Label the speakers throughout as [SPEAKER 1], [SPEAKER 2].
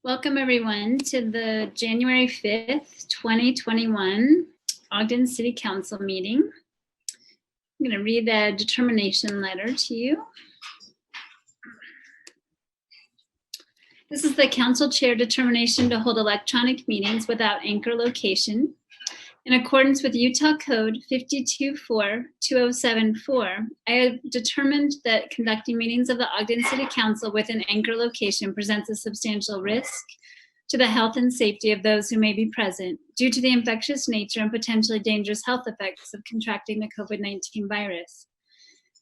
[SPEAKER 1] Welcome everyone to the January 5th, 2021 Ogden City Council meeting. I'm going to read the determination letter to you. This is the council chair determination to hold electronic meetings without anchor location. In accordance with Utah Code 52.4.2074, I have determined that conducting meetings of the Ogden City Council with an anchor location presents a substantial risk to the health and safety of those who may be present due to the infectious nature and potentially dangerous health effects of contracting the COVID-19 virus.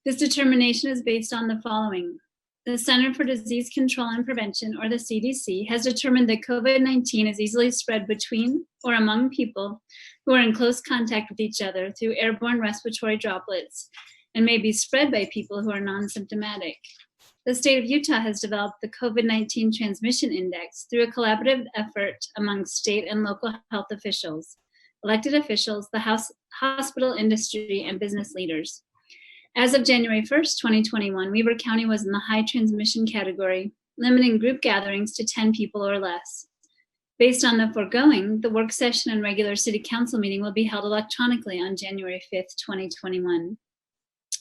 [SPEAKER 1] This determination is based on the following. The Center for Disease Control and Prevention, or the CDC, has determined that COVID-19 is easily spread between or among people who are in close contact with each other through airborne respiratory droplets and may be spread by people who are non-symptomatic. The state of Utah has developed the COVID-19 Transmission Index through a collaborative effort among state and local health officials, elected officials, the hospital industry, and business leaders. As of January 1st, 2021, Weber County was in the high transmission category, limiting group gatherings to 10 people or less. Based on the foregoing, the work session and regular city council meeting will be held electronically on January 5th, 2021.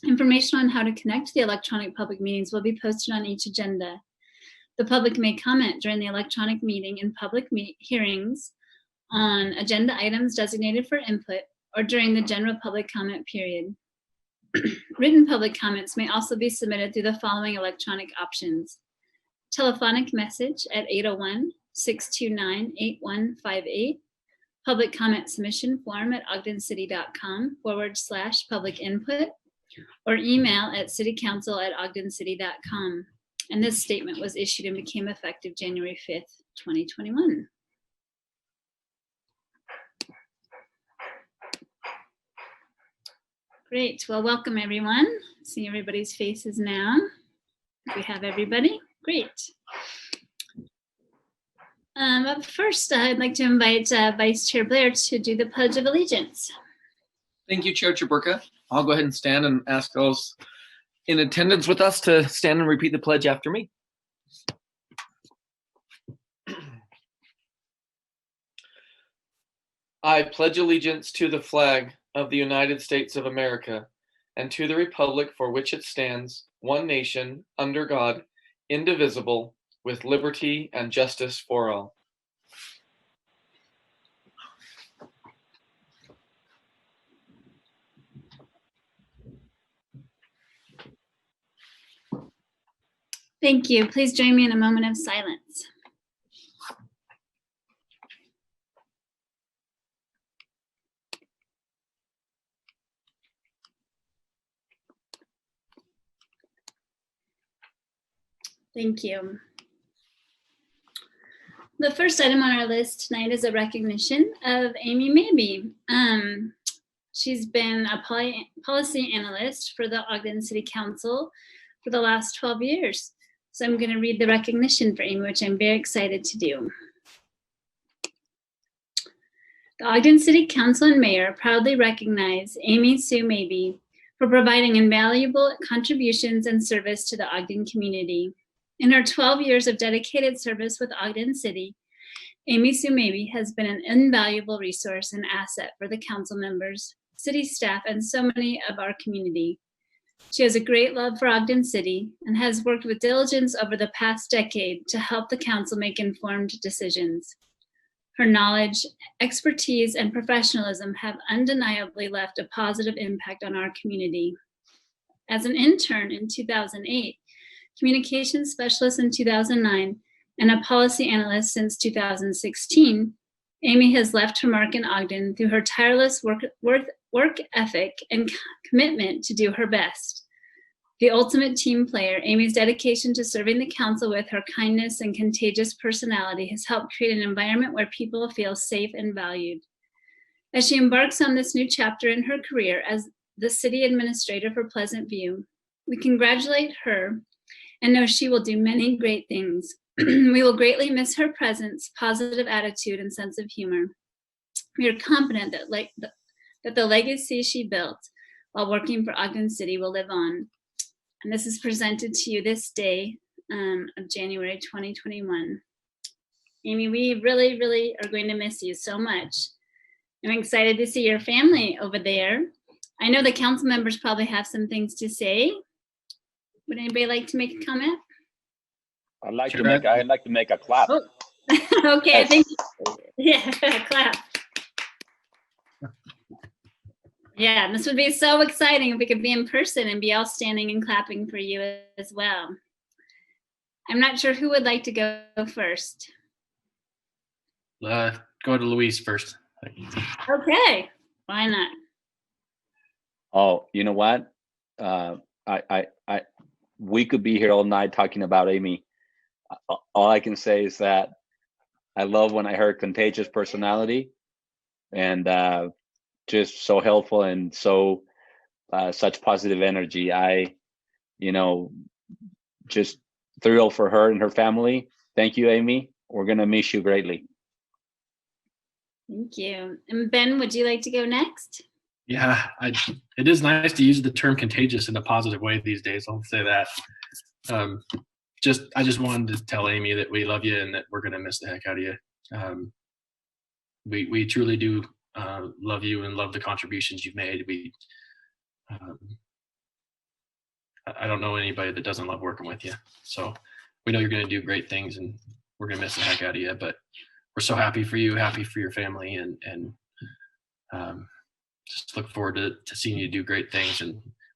[SPEAKER 1] Information on how to connect to the electronic public meetings will be posted on each agenda. The public may comment during the electronic meeting in public hearings on agenda items designated for input or during the general public comment period. Written public comments may also be submitted through the following electronic options. Telephonic message at 801-629-8158, public comment submission form at ogdencity.com/public input, or email at citycouncil@ogdencity.com. And this statement was issued and became effective January 5th, 2021. Great, well, welcome everyone. See everybody's faces now. We have everybody, great. Up first, I'd like to invite Vice Chair Blair to do the Pledge of Allegiance.
[SPEAKER 2] Thank you, Chair Chaburka. I'll go ahead and stand and ask those in attendance with us to stand and repeat the pledge after me. I pledge allegiance to the flag of the United States of America and to the republic for which it stands, one nation, under God, indivisible, with liberty and justice for all.
[SPEAKER 1] Thank you. Please join me in a moment of silence. Thank you. The first item on our list tonight is a recognition of Amy Maybe. She's been a policy analyst for the Ogden City Council for the last 12 years. So I'm going to read the recognition for Amy, which I'm very excited to do. The Ogden City Council and Mayor proudly recognize Amy Sue Maybe for providing invaluable contributions and service to the Ogden community. In her 12 years of dedicated service with Ogden City, Amy Sue Maybe has been an invaluable resource and asset for the council members, city staff, and so many of our community. She has a great love for Ogden City and has worked with diligence over the past decade to help the council make informed decisions. Her knowledge, expertise, and professionalism have undeniably left a positive impact on our community. As an intern in 2008, communications specialist in 2009, and a policy analyst since 2016, Amy has left her mark in Ogden through her tireless work ethic and commitment to do her best. The ultimate team player, Amy's dedication to serving the council with her kindness and contagious personality has helped create an environment where people feel safe and valued. As she embarks on this new chapter in her career as the city administrator for Pleasant View, we congratulate her and know she will do many great things. We will greatly miss her presence, positive attitude, and sense of humor. We are confident that the legacy she built while working for Ogden City will live on. And this is presented to you this day of January 2021. Amy, we really, really are going to miss you so much. I'm excited to see your family over there. I know the council members probably have some things to say. Would anybody like to make a comment?
[SPEAKER 3] I'd like
[SPEAKER 2] Sure.
[SPEAKER 3] to make a clap.
[SPEAKER 1] Oh. Okay, I think, yeah, clap. Yeah, and this would be so exciting if we could be in person and be all standing and clapping for you as well. I'm not sure who would like to go first.
[SPEAKER 4] Go to Louise first.
[SPEAKER 1] Okay, why not?
[SPEAKER 3] Oh, you know what? We could be here all night talking about Amy. All I can say is that I love when I heard contagious personality, and just so helpful and so such positive energy. Just thrilled for her and her family. Thank you, Amy. We're gonna miss you greatly.
[SPEAKER 1] Thank you. And Ben, would you like to go next?
[SPEAKER 4] Yeah, it is nice to use the term contagious in a positive way these days. I'll say that. I just wanted to tell Amy that we love you and that we're gonna miss the heck out of you. We truly do love you and love the contributions you've made. I don't know anybody that doesn't love working with you. So we know you're gonna do great things, and we're gonna miss the heck out of you. But we're so happy for you, happy for your family, and just look forward to seeing you do great things.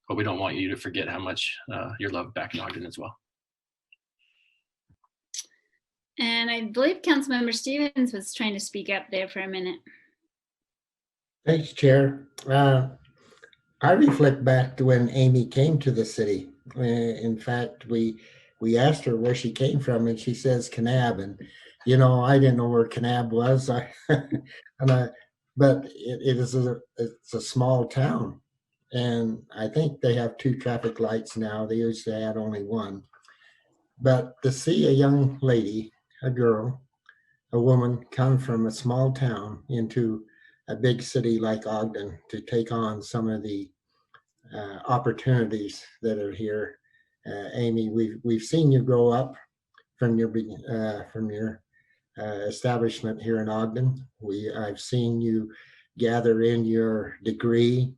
[SPEAKER 4] But we don't want you to forget how much you're loved back in Ogden as well.
[SPEAKER 1] And I believe Councilmember Stevens was trying to speak up there for a minute.
[SPEAKER 5] Thanks, Chair. I reflect back to when Amy came to the city. In fact, we asked her where she came from, and she says Kanab. And I didn't know where Kanab was. But it's a small town, and I think they have 2 traffic lights now. They used to have only 1. But to see a young lady, a girl, a woman come from a small town into a big city like Ogden to take on some of the opportunities that are here. Amy, we've seen you grow up from your establishment here in Ogden. I've seen you gather in your degree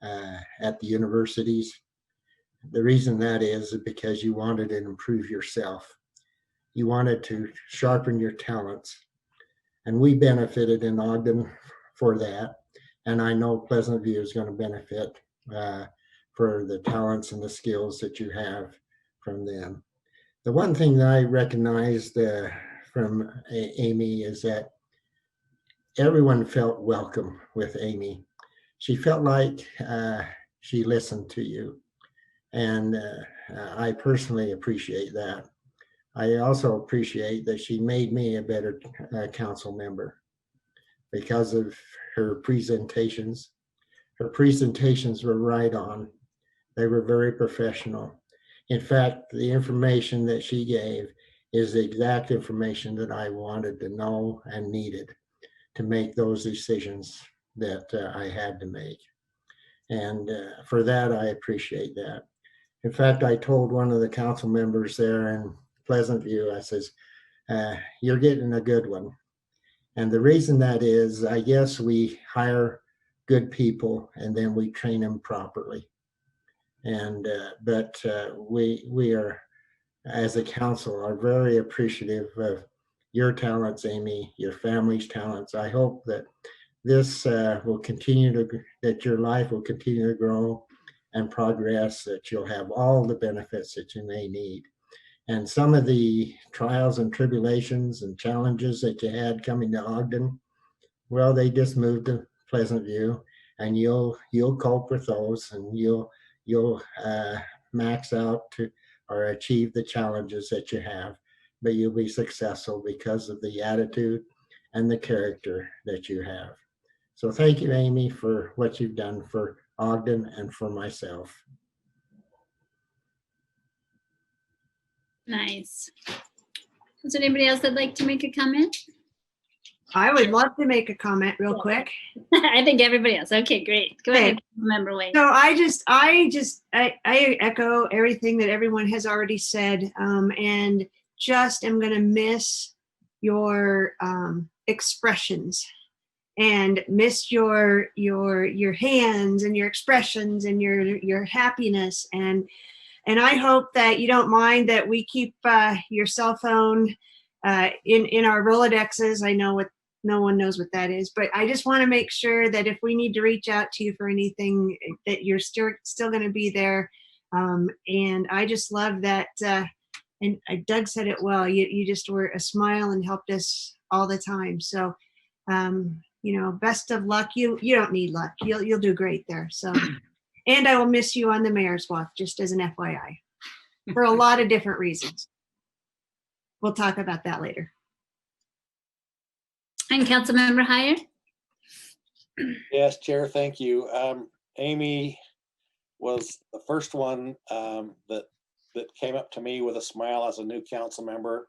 [SPEAKER 5] at the universities. The reason that is because you wanted to improve yourself. You wanted to sharpen your talents. And we benefited in Ogden for that. And I know Pleasant View is going to benefit for the talents and the skills that you have from them. The one thing that I recognized from Amy is that everyone felt welcome with Amy. She felt like she listened to you. And I personally appreciate that. I also appreciate that she made me a better council member because of her presentations. Her presentations were right on. They were very professional. In fact, the information that she gave is the exact information that I wanted to know and needed to make those decisions that I had to make. And for that, I appreciate that. In fact, I told one of the council members there in Pleasant View, I says, you're getting a good one. And the reason that is, I guess we hire good people and then we train them properly. And but we are, as a council, are very appreciative of your talents, Amy, your family's talents. I hope that this will continue that your life will continue to grow and progress, that you'll have all the benefits that you may need. And some of the trials and tribulations and challenges that you had coming to Ogden, well, they just moved to Pleasant View, and you'll cope with those, and you'll max out to or achieve the challenges that you have, but you'll be successful because of the attitude and the character that you have. So thank you, Amy, for what you've done for Ogden and for myself.
[SPEAKER 1] Nice. Is there anybody else that'd like to make a comment?
[SPEAKER 6] I would love to make a comment real quick.
[SPEAKER 1] I think everybody else. Okay, great. Go ahead, Member Wade.
[SPEAKER 6] So I echo everything that everyone has already said, and just am going to miss your expressions and missed your hands and your expressions and your happiness. And I hope that you don't mind that we keep your cell phone in our Rolodexes. I know what, no one knows what that is, but I just want to make sure that if we need to reach out to you for anything, that you're still going to be there. And I just love that. And Doug said it well. You just were a smile and helped us all the time. So, best of luck. You don't need luck. You'll do great there. So, and I will miss you on the mayor's walk, just as an FYI, for a lot of different reasons. We'll talk about that later.
[SPEAKER 1] And Councilmember Hire?
[SPEAKER 7] Yes, Chair, thank you. Amy was the first one that came up to me with a smile as a new council member.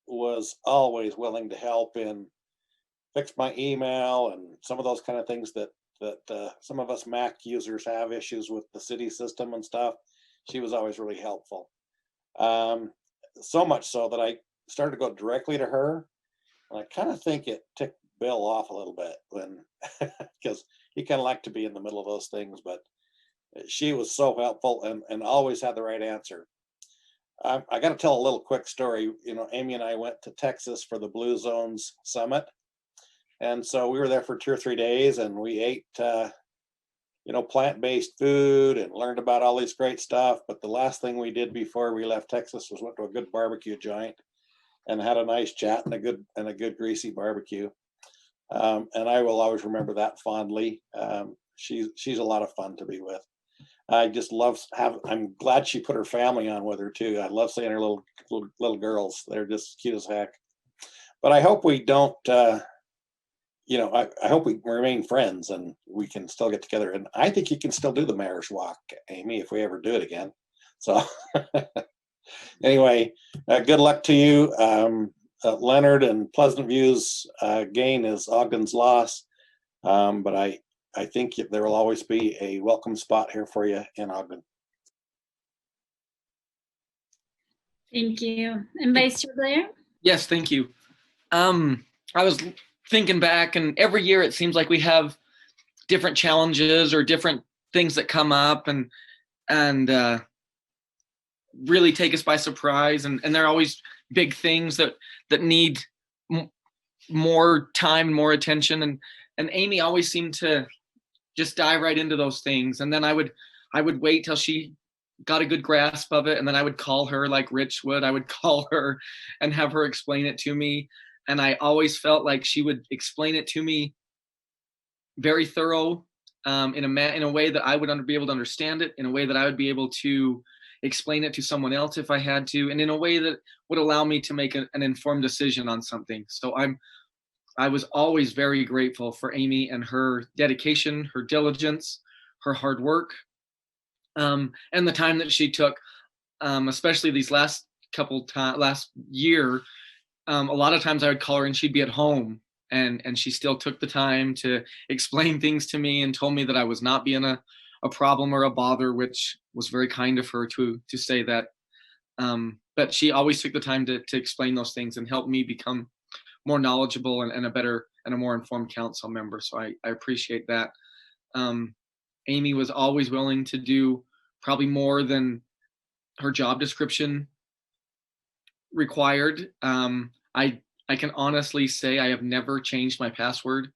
[SPEAKER 7] Was always willing to help in fix my email and some of those kind of things that some of us Mac users have issues with the city system and stuff. She was always really helpful. So much so that I started to go directly to her. And I kind of think it ticked Bill off a little bit when, because he kind of liked to be in the middle of those things, but she was so helpful and always had the right answer. I got to tell a little quick story. Amy and I went to Texas for the Blue Zones Summit. And so we were there for 2 or 3 days and we ate, plant-based food and learned about all this great stuff. But the last thing we did before we left Texas was went to a good barbecue joint and had a nice chat and a good greasy barbecue. And I will always remember that fondly. She's a lot of fun to be with. I just I'm glad she put her family on with her too. I love seeing her little girls. They're just cute as heck. But I hope we don't, I hope we remain friends and we can still get together. And I think you can still do the mayor's walk, Amy, if we ever do it again. So anyway, good luck to you. Leonard and Pleasant View's gain is Ogden's loss. But I think there will always be a welcome spot here for you in Ogden.
[SPEAKER 1] Thank you. And Vice Chair Blair?
[SPEAKER 2] Yes, thank you. I was thinking back, and every year it seems like we have different challenges or different things that come up and really take us by surprise. And there are always big things that need more time, more attention. And Amy always seemed to just dive right into those things. And then I would wait till she got a good grasp of it. And then I would call her like Rich would. I would call her and have her explain it to me. And I always felt like she would explain it to me very thorough, in a way that I would be able to understand it, in a way that I would be able to explain it to someone else if I had to, and in a way that would allow me to make an informed decision on something. So I was always very grateful for Amy and her dedication, her diligence, her hard work, and the time that she took, especially these last year. A lot of times I would call her and she'd be at home, and she still took the time to explain things to me and told me that I was not being a problem or a bother, which was very kind of her to say that. But she always took the time to explain those things and help me become more knowledgeable and a better and a more informed council member. So I appreciate that. Amy was always willing to do probably more than her job description required. I can honestly say I have never changed my password.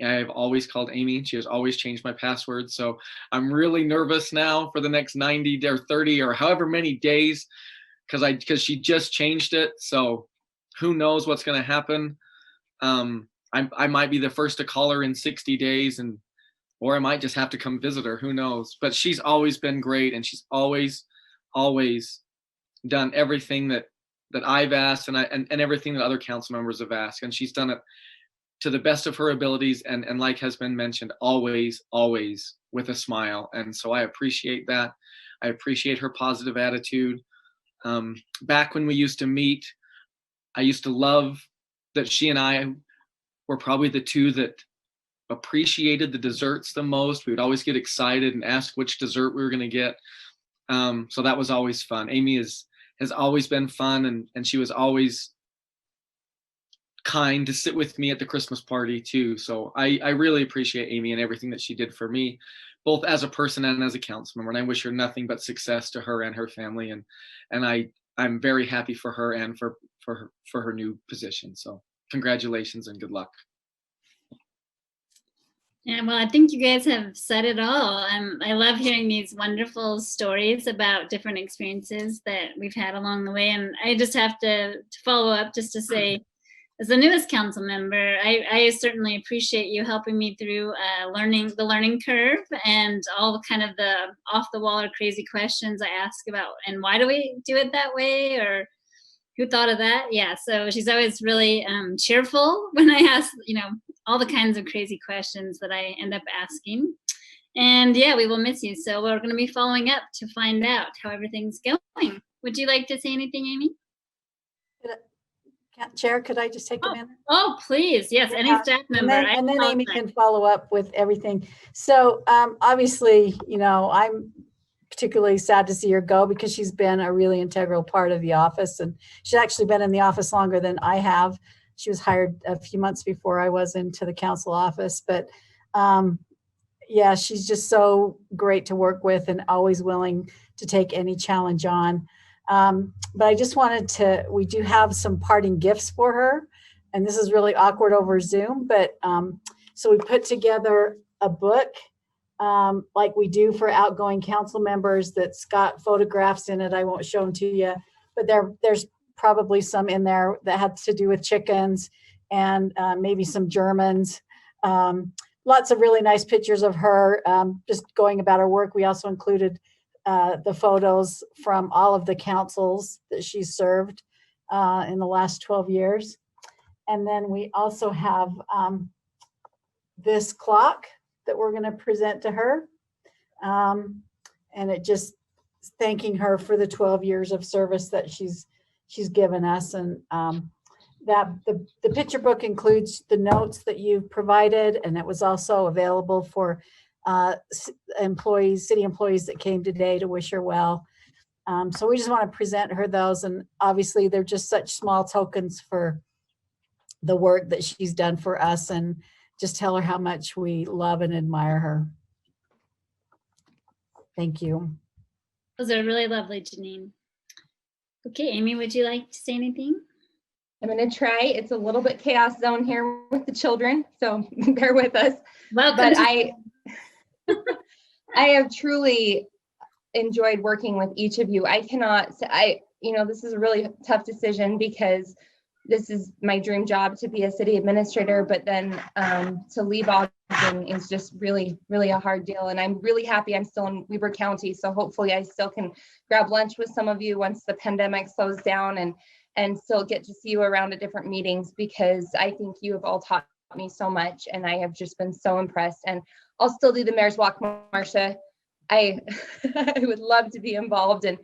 [SPEAKER 2] I have always called Amy. She has always changed my password. So I'm really nervous now for the next 90 or 30 or however many days, because she just changed it. So who knows what's going to happen. I might be the first to call her in 60 days or I might just have to come visit her. Who knows? But she's always been great, and she's always done everything that I've asked and everything that other council members have asked. And she's done it to the best of her abilities. And like has been mentioned, always with a smile. And so I appreciate that. I appreciate her positive attitude. Back when we used to meet, I used to love that she and I were probably the two that appreciated the desserts the most. We would always get excited and ask which dessert we were going to get. So that was always fun. Amy has always been fun, and she was always kind to sit with me at the Christmas party too. So I really appreciate Amy and everything that she did for me, both as a person and as a council member. And I wish her nothing but success to her and her family. And I'm very happy for her and for her new position. So congratulations and good luck.
[SPEAKER 1] Yeah, well, I think you guys have said it all. I love hearing these wonderful stories about different experiences that we've had along the way. And I just have to follow up just to say, as the newest council member, I certainly appreciate you helping me through the learning curve and all kind of the off the wall or crazy questions I ask about, and why do we do it that way, or who thought of that? Yeah, so she's always really cheerful when I ask, all the kinds of crazy questions that I end up asking. And yeah, we will miss you. So we're going to be following up to find out how everything's going. Would you like to say anything, Amy?
[SPEAKER 8] Chair, could I just take a minute?
[SPEAKER 1] Oh, please. Yes, any staff member.
[SPEAKER 8] And then Amy can follow up with everything. So obviously, I'm particularly sad to see her go because she's been a really integral part of the office, and she's actually been in the office longer than I have. She was hired a few months before I was into the council office, but yeah, she's just so great to work with and always willing to take any challenge on. But I just wanted we do have some parting gifts for her, and this is really awkward over Zoom, but so we put together a book like we do for outgoing council members that's got photographs in it. I won't show them to you, but there's probably some in there that had to do with chickens and maybe some Germans. Lots of really nice pictures of her just going about her work. We also included the photos from all of the councils that she's served in the last 12 years. And then we also have this clock that we're going to present to her. And it just thanking her for the 12 years of service that she's given us. And that the picture book includes the notes that you've provided, and it was also available for city employees that came today to wish her well. So we just want to present her those, and obviously they're just such small tokens for the work that she's done for us, and just tell her how much we love and admire her. Thank you.
[SPEAKER 1] Those are really lovely, Janine. Okay, Amy, would you like to say anything?
[SPEAKER 9] I'm going to try. It's a little bit chaos zone here with the children, so bear with us.
[SPEAKER 1] Welcome.
[SPEAKER 9] But I have truly enjoyed working with each of you. This is a really tough decision because this is my dream job to be a city administrator, but then to leave Ogden is just really, really a hard deal. And I'm really happy I'm still in Weber County. So hopefully I still can grab lunch with some of you once the pandemic slows down and still get to see you around at different meetings, because I think you have all taught me so much and I have just been so impressed. And I'll still do the Mayor's Walk, Marcia. I would love to be involved, and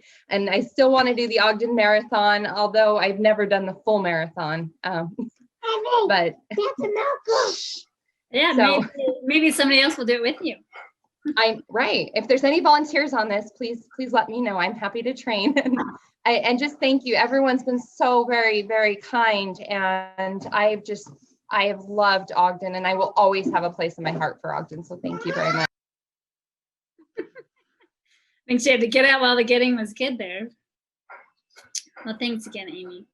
[SPEAKER 9] I still want to do the Ogden Marathon, although I've never done the full marathon. But
[SPEAKER 1] yeah, so, maybe somebody else will do it with you.
[SPEAKER 9] I'm right. If there's any volunteers on this, please let me know. I'm happy to train. And just thank you. Everyone's been so very, very kind, and I have loved Ogden, and I will always have a place in my heart for Ogden. So thank you very much.
[SPEAKER 1] I think she had to get out while the getting was good there. Well, thanks again, Amy.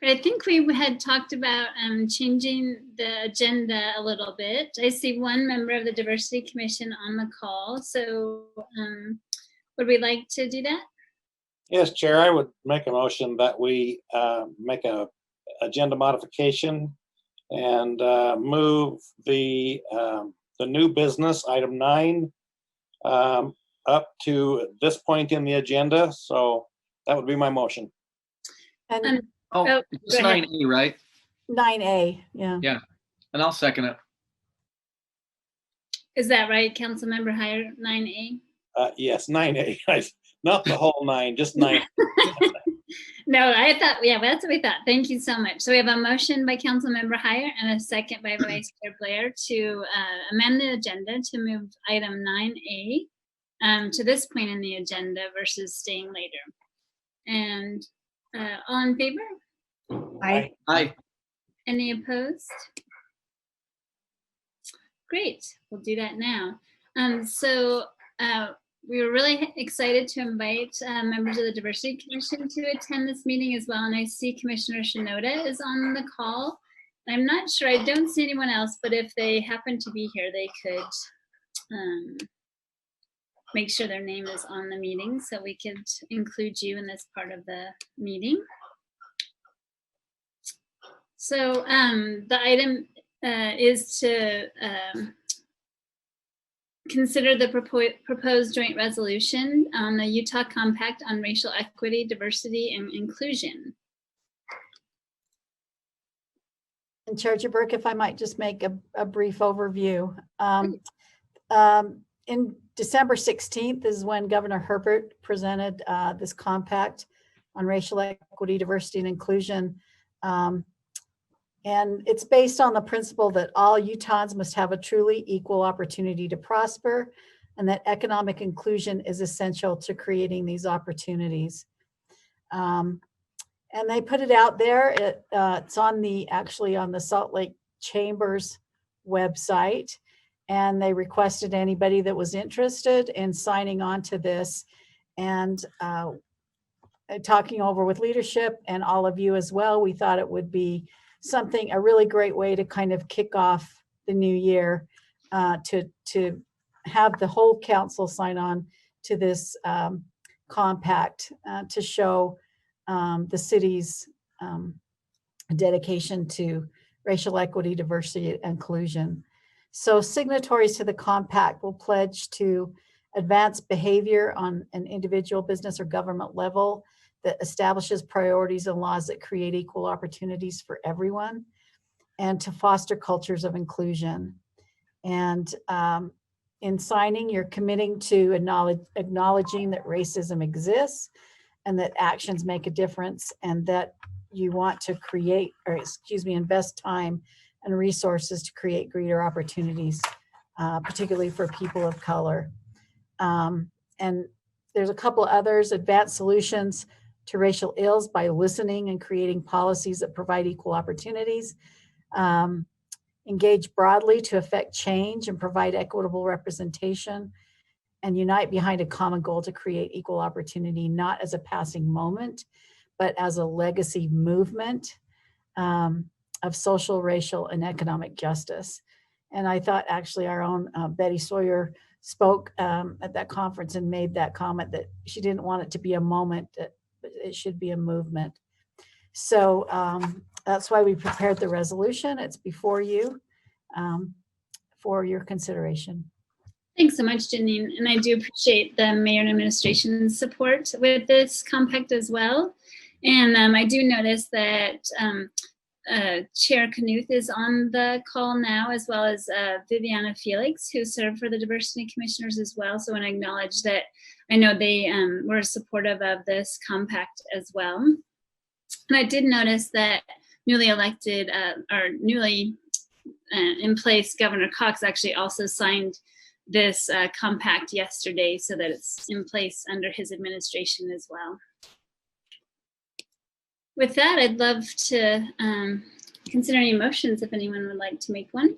[SPEAKER 1] I think we had talked about changing the agenda a little bit. I see one member of the Diversity Commission on the call. So would we like to do that?
[SPEAKER 7] Yes, Chair, I would make a motion that we make a agenda modification and move the new business item 9 up to this point in the agenda. So that would be my motion.
[SPEAKER 8] And
[SPEAKER 2] It's 9A, right?
[SPEAKER 8] 9A, yeah.
[SPEAKER 2] Yeah, and I'll second it.
[SPEAKER 1] Is that right, Councilmember Heyer, 9A?
[SPEAKER 7] Yes, 9A, not the whole 9, just 9.
[SPEAKER 1] No, I thought, yeah, that's what we thought. Thank you so much. So we have a motion by Councilmember Heyer and a second by Vice Chair Blair to amend the agenda to move item 9A to this point in the agenda versus staying later. And all in favor?
[SPEAKER 6] Aye.
[SPEAKER 2] Aye.
[SPEAKER 1] Any opposed? Great, we'll do that now. We were really excited to invite members of the Diversity Commission to attend this meeting as well. And I see Commissioner Shinoda is on the call. I'm not sure, I don't see anyone else, but if they happen to be here, they could make sure their name is on the meeting so we could include you in this part of the meeting. So the item is to consider the proposed joint resolution on the Utah Compact on Racial Equity, Diversity, and Inclusion.
[SPEAKER 8] And Chair Jaberk, if I might just make a brief overview. In December 16th is when Governor Herbert presented this compact on racial equity, diversity, and inclusion. And it's based on the principle that all Utahns must have a truly equal opportunity to prosper, and that economic inclusion is essential to creating these opportunities. And they put it out there. It's actually on the Salt Lake Chamber's website, and they requested anybody that was interested in signing on to this and talking over with leadership and all of you as well. We thought it would be a really great way to kind of kick off the new year, to have the whole council sign on to this compact to show the city's dedication to racial equity, diversity, and inclusion. So signatories to the compact will pledge to advance behavior on an individual, business, or government level that establishes priorities and laws that create equal opportunities for everyone, and to foster cultures of inclusion. And in signing, you're committing to acknowledging that racism exists and that actions make a difference, and that you want to invest time and resources to create greater opportunities, particularly for people of color. And there's a couple others: advanced solutions to racial ills by listening and creating policies that provide equal opportunities. Engage broadly to affect change and provide equitable representation, and unite behind a common goal to create equal opportunity, not as a passing moment, but as a legacy movement of social, racial, and economic justice. And I thought actually our own Betty Sawyer spoke at that conference and made that comment that she didn't want it to be a moment, but it should be a movement. So that's why we prepared the resolution. It's before you for your consideration.
[SPEAKER 1] Thanks so much, Janine. And I do appreciate the mayor and administration's support with this compact as well. And I do notice that Chair Knuth is on the call now, as well as Viviana Felix, who served for the Diversity Commissioners as well. So I want to acknowledge that I know they were supportive of this compact as well. And I did notice that newly elected or newly in place Governor Cox actually also signed this compact yesterday, so that it's in place under his administration as well. With that, I'd love to consider any motions if anyone would like to make one.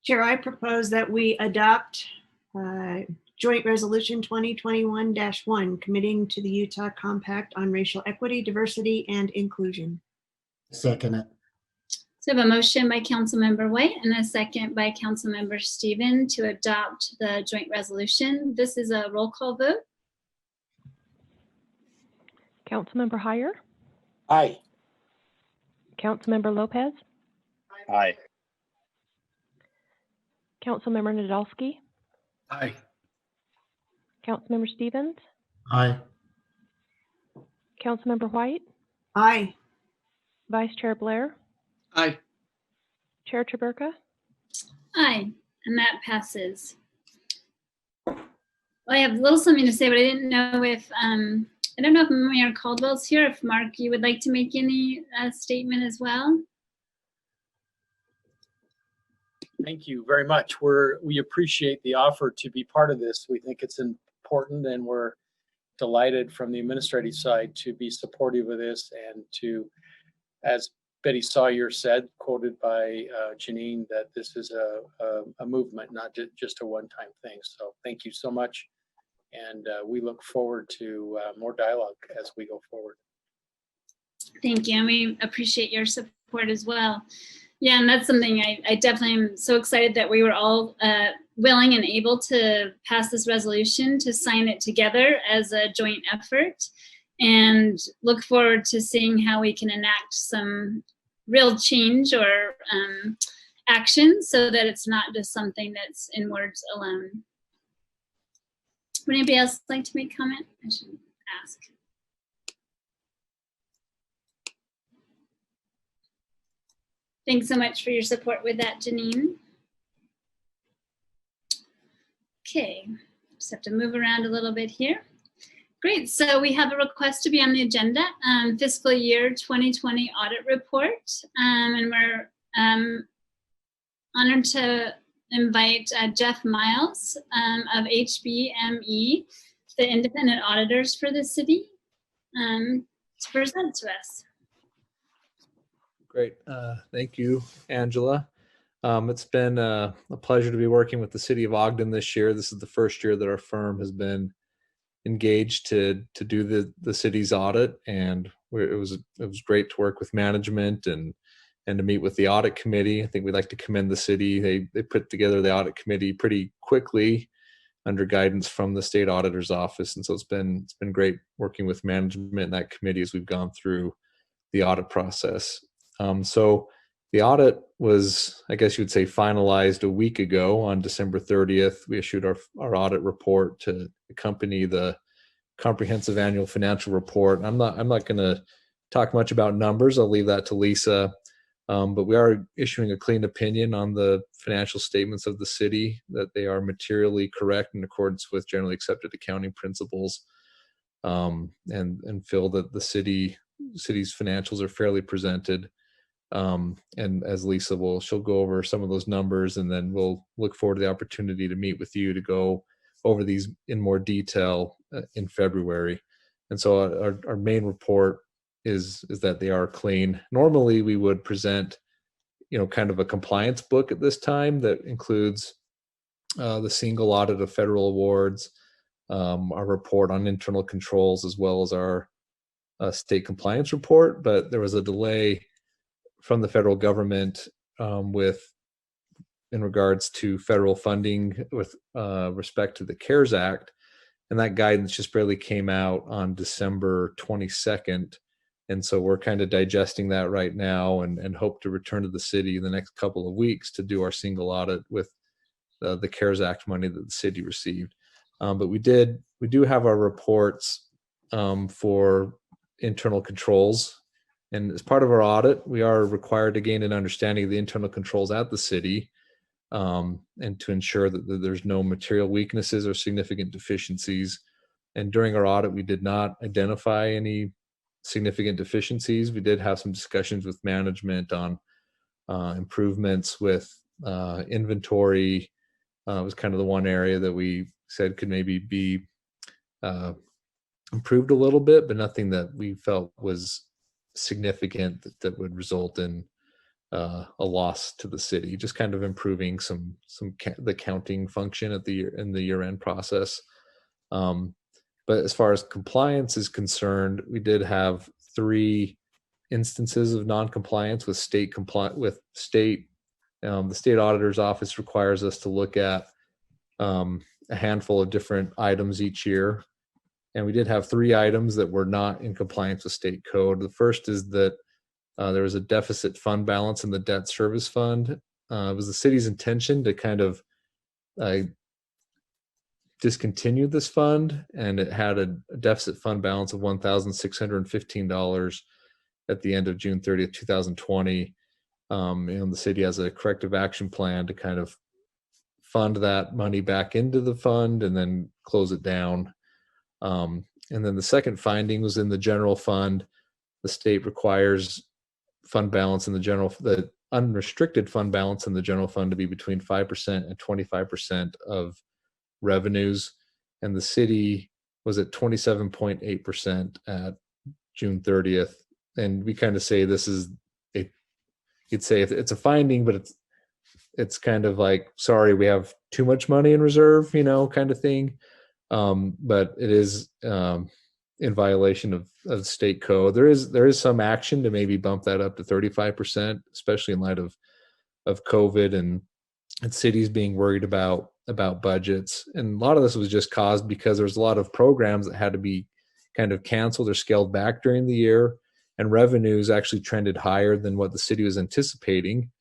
[SPEAKER 6] Chair, I propose that we adopt Joint Resolution 2021-1, committing to the Utah Compact on Racial Equity, Diversity, and Inclusion.
[SPEAKER 5] Second it.
[SPEAKER 1] So I have a motion by Councilmember White and a second by Councilmember Stephen to adopt the joint resolution. This is a roll call vote.
[SPEAKER 10] Councilmember Heyer,
[SPEAKER 7] Aye.
[SPEAKER 10] Councilmember Lopez,
[SPEAKER 3] Aye.
[SPEAKER 10] Councilmember Nadolski,
[SPEAKER 4] Aye.
[SPEAKER 10] Councilmember Stevens,
[SPEAKER 5] Aye.
[SPEAKER 10] Councilmember White,
[SPEAKER 6] Aye.
[SPEAKER 10] Vice Chair Blair,
[SPEAKER 2] Aye.
[SPEAKER 10] Chair Traberka.
[SPEAKER 1] Aye, and that passes. Well, I have a little something to say, but I didn't know if I don't know if Mayor Caldwell's here. If Mark, you would like to make any statement as well.
[SPEAKER 11] Thank you very much. We appreciate the offer to be part of this. We think it's important, and we're delighted from the administrative side to be supportive of this and to, as Betty Sawyer said, quoted by Janine, that this is a movement, not just a one-time thing. So thank you so much. And we look forward to more dialogue as we go forward.
[SPEAKER 1] Thank you. And we appreciate your support as well. Yeah, and that's something I definitely am so excited that we were all willing and able to pass this resolution, to sign it together as a joint effort, and look forward to seeing how we can enact some real change or action so that it's not just something that's in words alone. Would anybody else like to make comment? I should ask. Thanks so much for your support with that, Janine. Okay, just have to move around a little bit here. Great, so we have a request to be on the agenda, fiscal year 2020 audit report. And we're honored to invite Jeff Miles of HBME, the independent auditors for the city, to present to us.
[SPEAKER 12] Great. Thank you, Angela. It's been a pleasure to be working with the city of Ogden this year. This is the first year that our firm has been engaged to do the city's audit, and it was great to work with management and to meet with the audit committee. I think we'd like to commend the city. They put together the audit committee pretty quickly under guidance from the state auditor's office, and so it's been great working with management and that committee as we've gone through the audit process. So the audit was, I guess you would say, finalized a week ago on December 30th. We issued our audit report to accompany the comprehensive annual financial report. I'm not going to talk much about numbers. I'll leave that to Lisa. But we are issuing a clean opinion on the financial statements of the city, that they are materially correct in accordance with generally accepted accounting principles, and feel that the city's financials are fairly presented. And as Lisa she'll go over some of those numbers, and then we'll look forward to the opportunity to meet with you to go over these in more detail in February. And so our main report is that they are clean. Normally we would present, kind of a compliance book at this time that includes the single audit of federal awards, our report on internal controls, as well as our state compliance report. But there was a delay from the federal government in regards to federal funding with respect to the CARES Act. And that guidance just barely came out on December 22nd. And so we're kind of digesting that right now, and hope to return to the city in the next couple of weeks to do our single audit with the CARES Act money that the city received. But we do have our reports for internal controls. And as part of our audit, we are required to gain an understanding of the internal controls at the city, and to ensure that there's no material weaknesses or significant deficiencies. And during our audit, we did not identify any significant deficiencies. We did have some discussions with management on improvements with inventory. It was kind of the one area that we said could maybe be improved a little bit, but nothing that we felt was significant that would result in a loss to the city. Just kind of improving the counting function in the year-end process. But as far as compliance is concerned, we did have 3 instances of non-compliance with the state auditor's office requires us to look at a handful of different items each year. And we did have 3 items that were not in compliance with state code. The first is that there was a deficit fund balance in the debt service fund. It was the city's intention to kind of discontinue this fund, and it had a deficit fund balance of $1,615 at the end of June 30th, 2020. And the city has a corrective action plan to kind of fund that money back into the fund and then close it down. And then the second finding was in the general fund. The state requires the unrestricted fund balance in the general fund to be between 5% and 25% of revenues. And the city was at 27.8% at June 30th. And we kind of say this is you'd say it's a finding, but it's kind of like, sorry, we have too much money in reserve, kind of thing. But it is in violation of state code. There is some action to maybe bump that up to 35%, especially in light of COVID and cities being worried about budgets. And a lot of this was just caused because there was a lot of programs that had to be kind of canceled or scaled back during the year, and revenues actually trended higher than what the city was anticipating.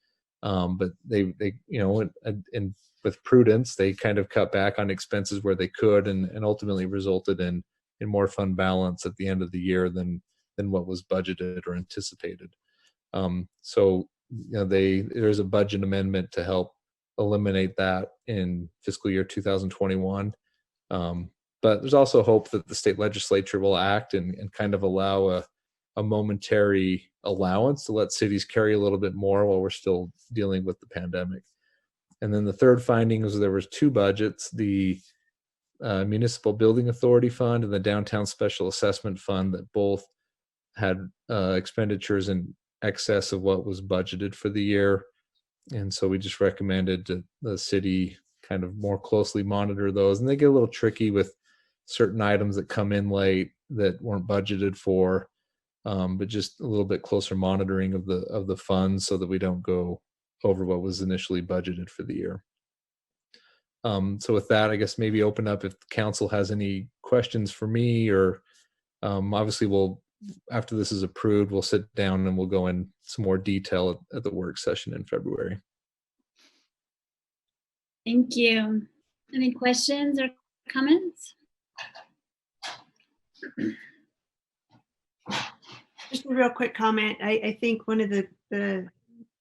[SPEAKER 12] But they and with prudence, they kind of cut back on expenses where they could, and ultimately resulted in more fund balance at the end of the year than what was budgeted or anticipated. So there's a budget amendment to help eliminate that in fiscal year 2021. But there's also hope that the state legislature will act and kind of allow a momentary allowance to let cities carry a little bit more while we're still dealing with the pandemic. And then the third finding was there was two budgets, the Municipal Building Authority Fund and the Downtown Special Assessment Fund, that both had expenditures in excess of what was budgeted for the year. And so we just recommended that the city kind of more closely monitor those. And they get a little tricky with certain items that come in late that weren't budgeted for, but just a little bit closer monitoring of the funds so that we don't go over what was initially budgeted for the year. So with that, I guess maybe open up if the council has any questions for me, or obviously after this is approved, we'll sit down and we'll go in some more detail at the work session in February.
[SPEAKER 1] Thank you. Any questions or comments?
[SPEAKER 6] Just a real quick comment. I think one of the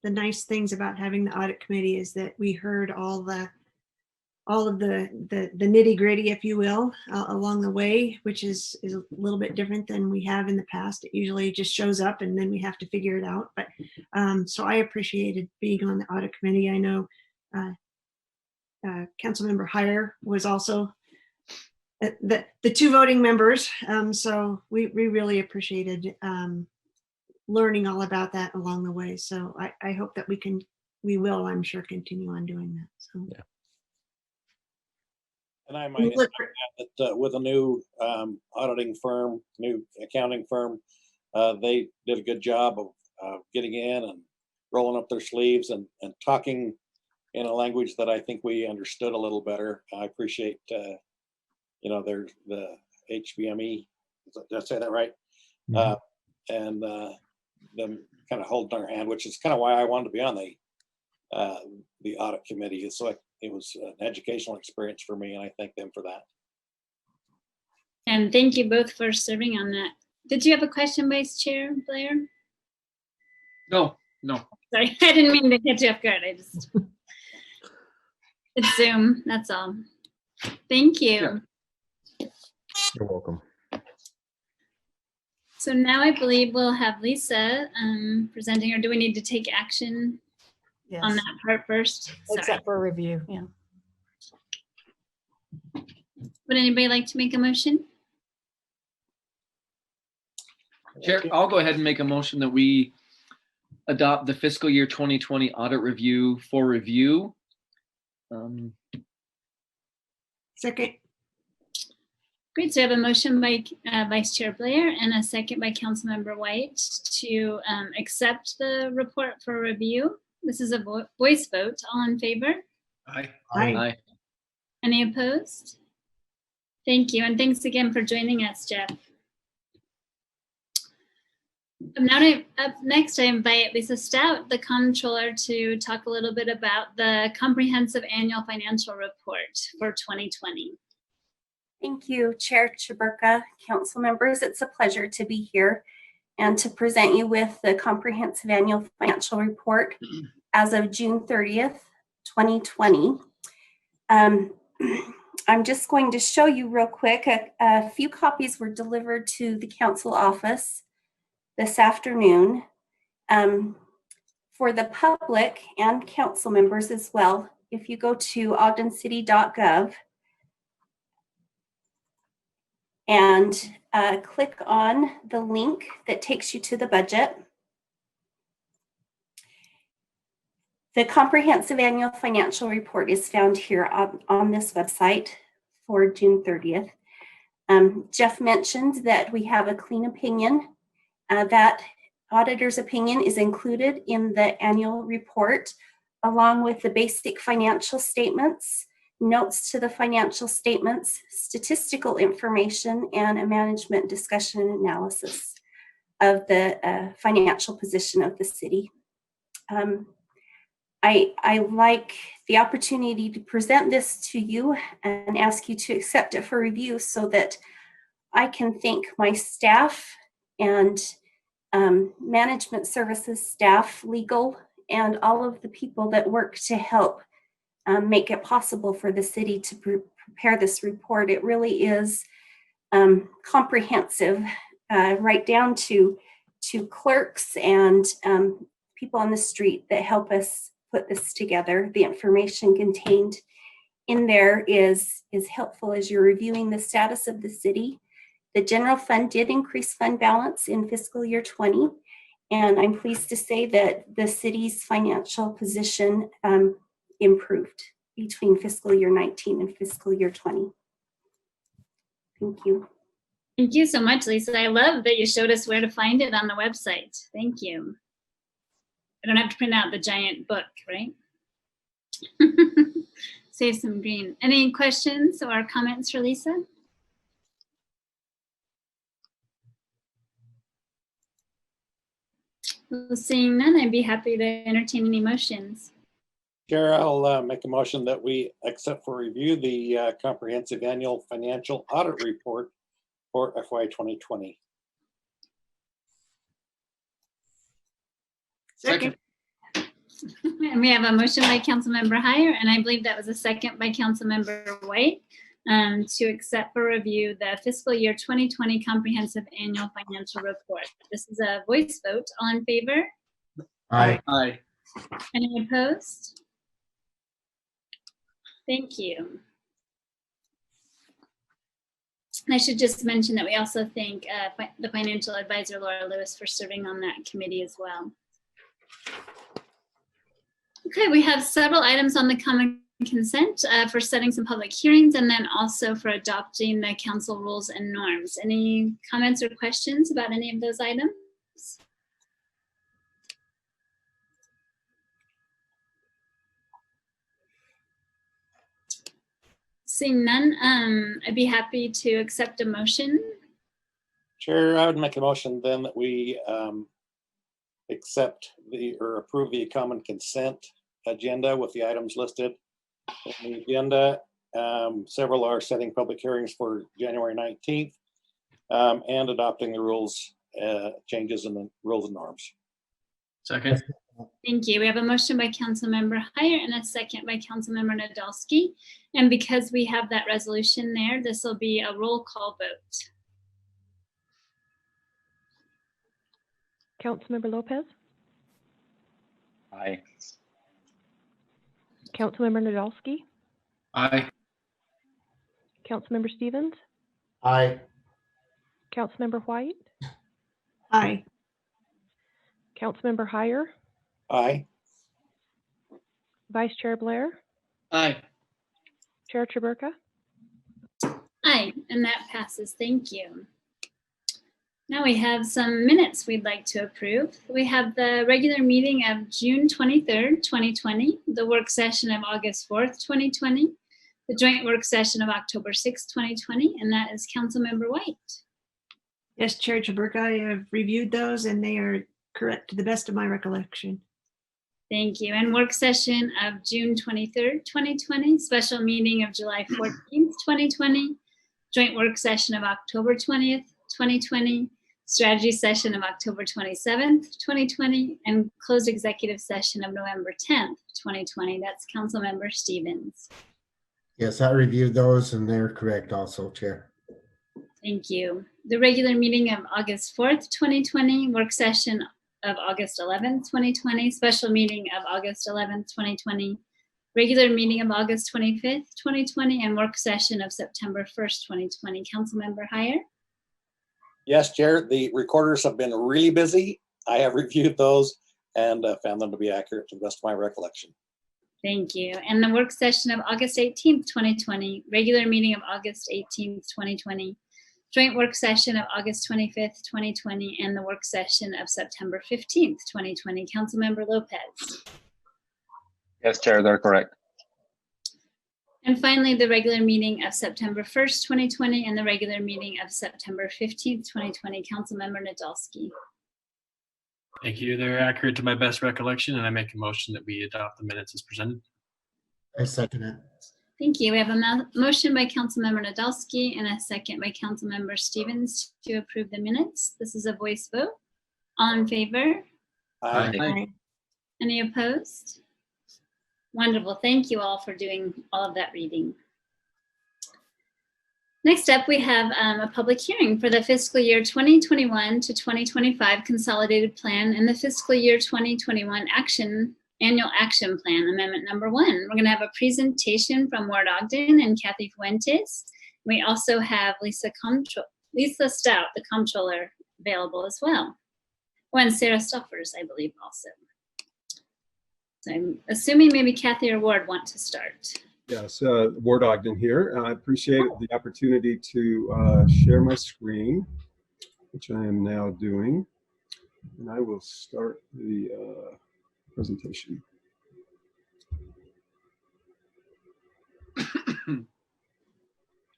[SPEAKER 6] nice things about having the audit committee is that we heard all of the nitty gritty, if you will, along the way, which is a little bit different than we have in the past. It usually just shows up and then we have to figure it out. But so I appreciated being on the audit committee. I know Councilmember Heyer was also the two voting members. So we really appreciated learning all about that along the way. So I hope that we will, I'm sure, continue on doing that. So.
[SPEAKER 12] Yeah.
[SPEAKER 7] And I might add that with a new auditing firm, new accounting firm, they did a good job of getting in and rolling up their sleeves and talking in a language that I think we understood a little better. I appreciate, there's the HBME, did I say that right? Mm-hmm. And them kind of holding our hand, which is kind of why I wanted to be on the audit committee. It's like, it was an educational experience for me, and I thank them for that.
[SPEAKER 1] And thank you both for serving on that. Did you have a question, Vice Chair Blair?
[SPEAKER 2] No.
[SPEAKER 1] Sorry, I didn't mean to catch you off guard. It's Zoom, that's all. Thank you.
[SPEAKER 12] Yeah. You're welcome.
[SPEAKER 1] So now I believe we'll have Lisa presenting, or do we need to take action? Yes. On that part first?
[SPEAKER 8] Except for review, yeah.
[SPEAKER 1] Would anybody like to make a motion?
[SPEAKER 2] Chair, I'll go ahead and make a motion that we adopt the fiscal year 2020 audit review for review.
[SPEAKER 6] Second.
[SPEAKER 1] Great, so I have a motion by Vice Chair Blair and a second by Councilmember White to accept the report for review. This is a voice vote. All in favor?
[SPEAKER 4] Aye.
[SPEAKER 2] Aye.
[SPEAKER 1] Any opposed? Thank you, and thanks again for joining us, Jeff. Up next, I invite Lisa Stout, the Comptroller, to talk a little bit about the Comprehensive Annual Financial Report for 2020.
[SPEAKER 13] Thank you, Chair Chaburka, council members. It's a pleasure to be here and to present you with the Comprehensive Annual Financial Report as of June 30th, 2020. I'm just going to show you real quick. A few copies were delivered to the council office this afternoon. For the public and council members as well, if you go to ogdencity.gov, and click on the link that takes you to the budget. The comprehensive annual financial report is found here on this website for June 30th. Jeff mentioned that we have a clean opinion. That auditor's opinion is included in the annual report, along with the basic financial statements, notes to the financial statements, statistical information, and a management discussion and analysis of the financial position of the city. I like the opportunity to present this to you and ask you to accept it for review so that I can thank my staff and management services staff, legal, and all of the people that work to help make it possible for the city to prepare this report. It really is comprehensive, right down to clerks and people on the street that help us put this together. The information contained in there is helpful as you're reviewing the status of the city. The general fund did increase fund balance in fiscal year 20, and I'm pleased to say that the city's financial position improved between fiscal year 19 and fiscal year 20. Thank you.
[SPEAKER 1] Thank you so much, Lisa. I love that you showed us where to find it on the website. Thank you. I don't have to print out the giant book, right? Save some green. Any questions or comments for Lisa? Well, seeing none, I'd be happy to entertain any motions.
[SPEAKER 7] Chair, I'll make a motion that we accept for review the comprehensive annual financial audit report for FY 2020.
[SPEAKER 6] Second.
[SPEAKER 1] And we have a motion by Councilmember Heyer, and I believe that was a second by Councilmember White, to accept for review the fiscal year 2020 comprehensive annual financial report. This is a voice vote. All in favor?
[SPEAKER 5] Aye.
[SPEAKER 4] Aye.
[SPEAKER 1] Any opposed? Thank you. And I should just mention that we also thank the financial advisor, Laura Lewis, for serving on that committee as well. Okay, we have several items on the common consent for setting some public hearings and then also for adopting the council rules and norms. Any comments or questions about any of those items? Seeing none, I'd be happy to accept a motion.
[SPEAKER 7] Chair, I would make a motion then that we accept or approve the common consent agenda with the items listed in the agenda. Several are setting public hearings for January 19th and adopting the rules, changes in the rules and norms.
[SPEAKER 4] Second.
[SPEAKER 1] Thank you. We have a motion by Councilmember Heyer and a second by Councilmember Nadolski. And because we have that resolution there, this will be a roll call vote.
[SPEAKER 10] Councilmember Lopez,
[SPEAKER 3] Aye.
[SPEAKER 10] Councilmember Nadolski,
[SPEAKER 4] Aye.
[SPEAKER 10] Councilmember Stevens,
[SPEAKER 5] Aye.
[SPEAKER 10] Councilmember White,
[SPEAKER 6] Aye.
[SPEAKER 10] Councilmember Heyer,
[SPEAKER 7] Aye.
[SPEAKER 10] Vice Chair Blair,
[SPEAKER 4] Aye.
[SPEAKER 10] Chair Chaburka.
[SPEAKER 1] Aye, and that passes. Thank you. Now we have some minutes we'd like to approve. We have the regular meeting of June 23rd, 2020, the work session of August 4th, 2020, the joint work session of October 6th, 2020, and that is Councilmember White.
[SPEAKER 6] Yes, Chair Chaburka, I have reviewed those and they are correct to the best of my recollection.
[SPEAKER 1] Thank you. And work session of June 23rd, 2020, special meeting of July 14th, 2020, joint work session of October 20th, 2020, strategy session of October 27th, 2020, and closed executive session of November 10th, 2020. That's Councilmember Stevens.
[SPEAKER 5] Yes, I reviewed those and they're correct also, Chair.
[SPEAKER 1] Thank you. The regular meeting of August 4th, 2020, work session of August 11th, 2020, special meeting of August 11th, 2020, regular meeting of August 25th, 2020, and work session of September 1st, 2020. Councilmember Heyer?
[SPEAKER 7] Yes, Chair, the recorders have been really busy. I have reviewed those and found them to be accurate to the best of my recollection.
[SPEAKER 1] Thank you. And the work session of August 18th, 2020, regular meeting of August 18th, 2020, joint work session of August 25th, 2020, and the work session of September 15th, 2020. Councilmember Lopez.
[SPEAKER 3] Yes, Chair, they're correct.
[SPEAKER 1] And finally, the regular meeting of September 1st, 2020, and the regular meeting of September 15th, 2020. Councilmember Nadolski.
[SPEAKER 4] Thank you. They're accurate to my best recollection, and I make a motion that we adopt the minutes as presented.
[SPEAKER 5] I second it.
[SPEAKER 1] Thank you. We have a motion by Councilmember Nadolski and a second by Councilmember Stevens to approve the minutes. This is a voice vote. All in favor?
[SPEAKER 7] Aye.
[SPEAKER 1] Any opposed? Wonderful. Thank you all for doing all of that reading. Next up, we have a public hearing for the fiscal year 2021 to 2025 consolidated plan and the fiscal year 2021 annual action plan, amendment number 1. We're going to have a presentation from Ward Ogden and Kathy Fuentes. We also have Lisa Stout, the comptroller, available as well. Oh, and Sarah Stoffers, I believe, also. So I'm assuming maybe Kathy or Ward want to start.
[SPEAKER 14] Yes, Ward Ogden here. I appreciate the opportunity to share my screen, which I am now doing. And I will start the presentation. Are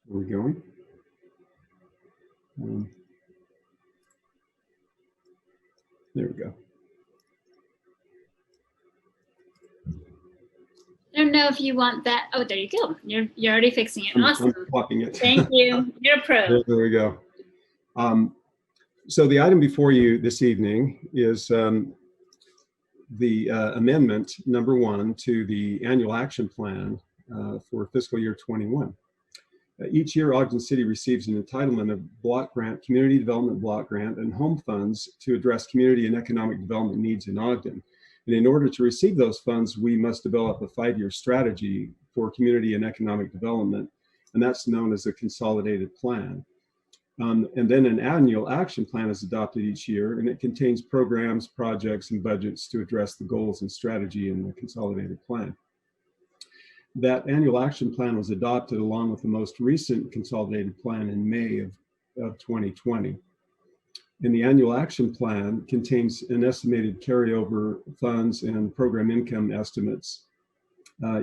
[SPEAKER 14] we going? There we go.
[SPEAKER 1] I don't know if you want that. Oh, there you go. You're already fixing it. Awesome.
[SPEAKER 14] I'm swapping it.
[SPEAKER 1] Thank you. You're a pro.
[SPEAKER 14] There we go. So the item before you this evening is the amendment number 1 to the annual action plan for fiscal year 21. Each year, Ogden City receives an entitlement of block grant, community development block grant, and home funds to address community and economic development needs in Ogden. And in order to receive those funds, we must develop a 5-year strategy for community and economic development, and that's known as a consolidated plan. And then an annual action plan is adopted each year, and it contains programs, projects, and budgets to address the goals and strategy in the consolidated plan. That annual action plan was adopted along with the most recent consolidated plan in May of 2020. And the annual action plan contains an estimated carryover funds and program income estimates.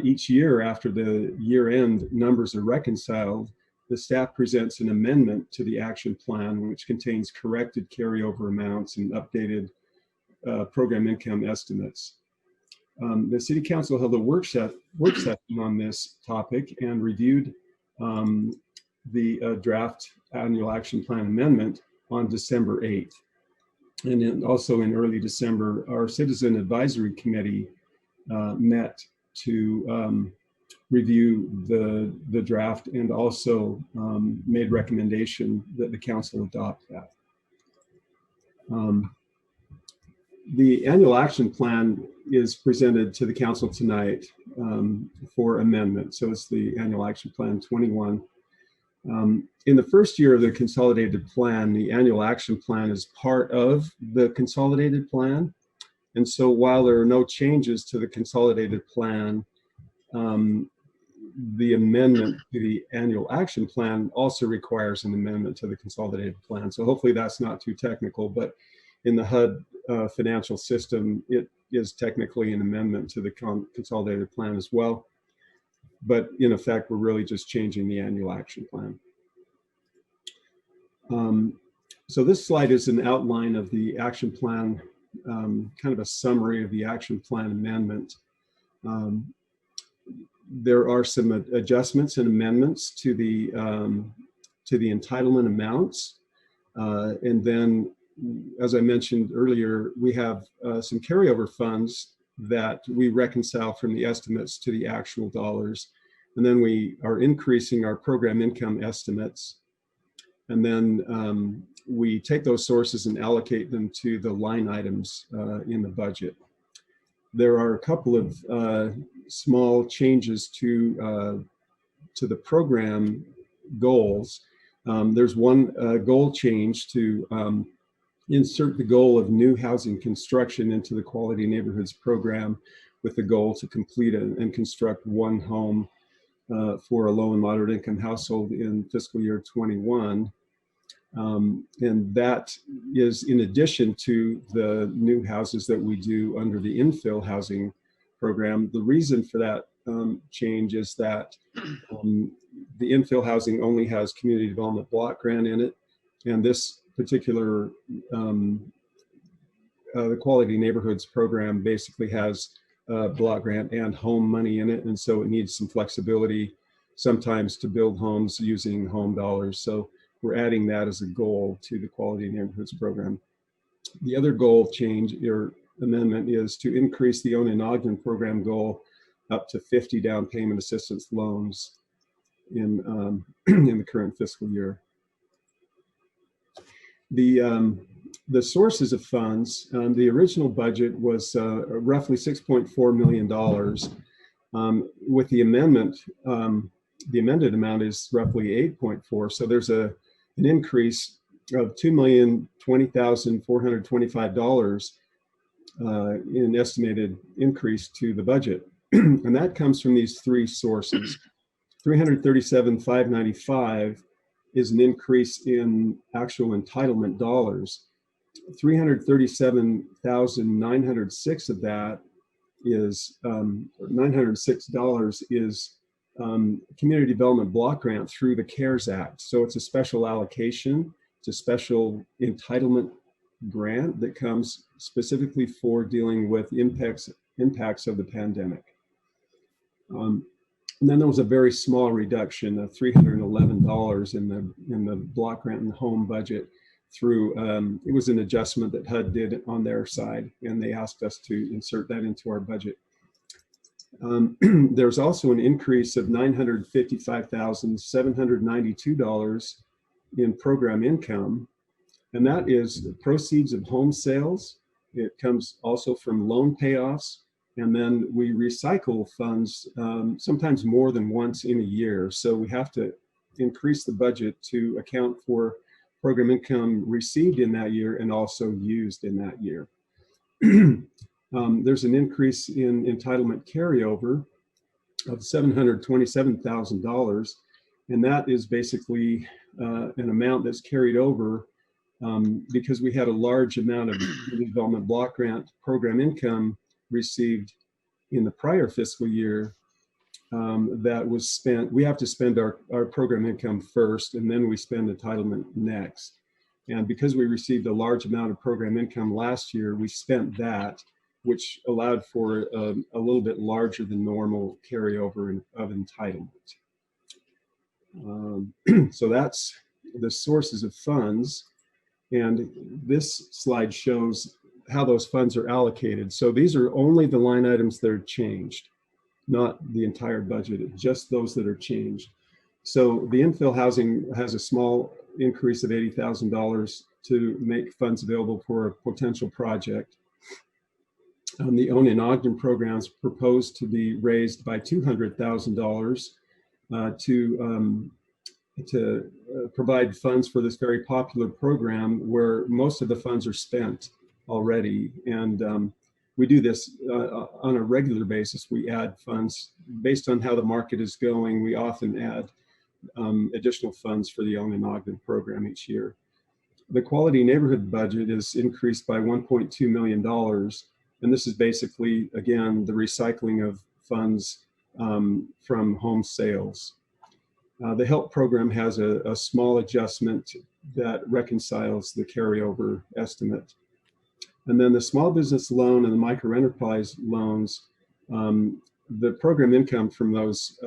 [SPEAKER 14] Each year after the year-end numbers are reconciled, the staff presents an amendment to the action plan, which contains corrected carryover amounts and updated program income estimates. The City Council held a work session on this topic and reviewed the draft annual action plan amendment on December 8th. And then also in early December, our Citizen Advisory Committee met to review the draft and also made recommendation that the council adopt that. The annual action plan is presented to the council tonight for amendment. So it's the annual action plan 21. In the first year of the consolidated plan, the annual action plan is part of the consolidated plan. And so while there are no changes to the consolidated plan, the amendment to the annual action plan also requires an amendment to the consolidated plan. So hopefully that's not too technical, but in the HUD financial system, it is technically an amendment to the consolidated plan as well. But in effect, we're really just changing the annual action plan. So this slide is an outline of the action plan, kind of a summary of the action plan amendment. There are some adjustments and amendments to the entitlement amounts. And then, as I mentioned earlier, we have some carryover funds that we reconcile from the estimates to the actual dollars. And then we are increasing our program income estimates. And then we take those sources and allocate them to the line items in the budget. there are a couple of small changes to the program goals. There's one goal change to insert the goal of new housing construction into the Quality Neighborhoods program, with the goal to complete and construct one home for a low and moderate income household in fiscal year 21. And that is in addition to the new houses that we do under the infill housing program. The reason for that change is that the infill housing only has community development block grant in it, and this particular the Quality Neighborhoods program basically has block grant and home money in it, and so it needs some flexibility sometimes to build homes using home dollars. So we're adding that as a goal to the Quality Neighborhoods program. The other goal change or amendment is to increase the Own in Ogden program goal up to 50 down payment assistance loans in in the current fiscal year. The sources of funds, the original budget was roughly $6.4 million. With the amendment, the amended amount is roughly 8.4. So there's an increase of $2,020,425 in estimated increase to the budget. And that comes from these three sources. $337,595 is an increase in actual entitlement dollars. $337,906 of that is $906 is community development block grant through the CARES Act. So it's a special allocation. It's a special entitlement grant that comes specifically for dealing with impacts of the pandemic. And then there was a very small reduction of $311 in the block grant and home budget through, it was an adjustment that HUD did on their side, and they asked us to insert that into our budget. There's also an increase of $955,792 in program income, and that is the proceeds of home sales. It comes also from loan payoffs, and then we recycle funds sometimes more than once in a year. So we have to increase the budget to account for program income received in that year and also used in that year. There's an increase in entitlement carryover of $727,000, and that is basically an amount that's carried over because we had a large amount of development block grant program income received in the prior fiscal year that was spent. We have to spend our program income first, and then we spend entitlement next. And because we received a large amount of program income last year, we spent that, which allowed for a little bit larger than normal carryover of entitlement. So that's the sources of funds. And this slide shows how those funds are allocated. So these are only the line items that are changed, not the entire budget, just those that are changed. So the infill housing has a small increase of $80,000 to make funds available for a potential project. The Own in Ogden programs proposed to be raised by $200,000 to provide funds for this very popular program where most of the funds are spent already. And we do this on a regular basis. We add funds based on how the market is going. We often add additional funds for the Own in Ogden program each year. The Quality Neighborhood budget is increased by $1.2 million. And this is basically, again, the recycling of funds from home sales. The HELP program has a small adjustment that reconciles the carryover estimate. And then the small business loan and the micro enterprise loans, the program income from those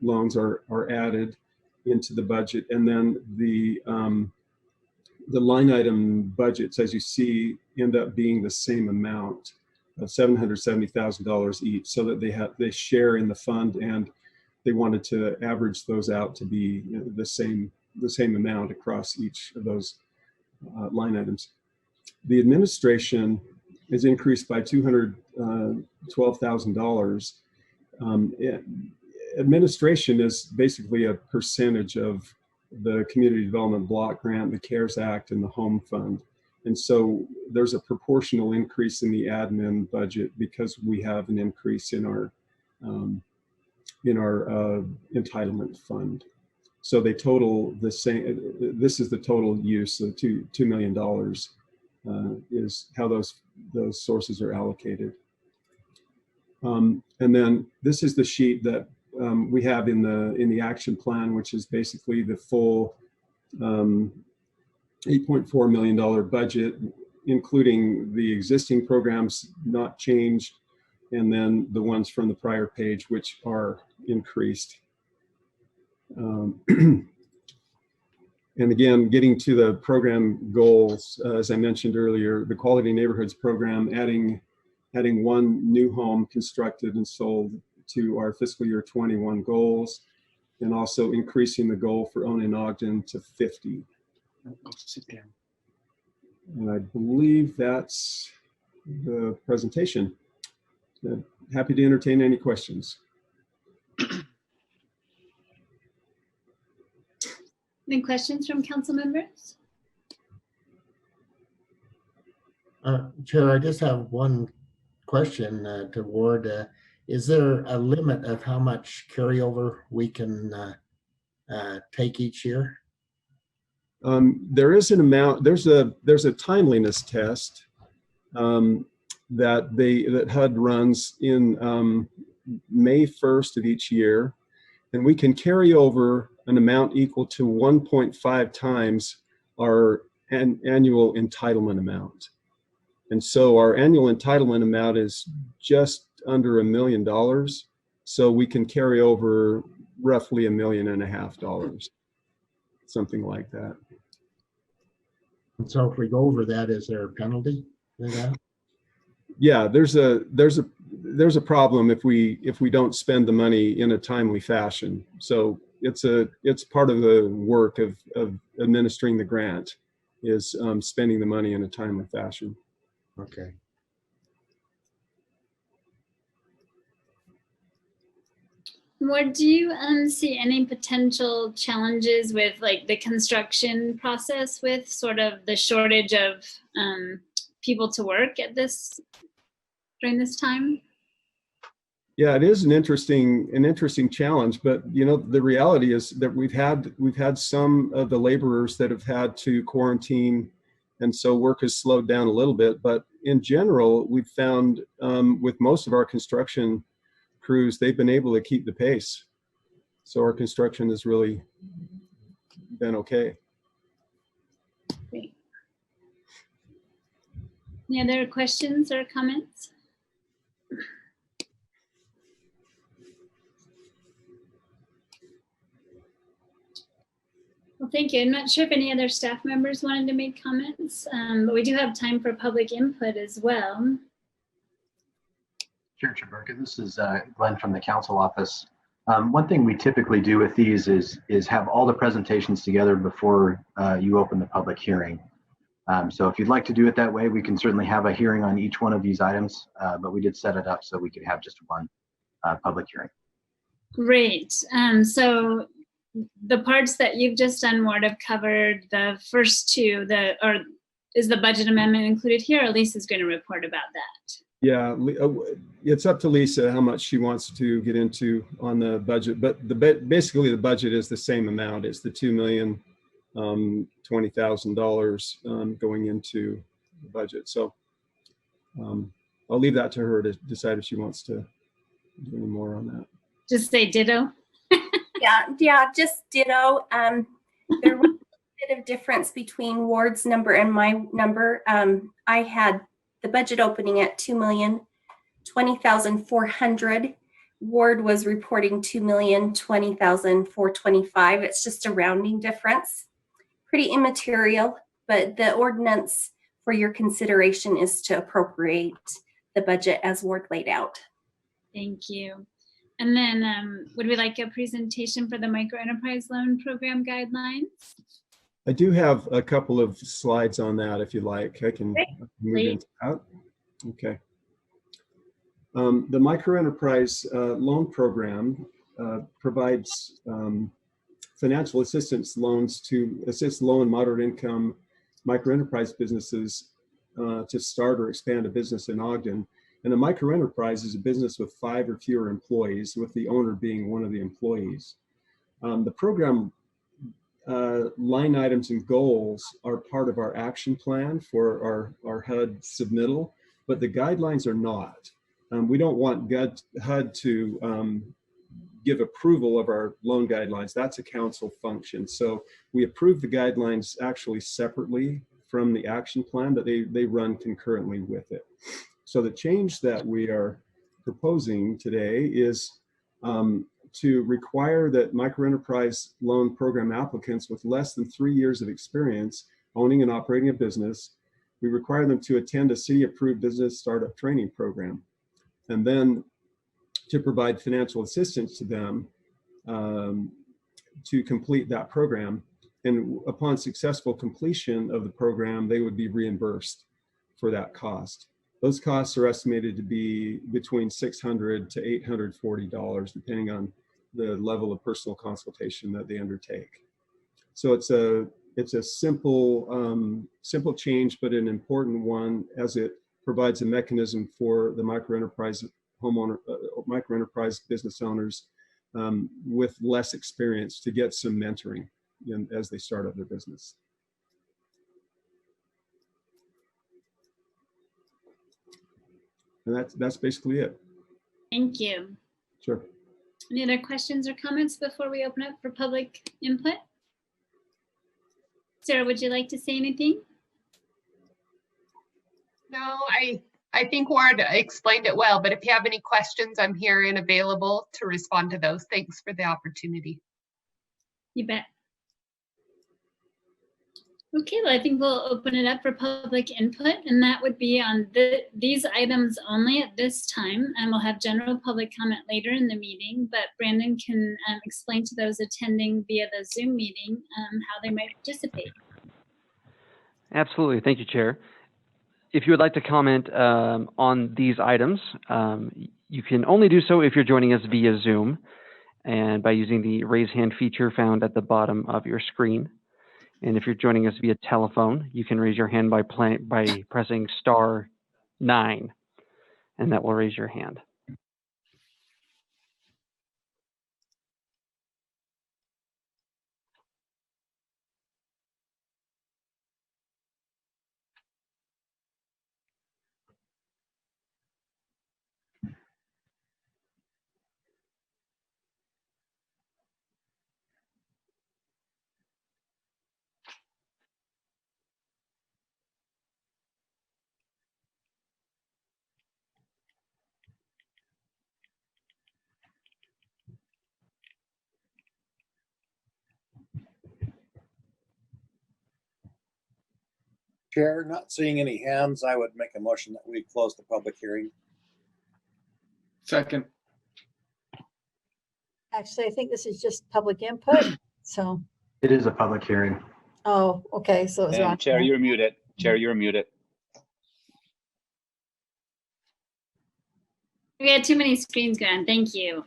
[SPEAKER 14] loans are added into the budget. And then the line item budgets, as you see, end up being the same amount of $770,000 each, so that they share in the fund, and they wanted to average those out to be the same amount across each of those line items. The administration is increased by $200,000 $12,000. Administration is basically a percentage of the Community Development Block Grant, the CARES Act, and the Home Fund. And so there's a proportional increase in the admin budget because we have an increase in our entitlement fund. So they total the same. This is the total use of $2 million is how those sources are allocated. And then this is the sheet that we have in the action plan, which is basically the full $8.4 million budget, including the existing programs not changed, and then the ones from the prior page, which are increased. And again, getting to the program goals, as I mentioned earlier, the Quality Neighborhoods program, adding one new home constructed and sold to our fiscal year 21 goals, and also increasing the goal for Own in Ogden to 50. And I believe that's the presentation. Happy to entertain any questions.
[SPEAKER 1] Any questions from council members?
[SPEAKER 5] Chair, I just have one question to Ward. Is there a limit of how much carryover we can take each year?
[SPEAKER 14] There is an amount. There's a timeliness test that HUD runs in May 1st of each year, and we can carry over an amount equal to 1.5 times our annual entitlement amount. And so our annual entitlement amount is just under $1 million. So we can carry over roughly $1.5 million, something like that.
[SPEAKER 5] And so if we go over that, is there a penalty for that?
[SPEAKER 14] Yeah, there's a problem if we don't spend the money in a timely fashion. So it's part of the work of administering the grant is spending the money in a timely fashion.
[SPEAKER 5] Okay.
[SPEAKER 1] Ward, do you see any potential challenges with like the construction process with sort of the shortage of people to work at during this time?
[SPEAKER 14] Yeah, it is an interesting challenge, but you know, the reality is that we've had some of the laborers that have had to quarantine, and so work has slowed down a little bit. But in general, we've found with most of our construction crews, they've been able to keep the pace. So our construction has really been okay.
[SPEAKER 1] Great. Any other questions or comments? Well, thank you. I'm not sure if any other staff members wanted to make comments, but we do have time for public input as well.
[SPEAKER 15] Chair Chaburka, this is Glenn from the council office. One thing we typically do with these is have all the presentations together before you open the public hearing. So if you'd like to do it that way, we can certainly have a hearing on each one of these items, but we did set it up so we could have just one public hearing.
[SPEAKER 1] Great. So the parts that you've just done, Ward, have covered the first two. Is the budget amendment included here, or Lisa's going to report about that?
[SPEAKER 14] Yeah, it's up to Lisa how much she wants to get into on the budget, but basically the budget is the same amount. It's the $2,020,000 going into the budget. So I'll leave that to her to decide if she wants to do any more on that.
[SPEAKER 1] Just say ditto.
[SPEAKER 13] Yeah, just ditto. There was a bit of difference between Ward's number and my number. I had the budget opening at $2,020,400. Ward was reporting $2,020,425. It's just a rounding difference. Pretty immaterial, but the ordinance for your consideration is to appropriate the budget as Ward laid out.
[SPEAKER 1] Thank you. And then would we like a presentation for the microenterprise loan program guidelines?
[SPEAKER 14] I do have a couple of slides on that if you like. I can move into that. Okay. The microenterprise loan program provides financial assistance loans to assist low and moderate income microenterprise businesses to start or expand a business in Ogden. And a microenterprise is a business with 5 or fewer employees, with the owner being one of the employees. The program line items and goals are part of our action plan for our HUD submittal, but the guidelines are not. We don't want HUD to give approval of our loan guidelines. That's a council function. So we approve the guidelines actually separately from the action plan, but they run concurrently with it. So the change that we are proposing today is to require that microenterprise loan program applicants with less than 3 years of experience owning and operating a business, we require them to attend a city-approved business startup training program, and then to provide financial assistance to them to complete that program. And upon successful completion of the program, they would be reimbursed for that cost. Those costs are estimated to be between $600 to $840, depending on the level of personal consultation that they undertake. So it's a simple change, but an important one, as it provides a mechanism for the microenterprise business owners with less experience to get some mentoring as they start up their business. And that's basically it.
[SPEAKER 1] Thank you.
[SPEAKER 14] Sure.
[SPEAKER 1] Any other questions or comments before we open up for public input? Sarah, would you like to say anything?
[SPEAKER 16] No, I think Ward explained it well, but if you have any questions, I'm here and available to respond to those. Thanks for the opportunity.
[SPEAKER 1] You bet. Okay, well, I think we'll open it up for public input, and that would be on these items only at this time, and we'll have general public comment later in the meeting, but Brandon can explain to those attending via the Zoom meeting how they might participate.
[SPEAKER 17] Absolutely, thank you, Chair. If you would like to comment on these items, you can only do so if you're joining us via Zoom and by using the raise hand feature found at the bottom of your screen. And if you're joining us via telephone, you can raise your hand by pressing *9, and that will raise your hand.
[SPEAKER 7] Chair, not seeing any hands, I would make a motion that we close the public hearing.
[SPEAKER 2] Second.
[SPEAKER 8] Actually, I think this is just public input, so.
[SPEAKER 15] It is a public hearing.
[SPEAKER 8] Oh, okay, so it's wrong.
[SPEAKER 3] Chair, you're muted. Chair, you're muted.
[SPEAKER 1] We had too many screens going. Thank you.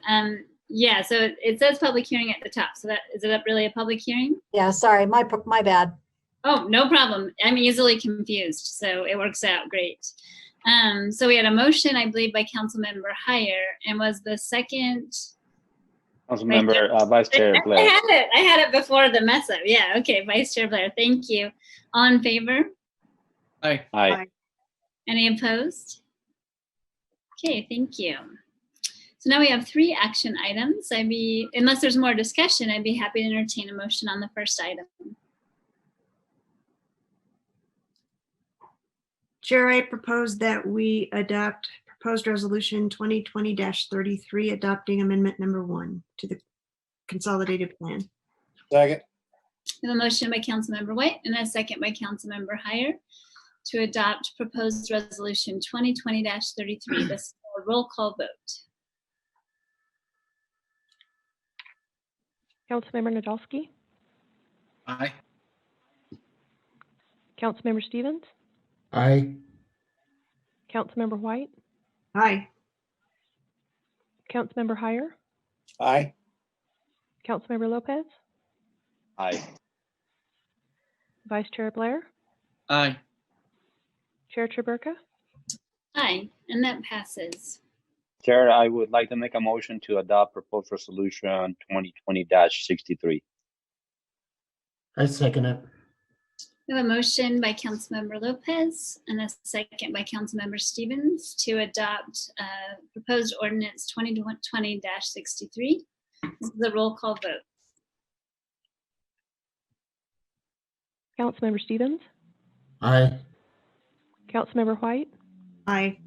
[SPEAKER 1] Yeah, so it says public hearing at the top. So that is it really a public hearing?
[SPEAKER 8] Yeah, sorry, my bad.
[SPEAKER 1] Oh, no problem. I'm easily confused, so it works out great. So we had a motion, I believe, by Councilmember Heyer, and was the second?
[SPEAKER 3] Councilmember Vice Chair Blair.
[SPEAKER 1] I had it before the mess up. Yeah, okay, Vice Chair Blair. Thank you. All in favor?
[SPEAKER 2] Aye.
[SPEAKER 3] Aye.
[SPEAKER 1] Any opposed? Okay, thank you. So now we have 3 action items. Unless there's more discussion, I'd be happy to entertain a motion on the first item.
[SPEAKER 6] Chair, I propose that we adopt proposed resolution 2020-33, adopting amendment number 1 to the consolidated plan.
[SPEAKER 7] Second.
[SPEAKER 1] We have a motion by Councilmember White and a second by Councilmember Heyer to adopt proposed resolution 2020-33. This is a roll call vote.
[SPEAKER 10] Councilmember Nadolski?
[SPEAKER 2] Aye.
[SPEAKER 10] Councilmember Stevens?
[SPEAKER 5] Aye.
[SPEAKER 10] Councilmember White?
[SPEAKER 6] Aye.
[SPEAKER 10] Councilmember Heyer,
[SPEAKER 7] Aye.
[SPEAKER 10] Councilmember Lopez,
[SPEAKER 3] Aye.
[SPEAKER 10] Vice Chair Blair,
[SPEAKER 2] Aye.
[SPEAKER 10] Chair Chaburka.
[SPEAKER 1] Aye, and that passes.
[SPEAKER 3] Chair, I would like to make a motion to adopt proposed resolution 2020-63.
[SPEAKER 5] I second it.
[SPEAKER 1] We have a motion by Councilmember Lopez and a second by Councilmember Stevens to adopt proposed ordinance 2020-63. This is a roll call vote.
[SPEAKER 10] Councilmember Stevens,
[SPEAKER 5] Aye.
[SPEAKER 10] Councilmember White,
[SPEAKER 6] Aye.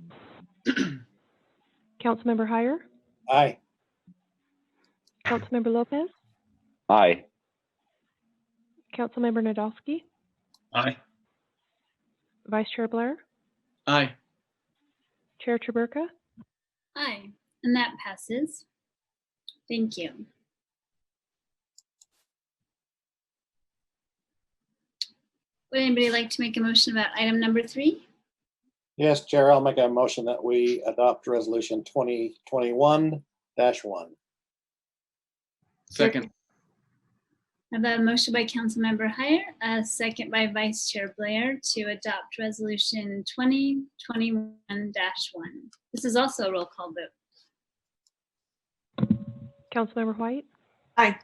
[SPEAKER 10] Councilmember Heyer,
[SPEAKER 7] Aye.
[SPEAKER 10] Councilmember Lopez,
[SPEAKER 3] Aye.
[SPEAKER 10] Councilmember Nadolski,
[SPEAKER 2] Aye.
[SPEAKER 10] Vice Chair Blair,
[SPEAKER 2] Aye.
[SPEAKER 10] Chair Chaburka.
[SPEAKER 1] Aye, and that passes. Thank you. Would anybody like to make a motion about item number 3?
[SPEAKER 7] Yes, Chair, I'll make a motion that we adopt resolution 2021-1.
[SPEAKER 2] Second.
[SPEAKER 1] I have a motion by Councilmember Heyer, a second by Vice Chair Blair to adopt resolution 2021-1. This is also a roll call vote.
[SPEAKER 10] Councilmember White,
[SPEAKER 6] Aye.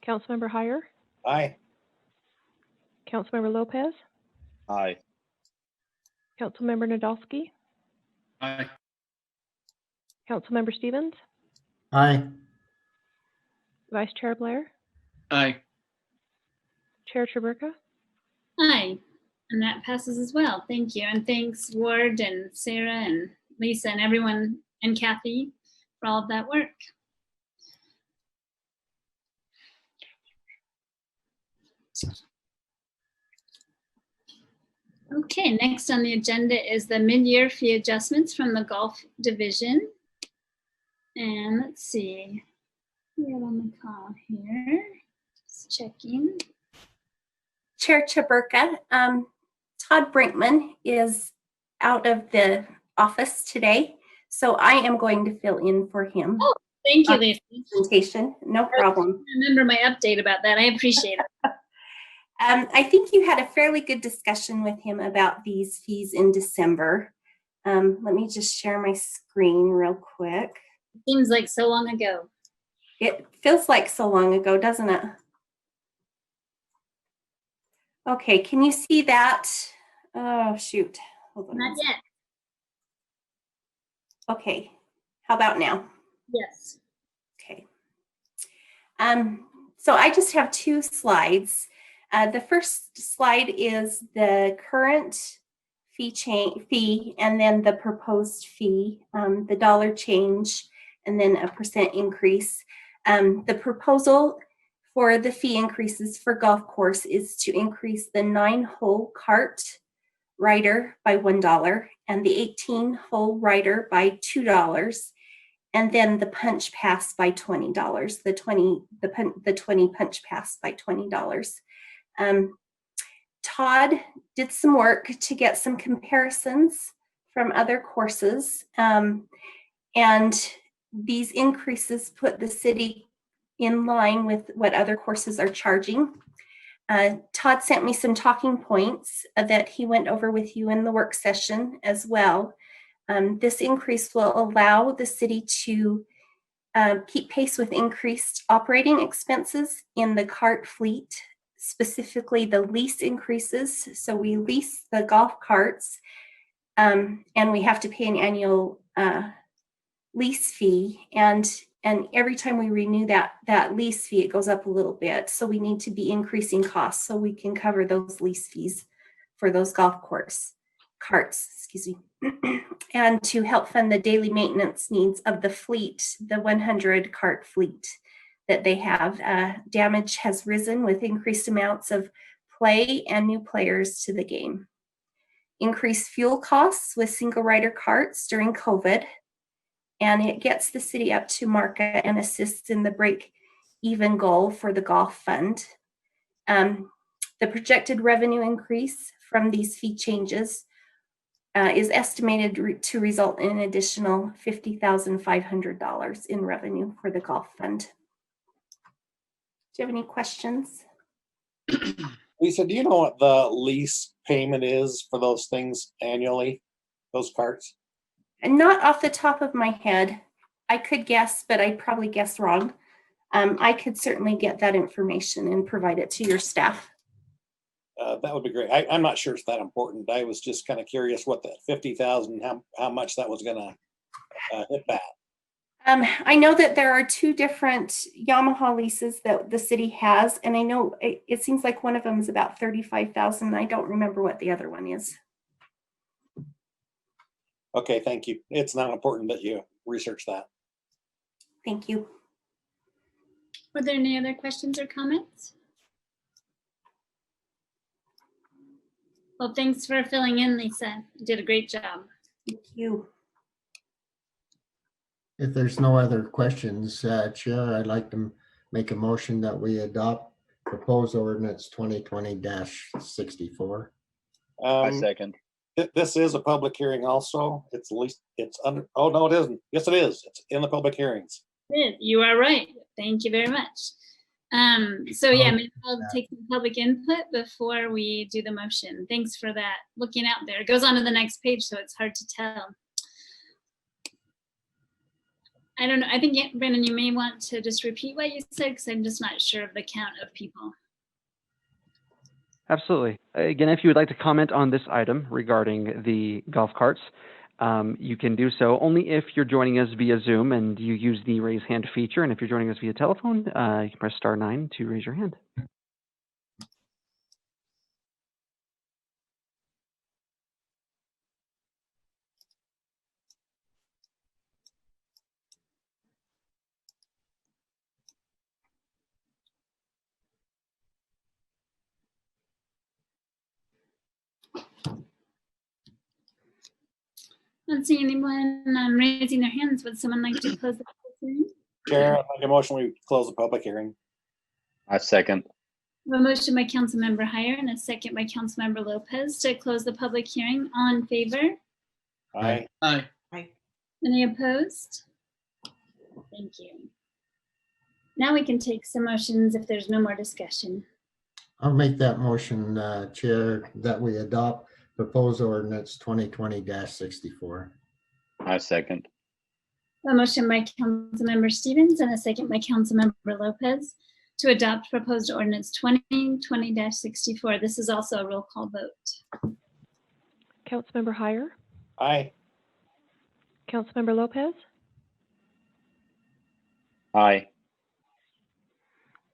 [SPEAKER 10] Councilmember Heyer,
[SPEAKER 7] Aye.
[SPEAKER 10] Councilmember Lopez,
[SPEAKER 3] Aye.
[SPEAKER 10] Councilmember Nadolski,
[SPEAKER 2] Aye.
[SPEAKER 10] Councilmember Stevens,
[SPEAKER 5] Aye.
[SPEAKER 10] Vice Chair Blair,
[SPEAKER 2] Aye.
[SPEAKER 10] Chair Chaburka.
[SPEAKER 1] Aye, and that passes as well. Thank you. And thanks Ward and Sarah and Lisa and everyone and Kathy for all of that work. Okay, next on the agenda is the mid-year fee adjustments from the Golf Division. And let's see, we have on the call here, just checking.
[SPEAKER 13] Chair Chaburka, Todd Brinkman is out of the office today, so I am going to fill in for him.
[SPEAKER 1] Oh, thank you, Lisa.
[SPEAKER 13] Presentation, no problem.
[SPEAKER 1] I remember my update about that. I appreciate it.
[SPEAKER 13] I think you had a fairly good discussion with him about these fees in December. Let me just share my screen real quick.
[SPEAKER 1] Seems like so long ago.
[SPEAKER 13] It feels like so long ago, doesn't it? Okay, can you see that? Oh, shoot. Hold on.
[SPEAKER 1] Not yet.
[SPEAKER 13] Okay, how about now?
[SPEAKER 1] Yes.
[SPEAKER 13] Okay. So I just have 2 slides. The first slide is the current fee and then the proposed fee, the dollar change, and then a % increase. The proposal for the fee increases for golf course is to increase the 9-hole cart rider by $1 and the 18-hole rider by $2, and then the punch pass by $20. The 20 punch pass by $20. Todd did some work to get some comparisons from other courses, and these increases put the city in line with what other courses are charging. Todd sent me some talking points that he went over with you in the work session as well. This increase will allow the city to keep pace with increased operating expenses in the cart fleet, specifically the lease increases. So we lease the golf carts and we have to pay an annual lease fee. And every time we renew that lease fee, it goes up a little bit. So we need to be increasing costs so we can cover those lease fees for those golf carts, excuse me. And to help fund the daily maintenance needs of the fleet, the 100 cart fleet that they have. Damage has risen with increased amounts of play and new players to the game. Increased fuel costs with single rider carts during COVID, and it gets the city up to market and assists in the break-even goal for the golf fund. The projected revenue increase from these fee changes is estimated to result in an additional $50,500 in revenue for the golf fund. Do you have any questions?
[SPEAKER 7] Lisa, do you know what the lease payment is for those things annually, those carts?
[SPEAKER 13] And not off the top of my head. I could guess, but I probably guessed wrong. I could certainly get that information and provide it to your staff.
[SPEAKER 7] That would be great. I'm not sure it's that important. I was just kind of curious what that 50,000, how much that was gonna hit that.
[SPEAKER 13] I know that there are two different Yamaha leases that the city has, and I know it seems like one of them is about 35,000. I don't remember what the other one is.
[SPEAKER 7] Okay, thank you. It's not important that you research that.
[SPEAKER 13] Thank you.
[SPEAKER 1] Were there any other questions or comments? Well, thanks for filling in, Lisa. You did a great job.
[SPEAKER 13] Thank you.
[SPEAKER 5] If there's no other questions, Chair, I'd like to make a motion that we adopt proposed ordinance 2020-64.
[SPEAKER 3] I second.
[SPEAKER 7] This is a public hearing also. It's at least, it's under, oh, no, it isn't. Yes, it is. It's in the public hearings.
[SPEAKER 1] You are right. Thank you very much. So yeah, maybe we'll take some public input before we do the motion. Thanks for that. Looking out there. It goes on to the next page, so it's hard to tell. I don't know. I think, Brandon, you may want to just repeat what you said because I'm just not sure of the count of people.
[SPEAKER 17] Absolutely. Again, if you would like to comment on this item regarding the golf carts, you can do so only if you're joining us via Zoom and you use the raise hand feature. And if you're joining us via telephone, you can press *9 to raise your hand.
[SPEAKER 1] I don't see anyone raising their hands. Would someone like to close the public hearing?
[SPEAKER 7] Chair, I make a motion we close the public hearing.
[SPEAKER 3] I second.
[SPEAKER 1] A motion by Councilmember Heyer and a second by Councilmember Lopez to close the public hearing. All in favor?
[SPEAKER 7] Aye.
[SPEAKER 4] Aye.
[SPEAKER 1] Any opposed? Thank you. Now we can take some motions if there's no more discussion.
[SPEAKER 5] I'll make that motion, Chair, that we adopt proposed ordinance 2020-64.
[SPEAKER 3] I second.
[SPEAKER 1] A motion by Councilmember Stevens and a second by Councilmember Lopez to adopt proposed ordinance 2020-64. This is also a roll call vote.
[SPEAKER 10] Councilmember Heyer,
[SPEAKER 7] Aye.
[SPEAKER 10] Councilmember Lopez,
[SPEAKER 3] Aye.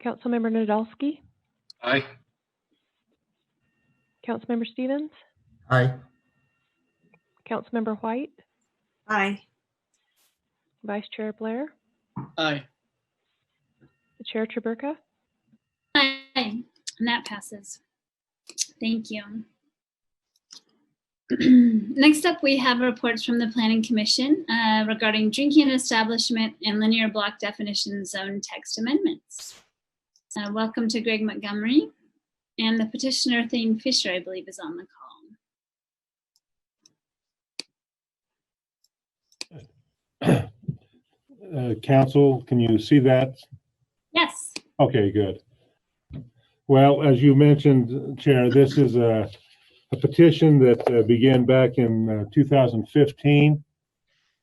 [SPEAKER 10] Councilmember Nadolski,
[SPEAKER 4] Aye.
[SPEAKER 10] Councilmember Stevens,
[SPEAKER 5] Aye.
[SPEAKER 10] Councilmember White,
[SPEAKER 6] Aye.
[SPEAKER 10] Vice Chair Blair,
[SPEAKER 4] Aye.
[SPEAKER 10] the Chair Traburka.
[SPEAKER 1] Aye, and that passes. Thank you. Next up, we have reports from the Planning Commission regarding drinking establishment and linear block definition zone text amendments. Welcome to Greg Montgomery, and the petitioner Thane Fisher, I believe, is on the call.
[SPEAKER 18] Council, can you see that?
[SPEAKER 1] Yes.
[SPEAKER 18] Okay, good. Well, as you mentioned, Chair, this is a petition that began back in 2015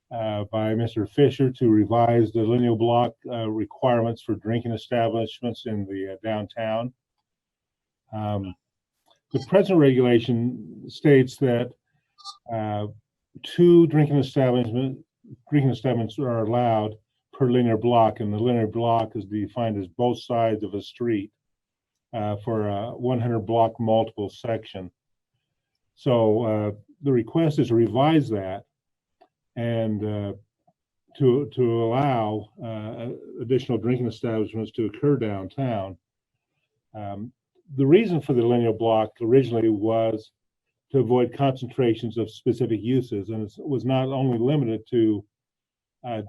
[SPEAKER 18] by Mr. Fisher to revise the linear block requirements for drinking establishments in the downtown. The present regulation states that 2 drinking establishments are allowed per linear block, and the linear block is defined as both sides of a street for a 100 block multiple section. So the request is to revise that and to allow additional drinking establishments to occur downtown. The reason for the linear block originally was to avoid concentrations of specific uses, and it was not only limited to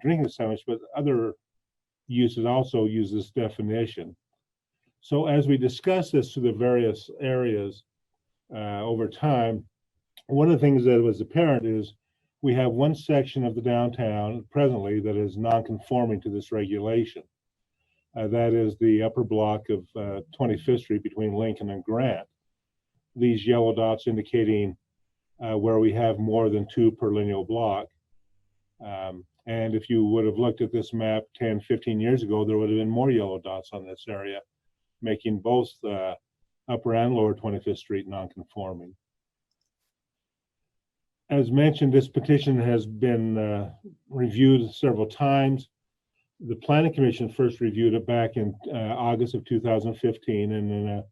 [SPEAKER 18] drinking establishments, but other uses also use this definition. So as we discuss this to the various areas over time, one of the things that was apparent is we have one section of the downtown presently that is non-conforming to this regulation. That is the upper block of 25th Street between Lincoln and Grant. These yellow dots indicating where we have more than 2 per lineal block. And if you would have looked at this map 10, 15 years ago, there would have been more yellow dots on this area, making both upper and lower 25th Street non-conforming. As mentioned, this petition has been reviewed several times. The Planning Commission first reviewed it back in August of 2015, and in a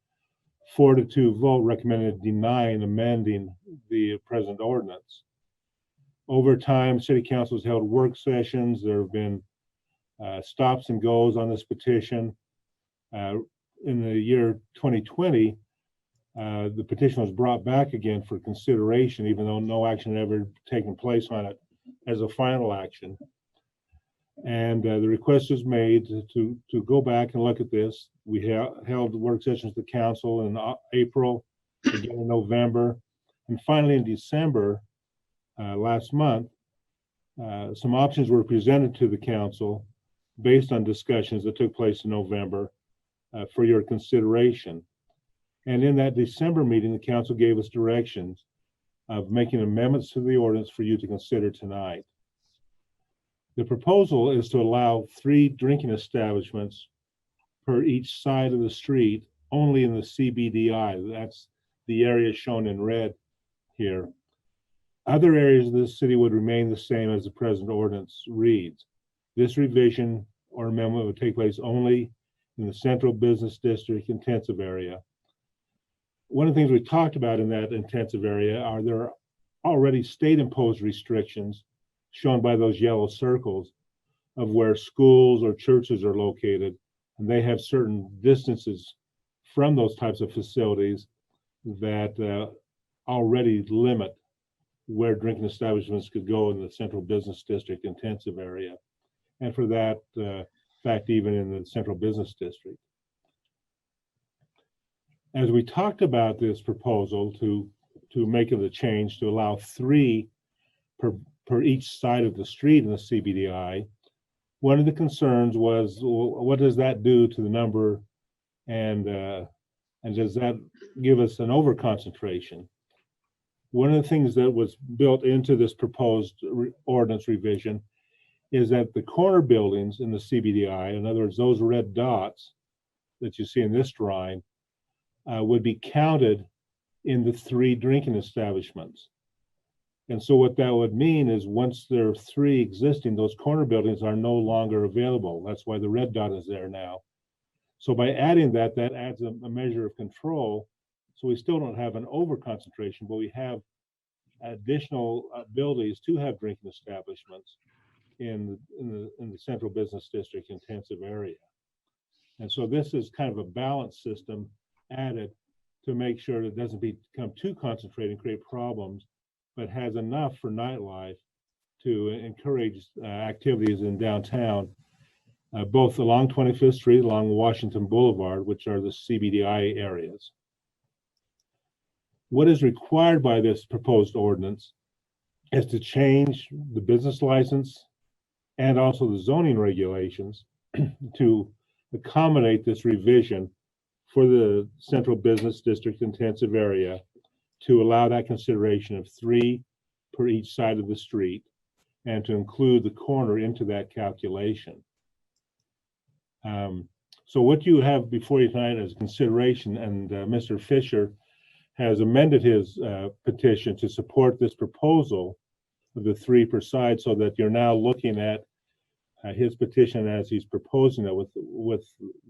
[SPEAKER 18] 4-2 vote recommended denying amending the present ordinance. Over time, City Council has held work sessions. There have been stops and goes on this petition. In the year 2020, the petition was brought back again for consideration, even though no action had ever taken place on it as a final action. And the request was made to go back and look at this. We held work sessions with the council in April, again in November, and finally in December last month, some options were presented to the council based on discussions that took place in November for your consideration. And in that December meeting, the council gave us directions of making amendments to the ordinance for you to consider tonight. The proposal is to allow 3 drinking establishments per each side of the street only in the CBDI. That's the area shown in red here. Other areas of the city would remain the same as the present ordinance reads. This revision or amendment would take place only in the central business district intensive area. One of the things we talked about in that intensive area are there are already state-imposed restrictions shown by those yellow circles of where schools or churches are located, and they have certain distances from those types of facilities that already limit where drinking establishments could go in the central business district intensive area, and for that fact, even in the central business district. As we talked about this proposal to make it a change to allow 3 per each side of the street in the CBDI, one of the concerns was, well, what does that do to the number, and does that give us an over-concentration? One of the things that was built into this proposed ordinance revision is that the corner buildings in the CBDI, in other words, those red dots that you see in this drawing, would be counted in the 3 drinking establishments. And so what that would mean is once there are 3 existing, those corner buildings are no longer available. That's why the red dot is there now. So by adding that, that adds a measure of control. So we still don't have an over concentration, but we have additional abilities to have drinking establishments in the central business district intensive area. And so this is kind of a balance system added to make sure that it doesn't become too concentrated and create problems, but has enough for nightlife to encourage activities in downtown, both along 25th Street, along Washington Boulevard, which are the CBDI areas. What is required by this proposed ordinance is to change the business license and also the zoning regulations to accommodate this revision for the central business district intensive area to allow that consideration of 3 per each side of the street and to include the corner into that calculation. So what you have before you tonight is consideration, and Mr. Fisher has amended his petition to support this proposal of the 3 per side, so that you're now looking at his petition as he's proposing it with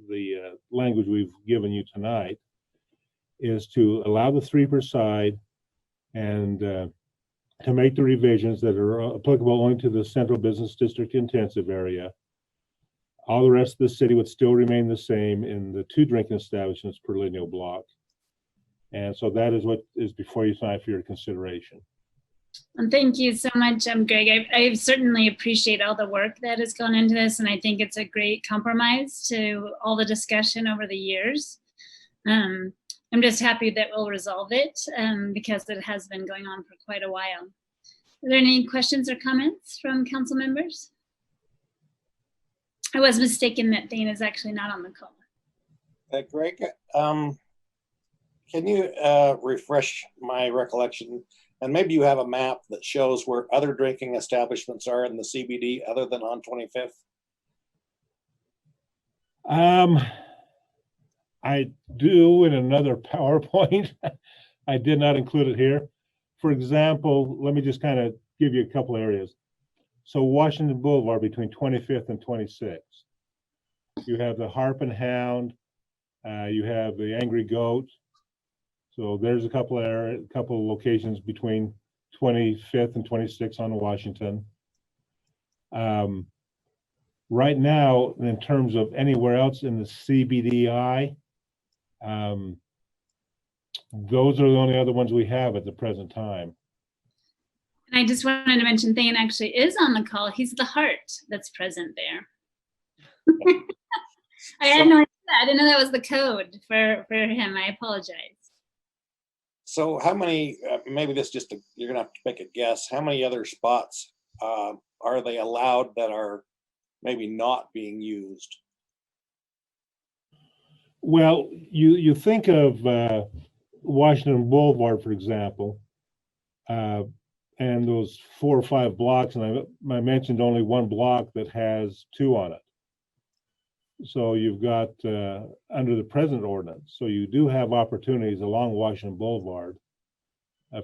[SPEAKER 18] the language we've given you tonight, is to allow the 3 per side and to make the revisions that are applicable only to the central business district intensive area. All the rest of the city would still remain the same in the 2 drinking establishments per lineal block. And so that is what is before you tonight for your consideration.
[SPEAKER 1] And thank you so much, Greg. I certainly appreciate all the work that has gone into this, and I think it's a great compromise to all the discussion over the years. I'm just happy that we'll resolve it because it has been going on for quite a while. Are there any questions or comments from council members? I was mistaken that Thane is actually not on the call.
[SPEAKER 7] Greg, can you refresh my recollection? And maybe you have a map that shows where other drinking establishments are in the CBD other than on 25th?
[SPEAKER 18] I do in another PowerPoint. I did not include it here. For example, let me just kind of give you a couple areas. So Washington Boulevard between 25th and 26th. You have the Harp and Hound. You have the Angry Goat. So there's a couple of locations between 25th and 26th on Washington. Right now, in terms of anywhere else in the CBDI, those are the only other ones we have at the present time.
[SPEAKER 1] And I just wanted to mention Thane actually is on the call. He's the heart that's present there. I had no idea. I didn't know that was the code for him. I apologize.
[SPEAKER 7] So how many, maybe this just, you're gonna have to make a guess, how many other spots are they allowed that are maybe not being used?
[SPEAKER 18] Well, you think of Washington Boulevard, for example, and those 4 or 5 blocks, and I mentioned only one block that has 2 on it. So you've got under the present ordinance. So you do have opportunities along Washington Boulevard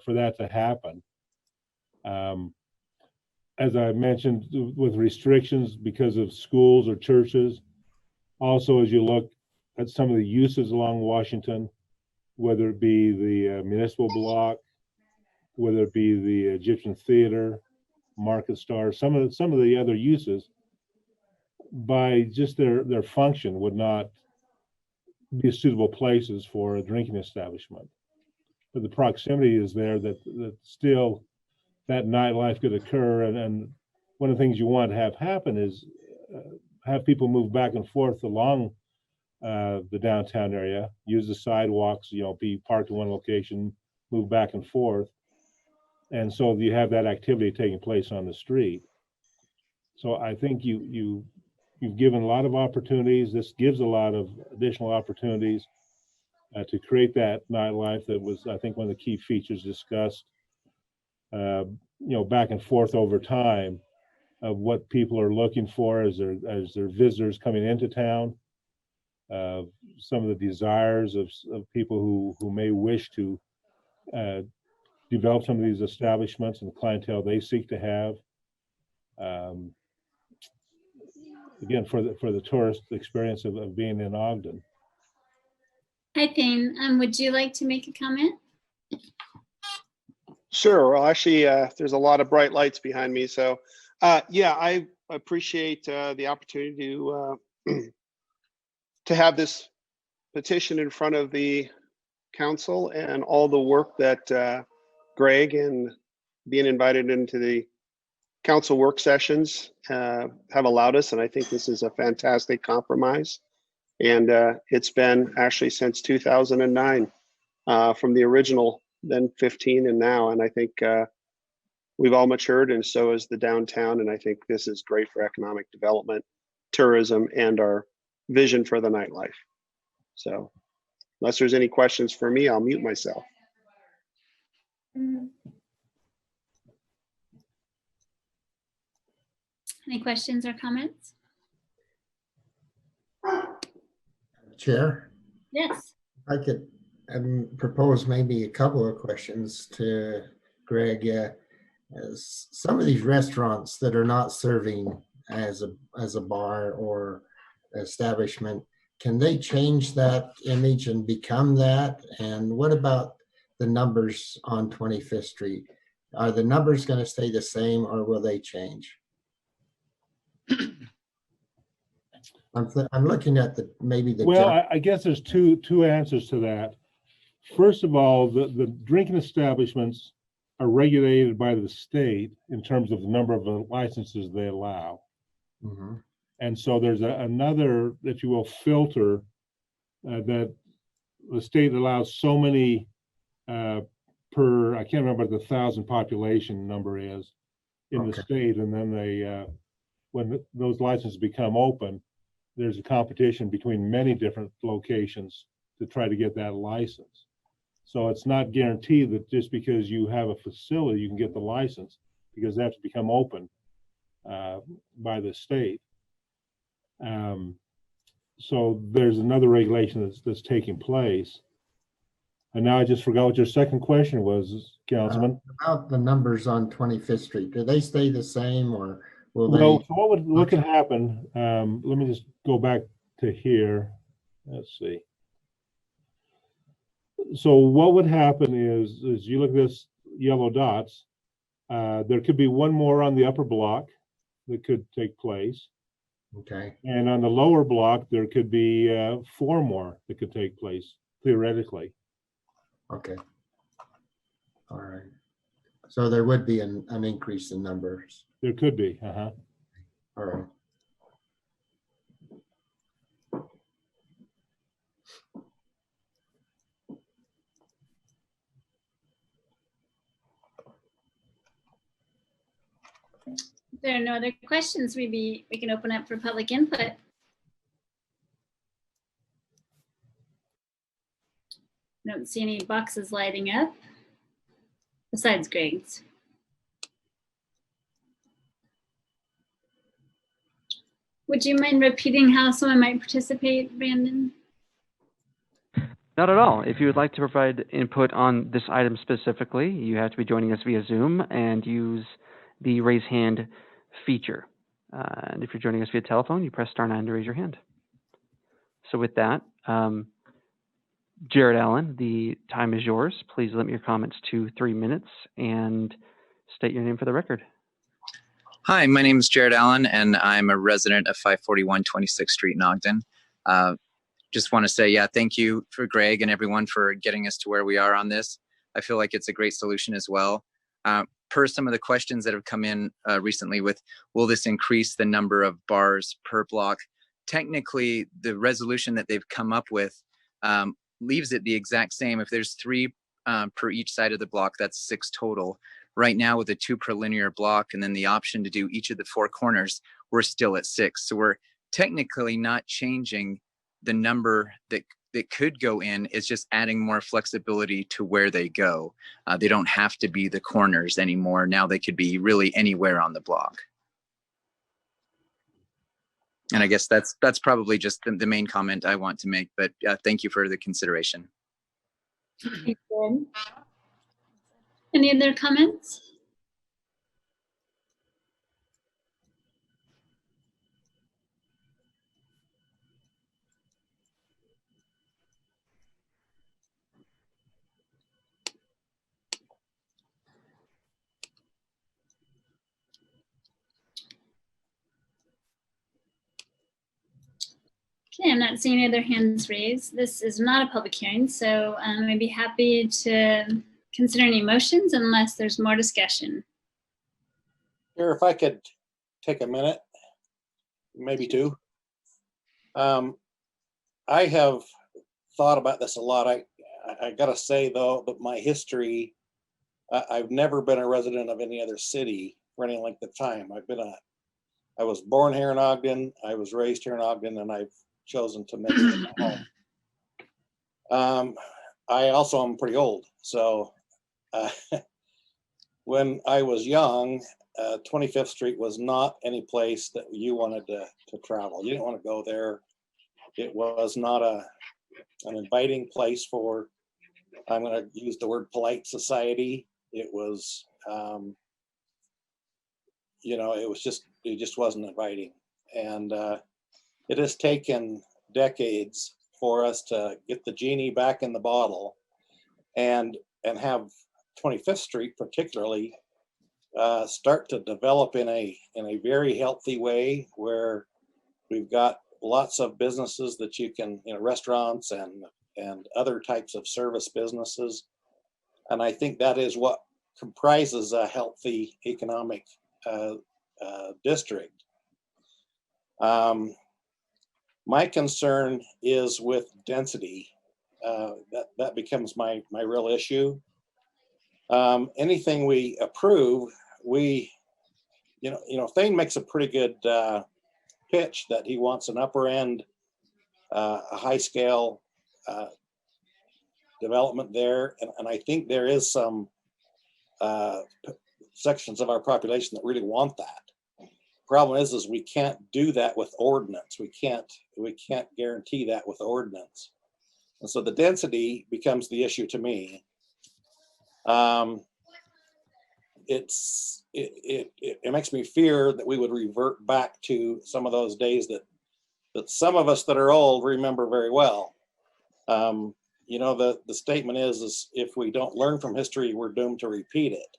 [SPEAKER 18] for that to happen. As I mentioned, with restrictions because of schools or churches. Also, as you look at some of the uses along Washington, whether it be the municipal block, whether it be the Egyptian Theater, Market Star, some of the other uses, by just their function would not be suitable places for a drinking establishment. But the proximity is there that still that nightlife could occur. And one of the things you want to have happen is have people move back and forth along the downtown area, use the sidewalks, be parked in one location, move back and forth. And so you have that activity taking place on the street. So I think you've given a lot of opportunities. This gives a lot of additional opportunities to create that nightlife that was, I think, one of the key features discussed, back and forth over time of what people are looking for as their visitors coming into town, some of the desires of people who may wish to develop some of these establishments and the clientele they seek to have. Again, for the tourist experience of being in Ogden.
[SPEAKER 1] Hi, Thane. Would you like to make a comment?
[SPEAKER 19] Sure. Well, actually, there's a lot of bright lights behind me. So, yeah, I appreciate the opportunity to have this petition in front of the council and all the work that Greg and being invited into the council work sessions have allowed us. And I think this is a fantastic compromise. And it's been actually since 2009 from the original then 15 and now. And I think we've all matured, and so is the downtown. And I think this is great for economic development, tourism, and our vision for the nightlife. So unless there's any questions for me, I'll mute myself.
[SPEAKER 1] Any questions or comments?
[SPEAKER 5] Chair?
[SPEAKER 1] Yes.
[SPEAKER 5] I could propose maybe a couple of questions to Greg. As some of these restaurants that are not serving as a bar or establishment, can they change that image and become that? And what about the numbers on 25th Street? Are the numbers going to stay the same, or will they change? I'm looking at maybe the.
[SPEAKER 18] Well, I guess there's two answers to that. First of all, the drinking establishments are regulated by the state in terms of the number of licenses they allow.
[SPEAKER 5] Mm-hmm.
[SPEAKER 18] And so there's another, if you will, filter that the state allows so many per, I can't remember what the 1,000 population number is in the state, and then they, when those licenses become open, there's a competition between many different locations to try to get that license. So it's not guaranteed that just because you have a facility, you can get the license, because they have to become open by the state. So there's another regulation that's taking place. And now I just forgot what your second question was, Councilman.
[SPEAKER 5] About the numbers on 25th Street, do they stay the same, or will
[SPEAKER 18] Well,
[SPEAKER 5] they?
[SPEAKER 18] so what can happen? Let me just go back to here. Let's see. So what would happen is you look at this yellow dots. There could be one more on the upper block that could take place.
[SPEAKER 5] Okay.
[SPEAKER 18] And on the lower block, there could be 4 more that could take place, theoretically.
[SPEAKER 5] Okay. All right. So there would be an increase in numbers.
[SPEAKER 18] There could be. Uh-huh.
[SPEAKER 5] All right.
[SPEAKER 1] If there are no other questions, we can open up for public input. I don't see any boxes lighting up besides Greg's. Would you mind repeating how someone might participate, Brandon?
[SPEAKER 17] Not at all. If you would like to provide input on this item specifically, you have to be joining us via Zoom and use the raise hand feature. And if you're joining us via telephone, you press *9 to raise your hand. So with that, Jared Allen, the time is yours. Please limit your comments to 3 minutes and state your name for the record.
[SPEAKER 20] Hi, my name is Jared Allen, and I'm a resident of 541 26th Street in Ogden. Just want to say, thank you for Greg and everyone for getting us to where we are on this. I feel like it's a great solution as well. Per some of the questions that have come in recently with, will this increase the number of bars per block? Technically, the resolution that they've come up with leaves it the exact same. If there's 3 per each side of the block, that's 6 total. Right now with a 2 per linear block and then the option to do each of the 4 corners, we're still at 6. So we're technically not changing the number that could go in. It's just adding more flexibility to where they go. They don't have to be the corners anymore. Now they could be really anywhere on the block. And I guess that's probably just the main comment I want to make, but thank you for the consideration.
[SPEAKER 1] Any other comments? Okay, I'm not seeing any other hands raised. This is not a public hearing, so I'd be happy to consider any motions unless there's more discussion.
[SPEAKER 7] Here, if I could take a minute, maybe 2. I have thought about this a lot. I gotta say though, that my history, I've never been a resident of any other city for any length of time. I was born here in Ogden, I was raised here in Ogden, and I've chosen to make it my home. I also am pretty old, so when I was young, 25th Street was not any place that you wanted to travel. You didn't want to go there. It was not an inviting place for, I'm going to use the word polite society. It was, it just wasn't inviting. And it has taken decades for us to get the genie back in the bottle and have 25th Street particularly start to develop in a very healthy way, where we've got lots of businesses that you can, restaurants and other types of service businesses. And I think that is what comprises a healthy economic district. My concern is with density. that becomes my real issue. Anything we approve, Thane makes a pretty good pitch that he wants an upper end, a high scale development there, and I think there is some sections of our population that really want that. Problem is we can't do that with ordinance. We can't guarantee that with ordinance, and so the density becomes the issue to me. It makes me fear that we would revert back to some of those days that some of us that are old remember very well. The statement is if we don't learn from history, we're doomed to repeat it.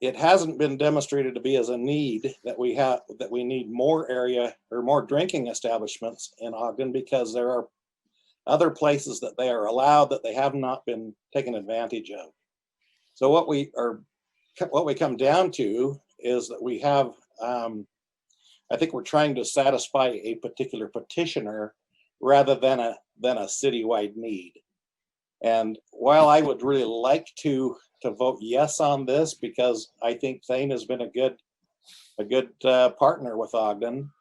[SPEAKER 7] It hasn't been demonstrated to be as a need that we need more area or more drinking establishments in Ogden, because there are other places that they are allowed that they have not been taken advantage of. So what we come down to is that we have, I think we're trying to satisfy a particular petitioner rather than a citywide need. And while I would really like to vote yes on this, because I think Thane has been a good partner with Ogden,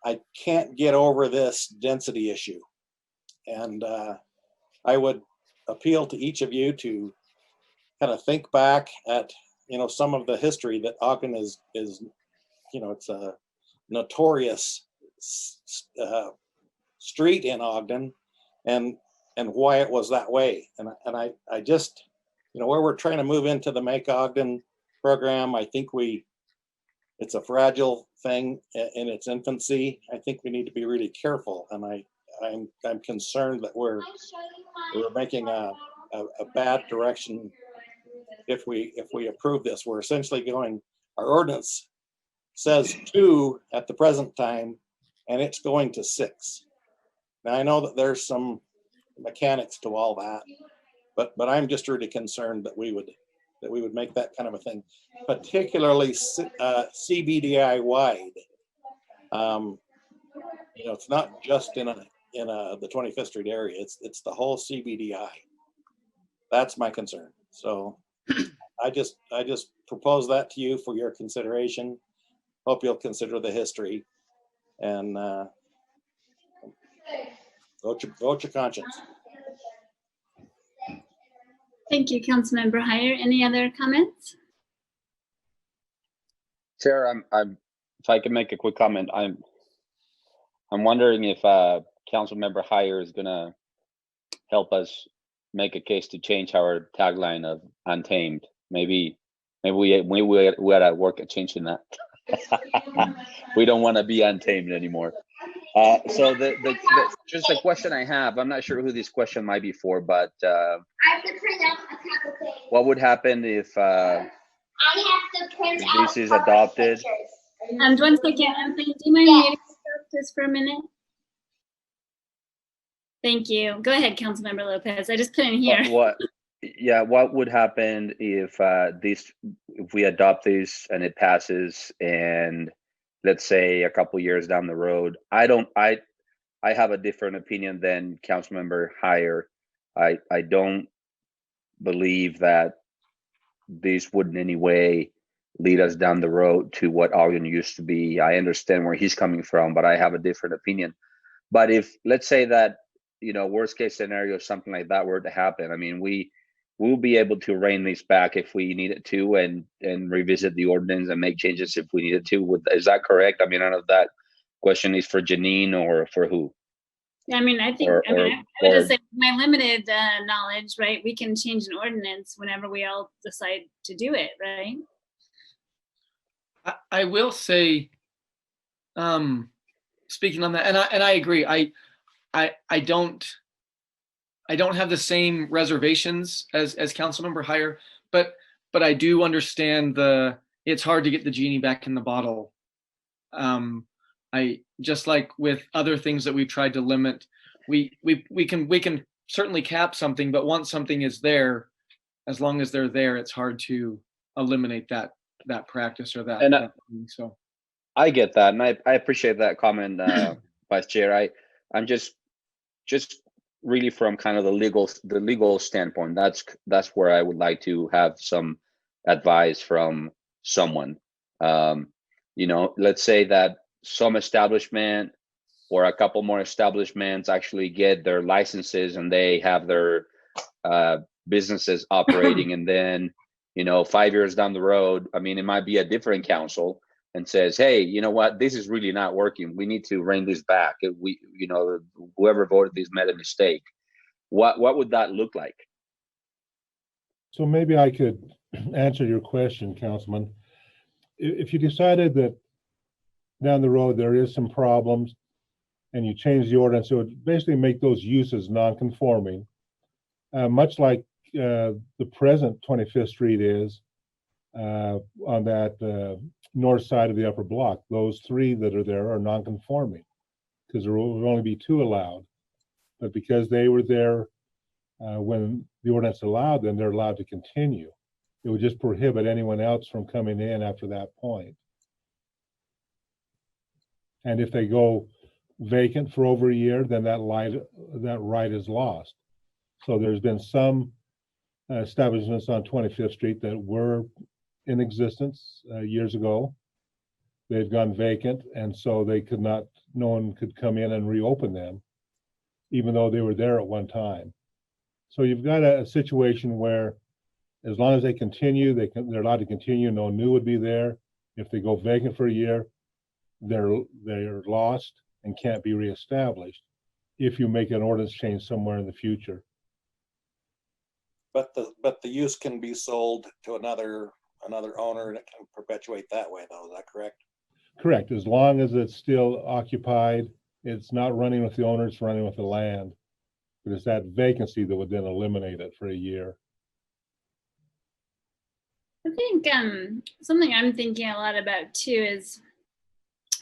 [SPEAKER 7] I can't get over this density issue. And I would appeal to each of you to kind of think back at some of the history that Ogden is it's a notorious street in Ogden, and why it was that way. And I just where we're trying to move into the Make Ogden program, I think it's a fragile thing in its infancy. I think we need to be really careful, and I'm concerned that we're making a bad direction if we approve this. We're essentially going, our ordinance says 2 at the present time, and it's going to 6. Now I know that there's some mechanics to all that, but I'm just really concerned that we would make that kind of a thing, particularly CBDI wide. It's not just in the 25th Street area. It's the whole CBDI. That's my concern. So I just propose that to you for your consideration. Hope you'll consider the history and vote your conscience.
[SPEAKER 1] Thank you, Councilmember Heyer. Any other comments?
[SPEAKER 3] Chair, if I can make a quick comment, I'm wondering if Councilmember Heyer is gonna help us make a case to change our tagline of Untamed. Maybe we had to work at changing that. We don't want to be untamed anymore. So just the question I have, I'm not sure who this question might be for, but what would happen if this is adopted?
[SPEAKER 1] And 1 second, Anthony, do you mind muting just for a minute? Thank you. Go ahead, Councilmember Lopez. I just couldn't hear.
[SPEAKER 3] What would happen if we adopt this and it passes, and let's say a couple years down the road, I have a different opinion than Councilmember Heyer. I don't believe that this would in any way lead us down the road to what Ogden used to be. I understand where he's coming from, but I have a different opinion. But if, let's say that, worst case scenario, something like that were to happen, I mean, we'll be able to rein this back if we needed to, and revisit the ordinance and make changes if we needed to. Is that correct? I mean, I don't know if that question is for Janine or for who.
[SPEAKER 1] I mean, I think, I would just say my limited knowledge, right? We can change an ordinance whenever we all decide to do it, right?
[SPEAKER 2] I will say, speaking on that, and I agree. I don't have the same reservations as Councilmember Heyer, but I do understand it's hard to get the genie back in the bottle. I just like with other things that we've tried to limit, we can certainly cap something, but once something is there, as long as they're there, it's hard to eliminate that practice or that thing. So
[SPEAKER 3] I get that, and I appreciate that comment, Vice Chair. I'm just really from kind of the legal standpoint. That's where I would like to have some advice from someone. Let's say that some establishment or a couple more establishments actually get their licenses and they have their businesses operating, and then 5 years down the road, I mean, it might be a different council and says, hey, you know what, this is really not working, we need to rein this back. Whoever voted this made a mistake. What would that look like?
[SPEAKER 18] So maybe I could answer your question, Councilman. If you decided that down the road there is some problems and you change the ordinance, it would basically make those uses non-conforming, much like the present 25th Street is on that north side of the upper block. Those three that are there are non-conforming because there will only be two allowed. But because they were there when the ordinance allowed them, they're allowed to continue. It would just prohibit anyone else from coming in after that point. And if they go vacant for over a year, then that right is lost. So there's been some establishments on 25th Street that were in existence years ago. They've gone vacant, and so no one could come in and reopen them, even though they were there at one time. So you've got a situation where as long as they continue, they're allowed to continue, no new would be there. If they go vacant for a year, they're lost and can't be reestablished if you make an ordinance change somewhere in the future.
[SPEAKER 7] But the use can be sold to another owner, and it can perpetuate that way, though. Is that correct?
[SPEAKER 18] Correct. As long as it's still occupied, it's not running with the owner, it's running with the land. But it's that vacancy that would then eliminate it for a year.
[SPEAKER 1] I think something I'm thinking a lot about too is,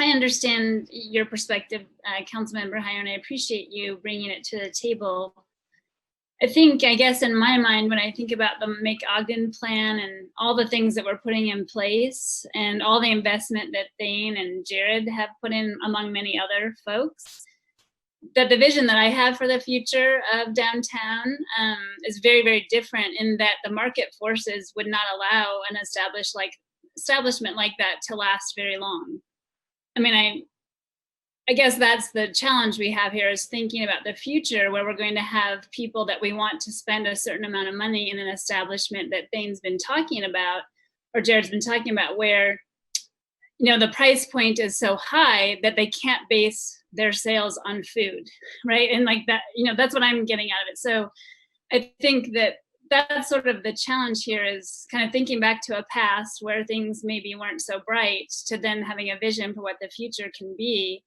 [SPEAKER 1] I understand your perspective, Councilmember Hire, and I appreciate you bringing it to the table. I guess in my mind, when I think about the Make Ogden plan and all the things that we're putting in place and all the investment that Thane and Jared have put in, among many other folks, that the vision that I have for the future of downtown is very, very different, in that the market forces would not allow an establishment like that to last very long. I mean, I guess that's the challenge we have here, is thinking about the future, where we're going to have people that we want to spend a certain amount of money in an establishment that Thane's been talking about, or Jared's been talking about, where the price point is so high that they can't base their sales on food, right? And like that, that's what I'm getting out of it. So I think that's sort of the challenge here, is kind of thinking back to a past where things maybe weren't so bright, to then having a vision for what the future can be.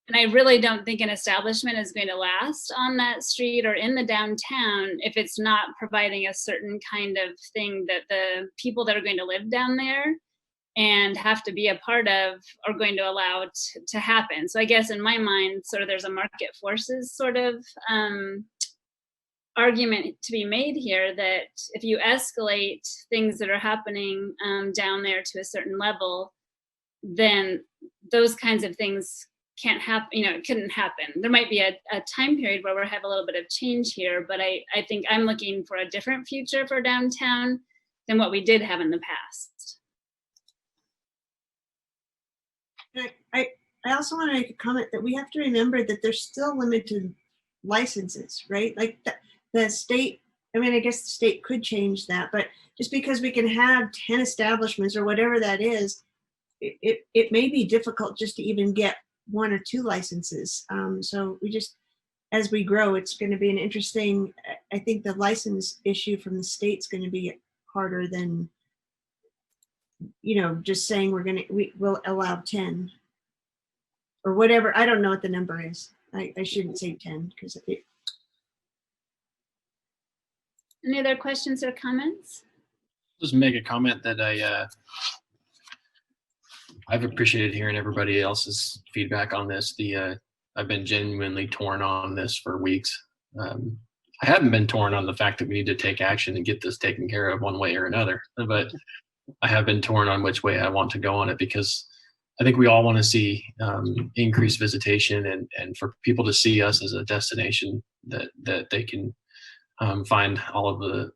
[SPEAKER 1] And I really don't think an establishment is going to last on that street or in the downtown if it's not providing a certain kind of thing that the people that are going to live down there and have to be a part of are going to allow to happen. So I guess in my mind, sort of there's a market forces sort of argument to be made here, that if you escalate things that are happening down there to a certain level, then those kinds of things can't happen, it couldn't happen. There might be a time period where we have a little bit of change here, but I think I'm looking for a different future for downtown than what we did have in the past.
[SPEAKER 6] I also want to make a comment that we have to remember that there's still limited licenses, right? Like the state, I mean, I guess the state could change that, but just because we can have 10 establishments or whatever that is, it may be difficult just to even get 1 or 2 licenses. So we just, as we grow, it's going to be an interesting, I think the license issue from the state's going to be harder than, just saying we will allow 10 or whatever. I don't know what the number is. I shouldn't say 10 because
[SPEAKER 1] Any other questions or comments?
[SPEAKER 4] Just make a comment that I've appreciated hearing everybody else's feedback on this. I've been genuinely torn on this for weeks. I haven't been torn on the fact that we need to take action and get this taken care of one way or another, but I have been torn on which way I want to go on it, because I think we all want to see increased visitation and for people to see us as a destination that they can find all of the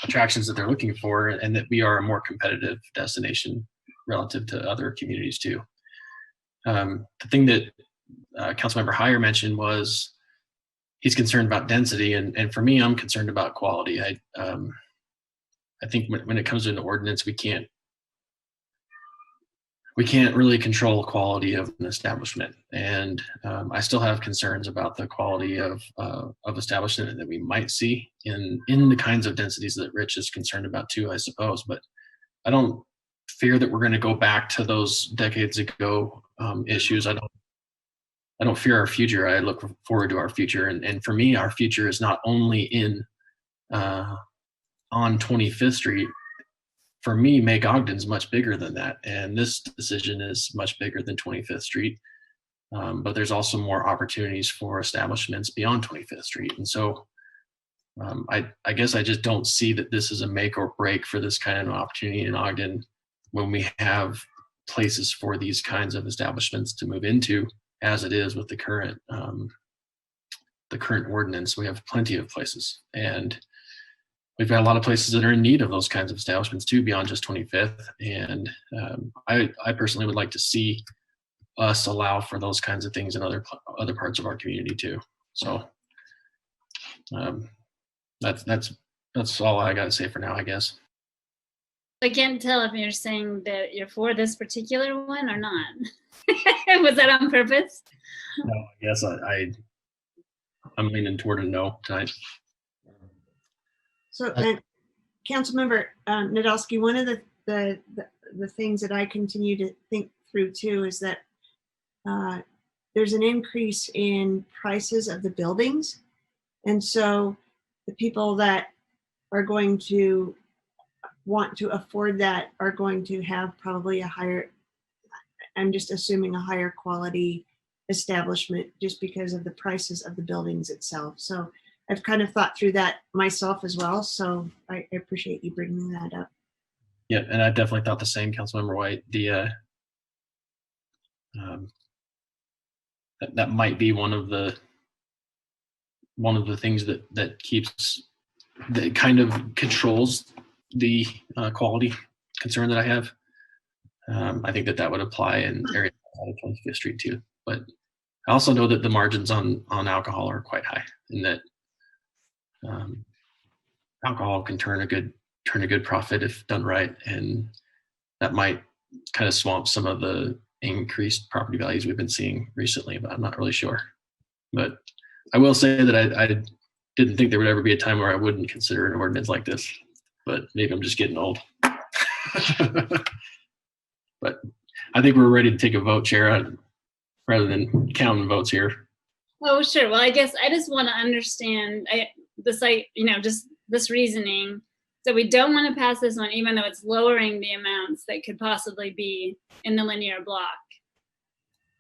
[SPEAKER 4] attractions that they're looking for, and that we are a more competitive destination relative to other communities too. The thing that Councilmember Heyer mentioned was he's concerned about density, and for me, I'm concerned about quality. I think when it comes to an ordinance, we can't really control the quality of an establishment, and I still have concerns about the quality of establishment that we might see in the kinds of densities that Rich is concerned about too, I suppose. But I don't fear that we're going to go back to those decades ago issues. I don't fear our future. I look forward to our future, and for me, our future is not only on 25th Street. For me, Make Ogden's much bigger than that, and this decision is much bigger than 25th Street. But there's also more opportunities for establishments beyond 25th Street, and so I guess I just don't see that this is a make or break for this kind of opportunity in Ogden when we have places for these kinds of establishments to move into, as it is with the current ordinance. We have plenty of places, and we've got a lot of places that are in need of those kinds of establishments too, beyond just 25th. And I personally would like to see us allow for those kinds of things in other parts of our community too. So that's all I got to say for now, I guess.
[SPEAKER 1] I can't tell if you're saying that you're for this particular one or not. Was that on purpose?
[SPEAKER 4] No, I guess I'm leaning toward a no tonight.
[SPEAKER 6] So, Councilmember Nadolski, one of the things that I continue to think through too is that there's an increase in prices of the buildings. And so the people that are going to want to afford that are going to have probably a higher, I'm just assuming a higher quality establishment just because of the prices of the buildings itself. So I've kind of thought through that myself as well. So I appreciate you bringing that up.
[SPEAKER 4] Yeah, and I definitely thought the same, Councilmember White. That might be one of the things that kind of controls the quality concern that I have. I think that would apply in areas outside of 25th Street too. But I also know that the margins on alcohol are quite high, and that alcohol can turn a good profit if done right, and that might kind of swamp some of the increased property values we've been seeing recently, but I'm not really sure. But I will say that I didn't think there would ever be a time where I wouldn't consider an ordinance like this, but maybe I'm just getting old. But I think we're ready to take a vote, Chair, rather than counting votes here.
[SPEAKER 1] Oh, sure. Well, I guess I just want to understand just this reasoning. So we don't want to pass this one, even though it's lowering the amounts that could possibly be in the linear block.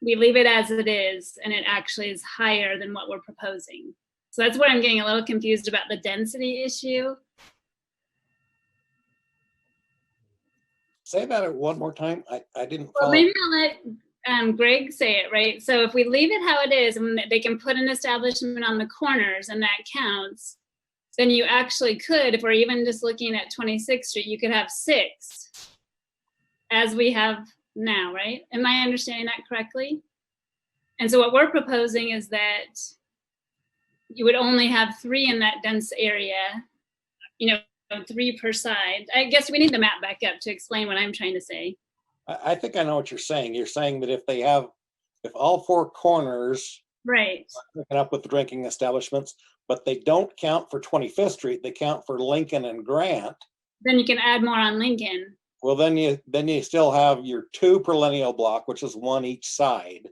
[SPEAKER 1] We leave it as it is, and it actually is higher than what we're proposing. So that's where I'm getting a little confused about the density issue.
[SPEAKER 7] Say that one more time. I didn't
[SPEAKER 1] Well,
[SPEAKER 7] follow.
[SPEAKER 1] maybe I'll let Greg say it, right? So if we leave it how it is, and they can put an establishment on the corners and that counts, then you actually could, if we're even just looking at 26th Street, you could have 6 as we have now, right? Am I understanding that correctly? And so what we're proposing is that you would only have 3 in that dense area, 3 per side. I guess we need the map back up to explain what I'm trying to say.
[SPEAKER 7] I think I know what you're saying. You're saying that if all 4 corners
[SPEAKER 1] right
[SPEAKER 7] are hooking up with the drinking establishments, but they don't count for 25th Street, they count for Lincoln and Grant.
[SPEAKER 1] Then you can add more on Lincoln.
[SPEAKER 7] Well, then you still have your 2 per lineal block, which is 1 each side.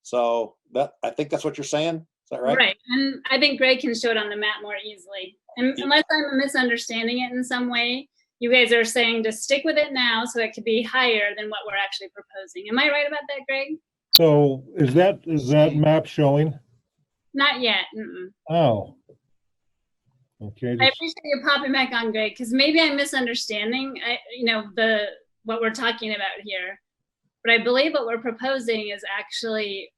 [SPEAKER 7] So I think that's what you're saying. Is that right?
[SPEAKER 1] Right, and I think Greg can show it on the map more easily. And unless I'm misunderstanding it in some way, you guys are saying to stick with it now so it could be higher than what we're actually proposing. Am I right about that, Greg?
[SPEAKER 18] So is that map showing?
[SPEAKER 1] Not yet. Mm-mm.
[SPEAKER 18] Oh. Okay.
[SPEAKER 1] I appreciate you popping back on, Greg, because maybe I'm misunderstanding. What we're talking about here. But I believe what we're proposing is actually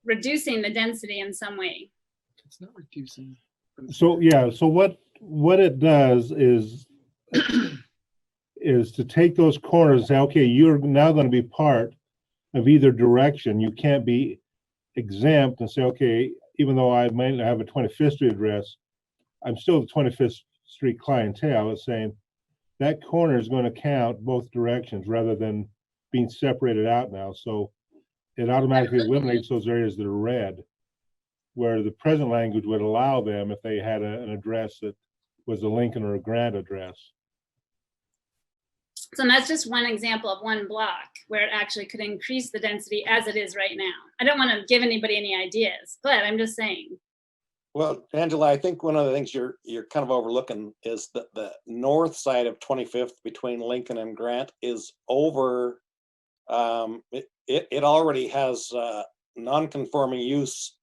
[SPEAKER 1] reducing the density in some way.
[SPEAKER 2] It's not reducing.
[SPEAKER 18] So yeah, so what it does is to take those corners and say, okay, you're now going to be part of either direction. You can't be exempt and say, okay, even though I might not have a 25th Street address, I'm still the 25th Street clientele. It's saying that corner is going to count both directions rather than being separated out now. So it automatically eliminates those areas that are red, where the present language would allow them if they had an address that was a Lincoln or a Grant address.
[SPEAKER 1] So that's just one example of one block where it actually could increase the density as it is right now. I don't want to give anybody any ideas, but I'm just saying.
[SPEAKER 7] Well, Angela, I think one of the things you're kind of overlooking is that the north side of 25th between Lincoln and Grant is over. It already has non-conforming use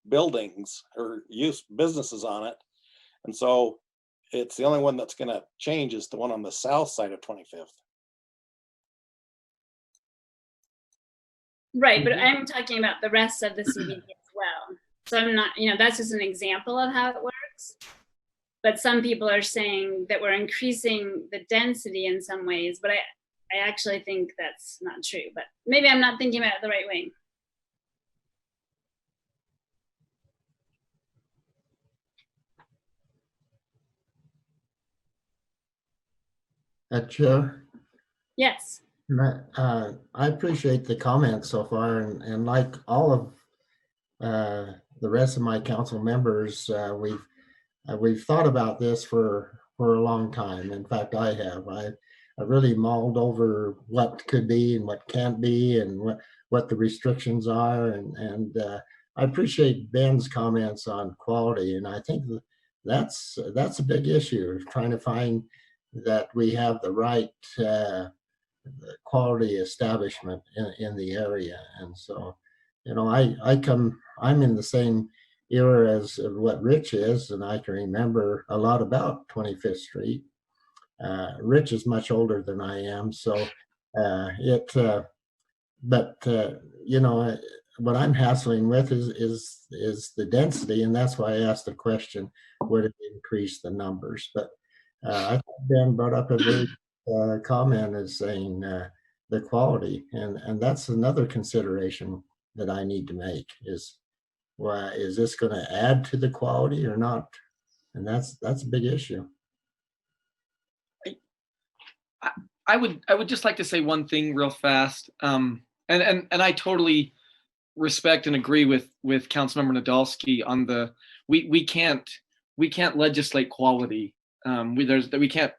[SPEAKER 7] buildings or use businesses on it, and so it's the only one that's going to change is the one on the south side of 25th.
[SPEAKER 1] Right, but I'm talking about the rest of the CBD as well. So I'm not, that's just an example of how it works. But some people are saying that we're increasing the density in some ways, but I actually think that's not true. But maybe I'm not thinking about it the right way.
[SPEAKER 5] Chair?
[SPEAKER 1] Yes.
[SPEAKER 5] I appreciate the comments so far, and like all of the rest of my council members, we've thought about this for a long time. In fact, I have. I really mulled over what could be and what can't be, and what the restrictions are, and I appreciate Ben's comments on quality, and I think that's a big issue, trying to find that we have the right quality establishment in the area. And so, I'm in the same era as what Rich is, and I can remember a lot about 25th Street. Rich is much older than I am, so what I'm hassling with is the density, and that's why I asked the question, would it increase the numbers? But I think Ben brought up a very comment as saying the quality, and that's another consideration that I need to make is, well, is this going to add to the quality or not? And that's a big issue.
[SPEAKER 2] I would just like to say one thing real fast, and I totally respect and agree with Councilmember Nadolski on the we can't legislate quality. We can't,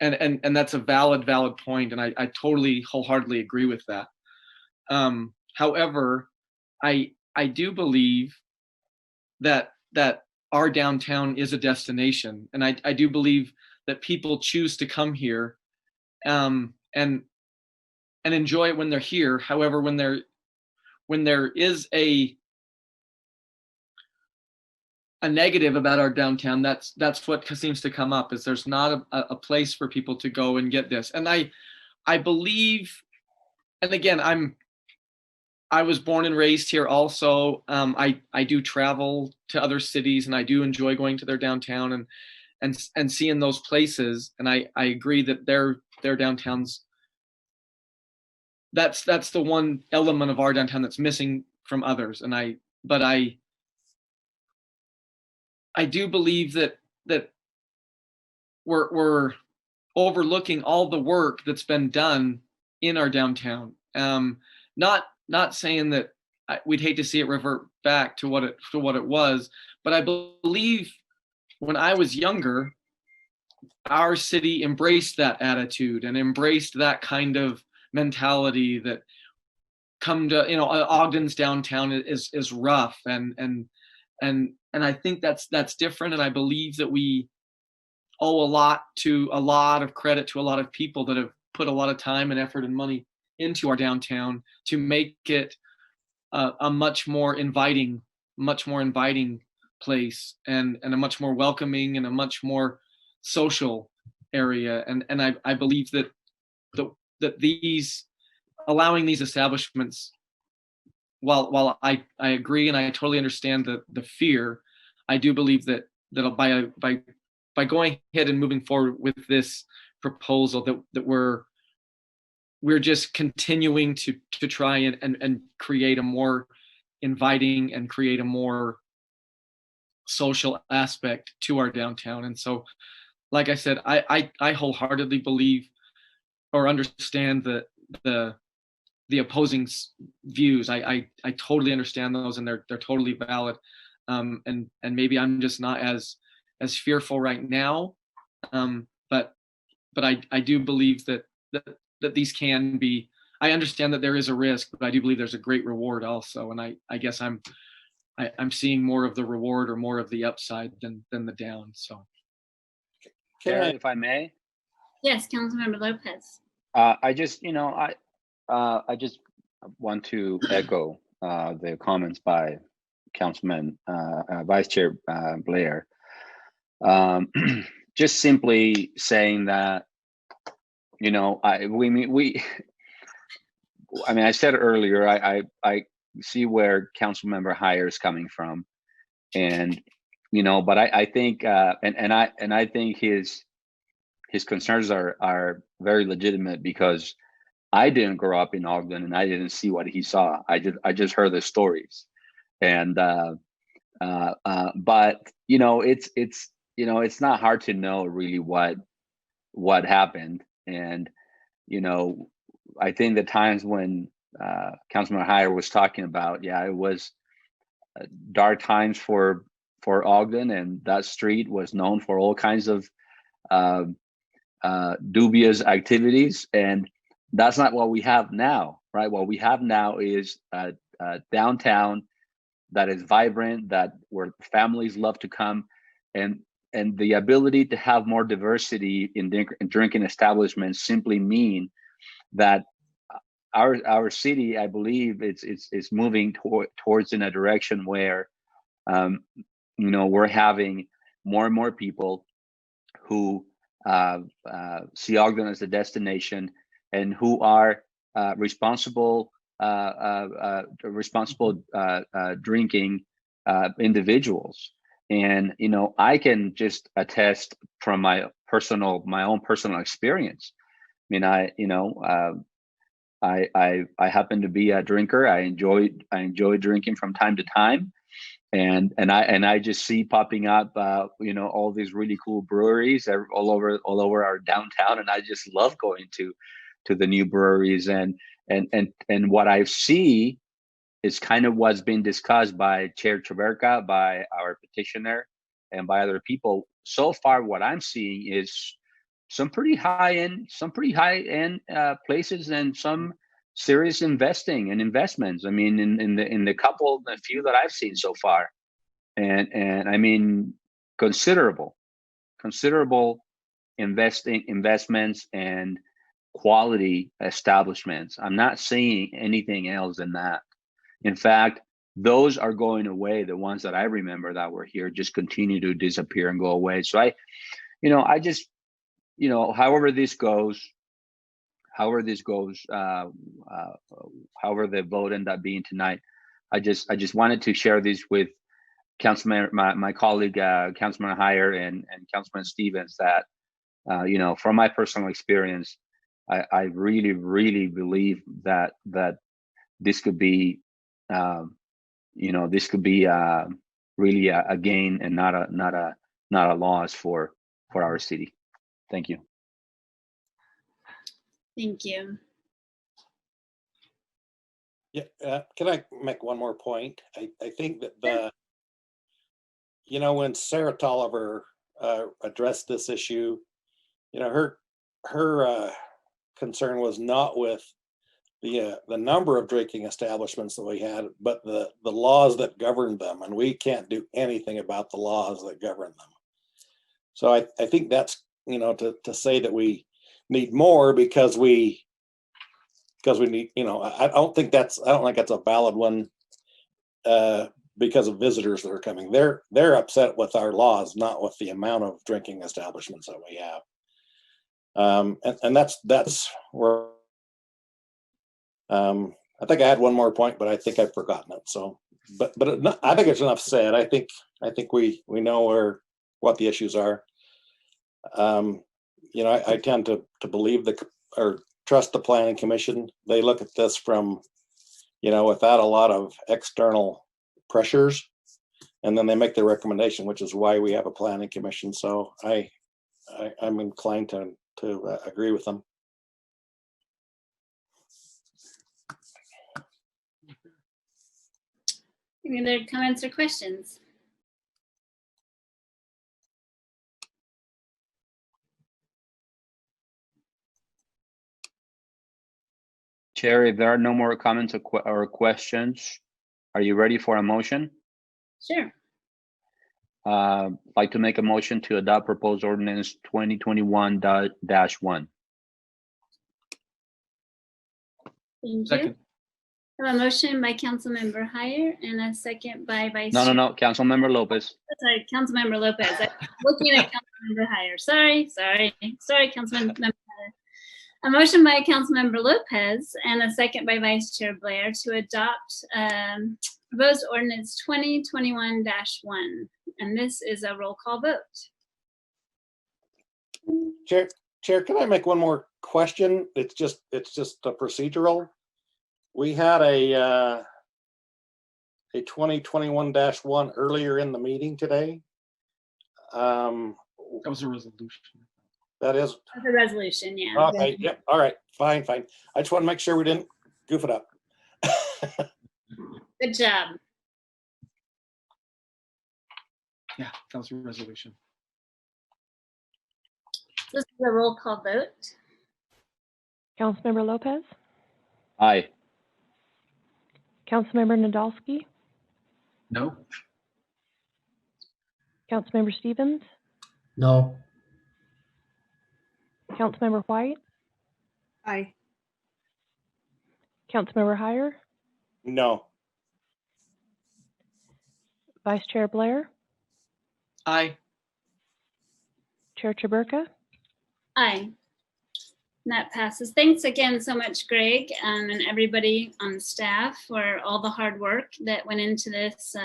[SPEAKER 2] and that's a valid point, and I totally wholeheartedly agree with that. However, I do believe that our downtown is a destination, and I do believe that people choose to come here and enjoy it when they're here. However, when there is a negative about our downtown, that's what seems to come up, is there's not a place for people to go and get this. And I believe, and again, I was born and raised here also. I do travel to other cities, and I do enjoy going to their downtown and seeing those places. And I agree that their downtowns, that's the one element of our downtown that's missing from others. But I do believe that we're overlooking all the work that's been done in our downtown. Not saying that we'd hate to see it revert back to what it was, but I believe when I was younger, our city embraced that attitude and embraced that kind of mentality that Ogden's downtown is rough, and I think that's different, and I believe that we owe a lot of credit to a lot of people that have put a lot of time and effort and money into our downtown to make it a much more inviting place, and a much more welcoming and a much more social area. And I believe that these allowing these establishments, while I agree and I totally understand the fear, I do believe that by going ahead and moving forward with this proposal, that we're just continuing to try and create a more inviting and create a more social aspect to our downtown. And so, like I said, I wholeheartedly believe or understand the opposing views. I totally understand those, and they're totally valid. And maybe I'm just not as fearful right now. But I do believe that these can be. I understand that there is a risk, but I do believe there's a great reward also. And I guess I'm seeing more of the reward or more of the upside than the down. So,
[SPEAKER 3] Chair, if I may.
[SPEAKER 1] Yes, Councilmember Lopez.
[SPEAKER 3] I just want to echo the comments by Councilman Vice Chair Blair. Just simply saying that, I said earlier, I see where Councilmember Heyer is coming from, and but I think I think his concerns are very legitimate, because I didn't grow up in Ogden and I didn't see what he saw. I just heard the stories, and but it's not hard to know really what happened. And I think the times when Councilman Heyer was talking about, it was dark times for Ogden, and that street was known for all kinds of dubious activities, and that's not what we have now, right? What we have now is a downtown that is vibrant, where families love to come, and the ability to have more diversity in drinking establishments simply mean that our city, I believe, it's moving towards in a direction where we're having more and more people who see Ogden as a destination, and who are responsible drinking individuals. And I can just attest from my own personal experience. I happen to be a drinker. I enjoy drinking from time to time, and I just see popping up all these really cool breweries all over our downtown, and I just love going to the new breweries, and what I see is kind of what's been discussed by Chair Traberka, by our petitioner, and by other people. So far, what I'm seeing is some pretty high end places, and some serious investments. I mean, in the few that I've seen so far, and I mean considerable investments and quality establishments. I'm not seeing anything else than that. In fact, those are going away. The ones that I remember that were here just continue to disappear and go away. So I just, however this goes, however the vote end up being tonight, I just wanted to share this with Councilman, my colleague, Councilman Heyer and Councilman Stevens, that, from my personal experience, I really, really believe that this could be, really a gain and not a loss for our city. Thank you.
[SPEAKER 1] Thank you.
[SPEAKER 7] Yeah, can I make one more point? I think that when Sarah Tolliver addressed this issue, her concern was not with the number of drinking establishments that we had, but the laws that govern them, and we can't do anything about the laws that govern them. So I think that's to say that we need more because we need, I don't think that's a valid one, because of visitors that are coming. They're upset with our laws, not with the amount of drinking establishments that we have. And that's where I think I had one more point, but I think I've forgotten it. So, I think it's enough said. I think we know what the issues are. I tend to believe or trust the planning commission. They look at this from, without a lot of external pressures, and then they make their recommendation, which is why we have a planning commission. So I'm inclined to agree with them.
[SPEAKER 1] Any other comments or questions?
[SPEAKER 3] Chair, if there are no more comments or questions, are you ready for a motion?
[SPEAKER 1] Sure.
[SPEAKER 3] Like to make a motion to adopt proposed ordinance 2021-1.
[SPEAKER 1] Thank
[SPEAKER 2] Second.
[SPEAKER 1] you. I have a motion by Councilmember Heyer and a second by Vice
[SPEAKER 3] No,
[SPEAKER 1] Chair.
[SPEAKER 3] Councilmember Lopez.
[SPEAKER 1] Sorry, Councilmember Lopez. I'm looking at Councilmember Heyer. Sorry, Councilmember Heyer. A motion by Councilmember Lopez and a second by Vice Chair Blair to adopt proposed ordinance 2021-1. And this is a roll call vote.
[SPEAKER 7] Chair, can I make one more question? It's just a procedural. We had a 2021-1 earlier in the meeting today.
[SPEAKER 2] That was a resolution.
[SPEAKER 7] That is.
[SPEAKER 1] That's a resolution, yeah.
[SPEAKER 7] Okay, yep, all right, fine. I just want to make sure we didn't goof it up.
[SPEAKER 1] Good job.
[SPEAKER 2] Yeah, that was a resolution.
[SPEAKER 1] This is a roll call vote.
[SPEAKER 10] Councilmember Lopez,
[SPEAKER 3] Aye.
[SPEAKER 10] Councilmember Nadolski,
[SPEAKER 2] No.
[SPEAKER 10] Councilmember Stevens,
[SPEAKER 5] No.
[SPEAKER 10] Councilmember White,
[SPEAKER 6] Aye.
[SPEAKER 10] Councilmember Heyer,
[SPEAKER 7] No.
[SPEAKER 10] Vice Chair Blair,
[SPEAKER 2] Aye.
[SPEAKER 10] Chair Chaburka.
[SPEAKER 1] Aye. And that passes. Thanks again so much, Greg, and everybody on staff for all the hard work that went into this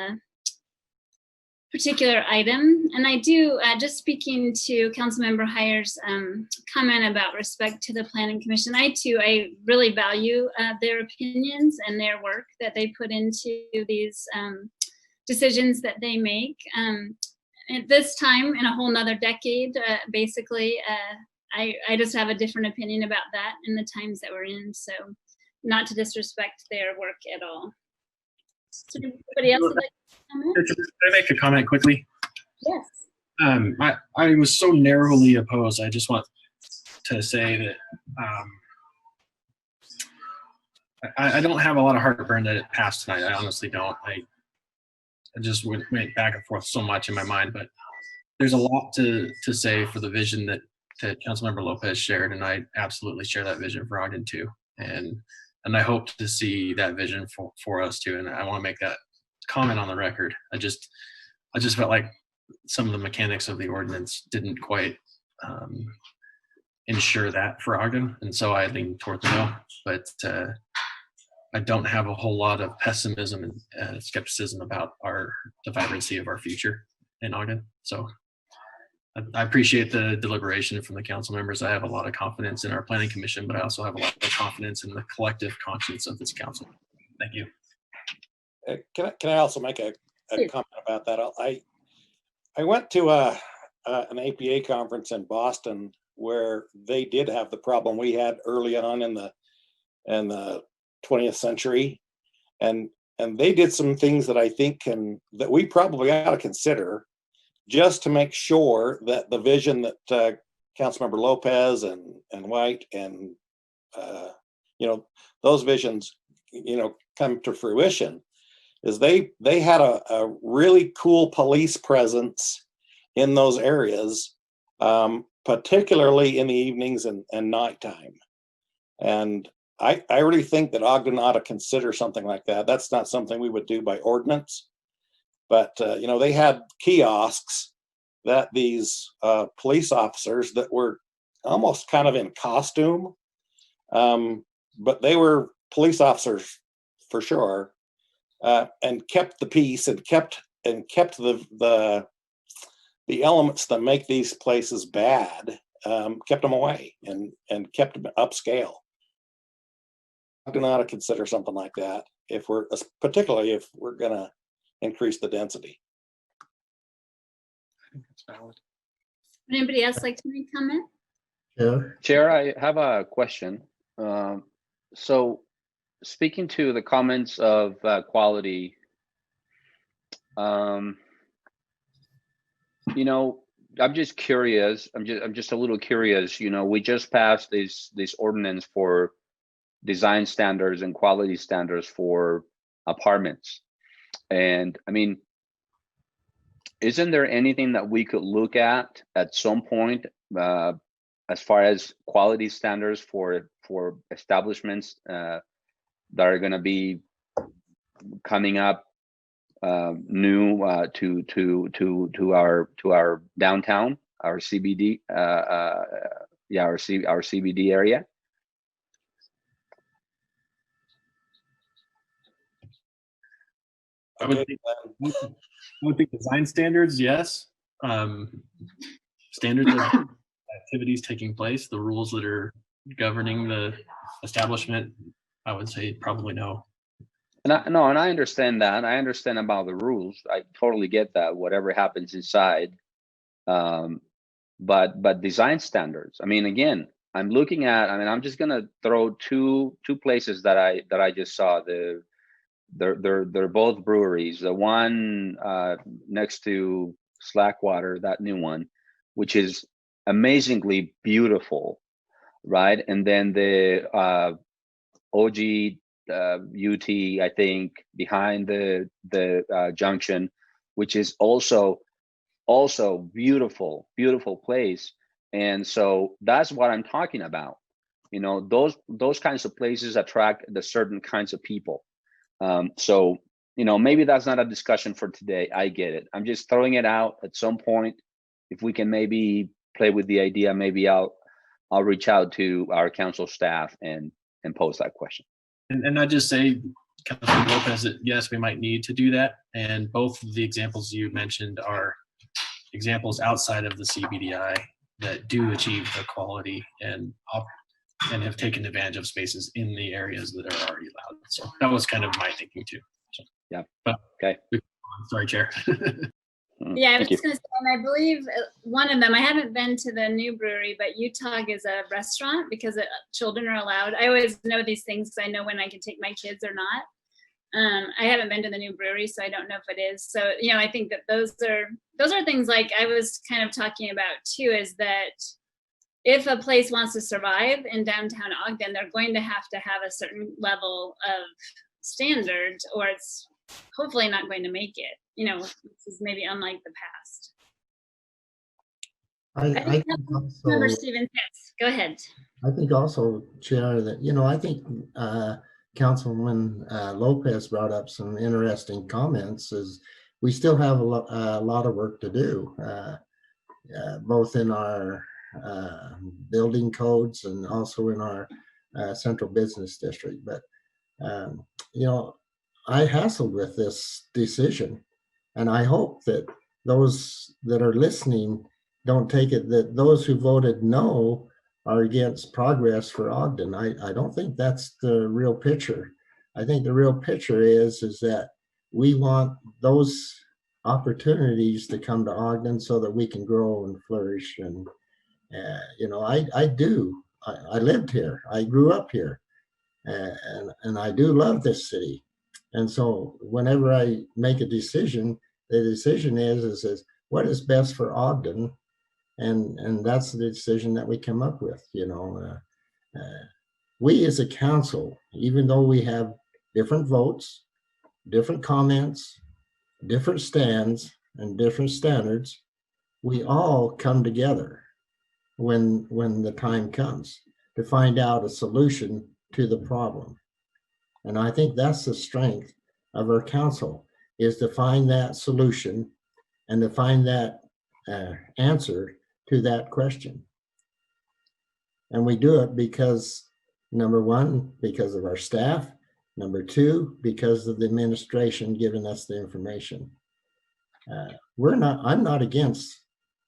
[SPEAKER 1] particular item. And I do, just speaking to Councilmember Heyer's comment about respect to the Planning Commission, I really value their opinions and their work that they put into these decisions that they make. At this time, in a whole nother decade, basically, I just have a different opinion about that in the times that we're in. So not to disrespect their work at all. So anybody else would like to comment?
[SPEAKER 4] Can I make a comment quickly?
[SPEAKER 1] Yes.
[SPEAKER 4] I was so narrowly opposed. I just want to say that I don't have a lot of heartburn that it passed tonight. I honestly don't. I just went back and forth so much in my mind, but there's a lot to say for the vision that Councilmember Lopez shared, and I absolutely share that vision for Ogden too. And I hope to see that vision for us too. And I want to make that comment on the record. I just felt like some of the mechanics of the ordinance didn't quite ensure that for Ogden, and so I lean toward the no. But I don't have a whole lot of pessimism and skepticism about the vibrancy of our future in Ogden. So I appreciate the deliberation from the council members. I have a lot of confidence in our planning commission, but I also have a lot of confidence in the collective conscience of this council. Thank you.
[SPEAKER 7] Can I also make a comment about that? I went to an APA conference in Boston where they did have the problem we had early on in the 20th century, and they did some things that I think that we probably ought to consider, just to make sure that the vision that Councilmember Lopez and White and those visions come to fruition. Is they had a really cool police presence in those areas, particularly in the evenings and nighttime. And I really think that Ogden ought to consider something like that. That's not something we would do by ordinance, but they had kiosks that these police officers that were almost kind of in costume, but they were police officers for sure, and kept the peace and kept the elements that make these places bad, kept them away and kept them upscale. I do not consider something like that particularly if we're going to increase the density.
[SPEAKER 2] I think that's valid.
[SPEAKER 1] Would anybody else like to make comment?
[SPEAKER 3] Chair, I have a question. So speaking to the comments of quality, I'm just curious. I'm just a little curious. We just passed this ordinance for design standards and quality standards for apartments, and I mean, isn't there anything that we could look at some point as far as quality standards for establishments that are going to be coming up new to our downtown, our CBD, our CBD area?
[SPEAKER 4] I would think design standards, yes. Standards of activities taking place, the rules that are governing the establishment, I would say probably no.
[SPEAKER 3] And I understand that. I understand about the rules. I totally get that. Whatever happens inside, but design standards. I mean, again, I'm looking at. I mean, I'm just gonna throw two places that I just saw. They're both breweries. The one next to Slackwater, that new one, which is amazingly beautiful, right? And then the OG UT, I think, behind the junction, which is also beautiful place. And so that's what I'm talking about. Those kinds of places attract the certain kinds of people. So maybe that's not a discussion for today. I get it. I'm just throwing it out at some point. If we can maybe play with the idea, maybe I'll reach out to our council staff and pose that question.
[SPEAKER 4] And I just say, Councilman Lopez, that yes, we might need to do that. And both of the examples you mentioned are examples outside of the CBDI that do achieve the quality and have taken advantage of spaces in the areas that are already allowed. So that was kind of my thinking too. So,
[SPEAKER 3] yeah.
[SPEAKER 4] But,
[SPEAKER 3] okay.
[SPEAKER 4] Sorry, Chair.
[SPEAKER 1] Yeah, I was just going to say, and I believe one of them, I haven't been to the new brewery, but Utah is a restaurant because children are allowed. I always know these things because I know when I can take my kids or not. I haven't been to the new brewery, so I don't know if it is. So, I think that those are things like I was kind of talking about too, is that if a place wants to survive in downtown Ogden, they're going to have a certain level of standards, or it's hopefully not going to make it. This is maybe unlike the past.
[SPEAKER 5] I think
[SPEAKER 1] Member
[SPEAKER 5] also,
[SPEAKER 1] Stevens, yes, go ahead.
[SPEAKER 5] I think also, Chair, that, I think Councilman Lopez brought up some interesting comments. Is we still have a lot of work to do, both in our building codes and also in our central business district. But, I hassled with this decision, and I hope that those that are listening don't take it that those who voted no are against progress for Ogden. I don't think that's the real picture. I think the real picture is that we want those opportunities to come to Ogden so that we can grow and flourish. And I lived here, I grew up here, and I do love this city. And so whenever I make a decision, the decision is what is best for Ogden, and that's the decision that we come up with. We as a council, even though we have different votes, different comments, different stands, and different standards, we all come together when the time comes to find out a solution to the problem. And I think that's the strength of our council, is to find that solution and to find that answer to that question. And we do it because, Number one, because of our staff. Number two, because of the administration giving us the information. I'm not against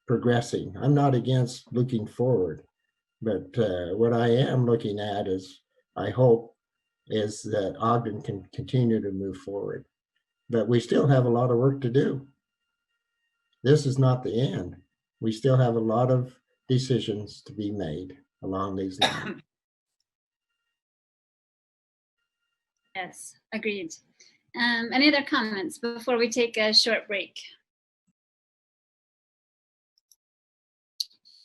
[SPEAKER 5] progressing. I'm not against looking forward. But what I am looking at is, I hope, is that Ogden can continue to move forward. But we still have a lot of work to do. This is not the end. We still have a lot of decisions to be made along these lines.
[SPEAKER 1] Yes, agreed. Any other comments before we take a short break?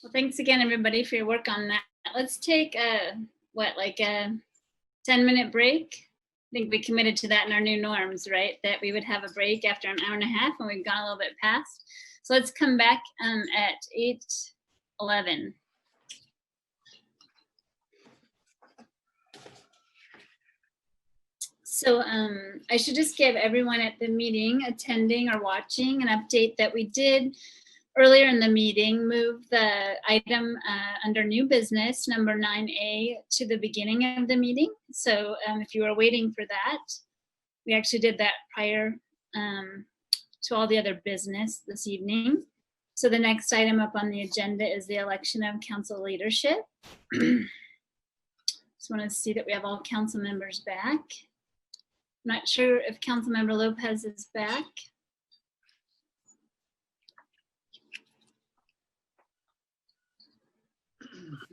[SPEAKER 1] Well, thanks again, everybody, for your work on that. Let's take a 10-minute break? I think we committed to that in our new norms, right? That we would have a break after an hour and a half, and we've gone a little bit past. So let's come back at 8:11. So I should just give everyone at the meeting attending or watching an update that we did earlier in the meeting, move the item under new business, number 9A, to the beginning of the meeting. So if you were waiting for that, we actually did that prior to all the other business this evening. So the next item up on the agenda is the election of council leadership. Just want to see that we have all council members back. I'm not sure if Councilmember Lopez is back.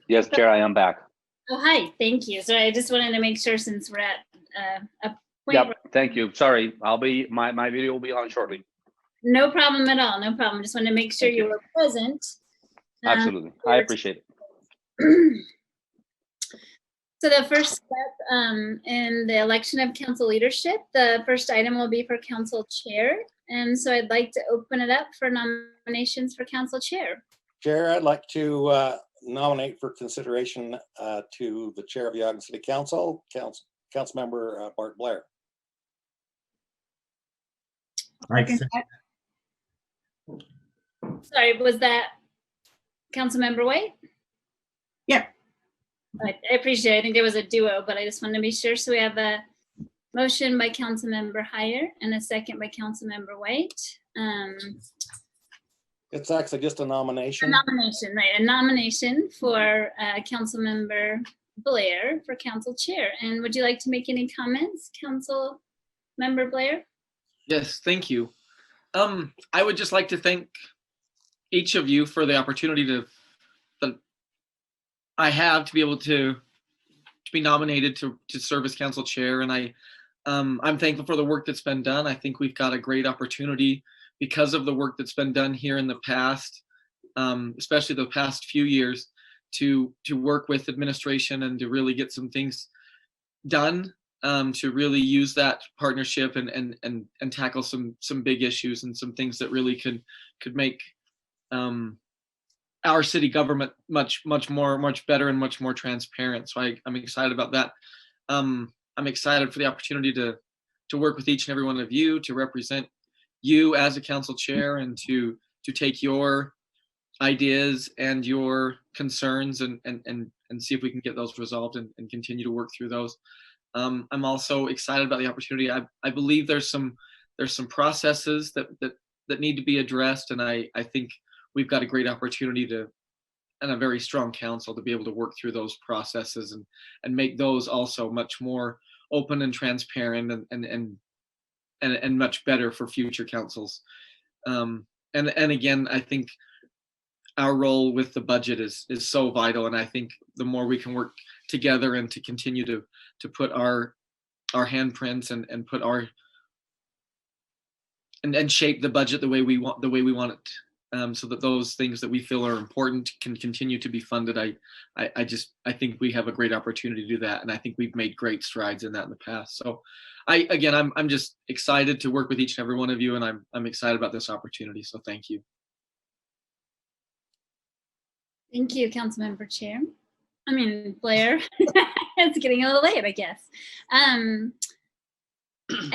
[SPEAKER 3] Yes, Chair, I am back.
[SPEAKER 1] Oh, hi, thank you. So I just wanted to make sure, since we're at a point.
[SPEAKER 3] Yep, thank you. Sorry, my video will be on shortly.
[SPEAKER 1] No problem at all, no problem. Just wanted to make sure you were present.
[SPEAKER 3] Absolutely, I appreciate it.
[SPEAKER 1] So the first step in the election of council leadership, the first item will be for council chair. And so I'd like to open it up for nominations for council chair.
[SPEAKER 7] Chair, I'd like to nominate for consideration to the chair of the Ogden City Council, Councilmember Bart Blair.
[SPEAKER 1] Sorry, was that Councilmember White?
[SPEAKER 6] Yeah.
[SPEAKER 1] I appreciate it. I think there was a duo, but I just wanted to be sure. So we have a motion by Councilmember Heyer and a second by Councilmember White.
[SPEAKER 7] It's actually just a nomination.
[SPEAKER 1] A nomination, right? A nomination for Councilmember Blair for council chair. And would you like to make any comments, Councilmember Blair?
[SPEAKER 2] Yes, thank you. I would just like to thank each of you for the opportunity that I have to be able to be nominated to serve as council chair. And I'm thankful for the work that's been done. I think we've got a great opportunity because of the work that's been done here in the past, especially the past few years, to work with administration and to really get some things done, to really use that partnership and tackle some big issues and some things that really could make our city government much better and much more transparent. So I'm excited about that. I'm excited for the opportunity to work with each and every one of you, to represent you as a council chair, and to take your ideas and your concerns and see if we can get those resolved and continue to work through those. I'm also excited about the opportunity. I believe there's some processes that need to be addressed, and I think we've got a great opportunity and a very strong council to be able to work through those processes and make those also much more open and transparent and much better for future councils. And again, I think our role with the budget is so vital, and I think the more we can work together and to continue to put our handprints and put and shape the budget the way we want it, so that those things that we feel are important can continue to be funded. I think we have a great opportunity to do that, and I think we've made great strides in that in the past. So I'm just excited to work with each and every one of you, and I'm excited about this opportunity. So thank you.
[SPEAKER 1] Thank you, Councilmember Blair. It's getting a little late, I guess. And we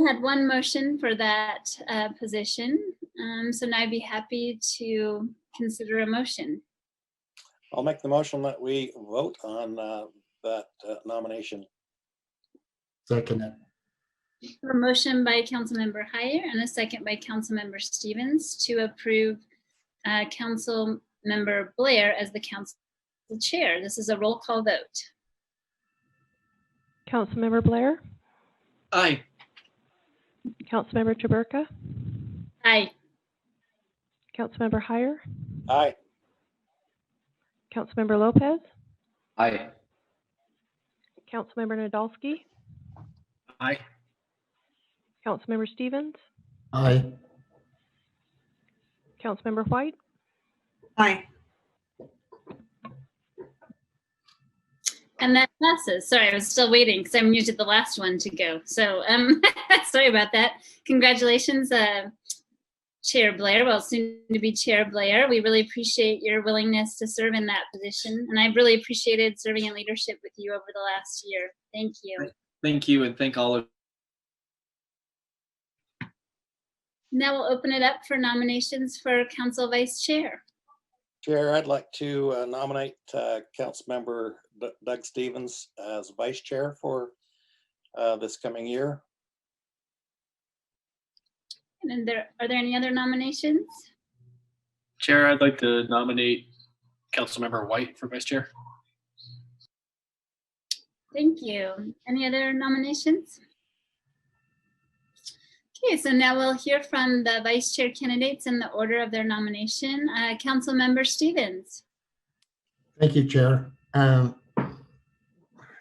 [SPEAKER 1] had one motion for that position. So now I'd be happy to consider a motion.
[SPEAKER 7] I'll make the motion that we vote on that nomination.
[SPEAKER 5] Second it.
[SPEAKER 1] A motion by Councilmember Heyer and a second by Councilmember Stevens to approve Councilmember Blair as the council chair. This is a roll call vote.
[SPEAKER 10] Councilmember Blair,
[SPEAKER 2] Aye.
[SPEAKER 10] Councilmember Chaburka,
[SPEAKER 1] Aye.
[SPEAKER 10] Councilmember Heyer,
[SPEAKER 7] Aye.
[SPEAKER 10] Councilmember Lopez,
[SPEAKER 3] Aye.
[SPEAKER 10] Councilmember Nadolski,
[SPEAKER 4] Aye.
[SPEAKER 10] Councilmember Stevens,
[SPEAKER 5] Aye.
[SPEAKER 10] Councilmember White,
[SPEAKER 6] Aye.
[SPEAKER 1] And that passes. Sorry, I was still waiting because I'm muted the last one to go. So sorry about that. Congratulations, Chair Blair, well, soon to be Chair Blair. We really appreciate your willingness to serve in that position. And I've really appreciated serving in leadership with you over the last year. Thank you.
[SPEAKER 2] Thank you, and thank all of.
[SPEAKER 1] Now we'll open it up for nominations for Council Vice Chair.
[SPEAKER 7] Chair, I'd like to nominate Councilmember Doug Stevens as Vice Chair for this coming year.
[SPEAKER 1] And are there any other nominations?
[SPEAKER 4] Chair, I'd like to nominate Councilmember White for Vice Chair.
[SPEAKER 1] Thank you. Any other nominations? Okay, so now we'll hear from the Vice Chair candidates in the order of their nomination. Councilmember Stevens.
[SPEAKER 5] Thank you, Chair.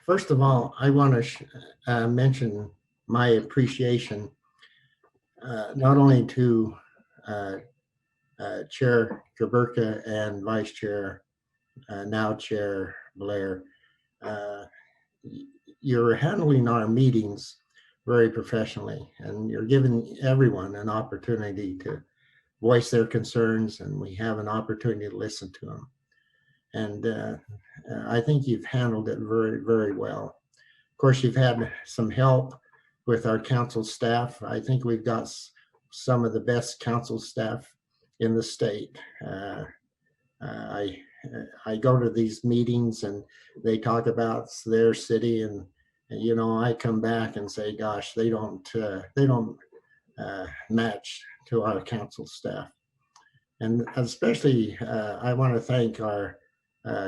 [SPEAKER 5] First of all, I want to mention my appreciation not only to Chair Chaburka and Vice Chair, now Chair Blair. You're handling our meetings very professionally, and you're giving everyone an opportunity to voice their concerns, and we have an opportunity to listen to them. And I think you've handled it very, very well. Of course, you've had some help with our council staff. I think we've got some of the best council staff in the state. I go to these meetings and they talk about their city, and you know, I come back and say, gosh, they don't match to our council staff. And especially, I want to thank our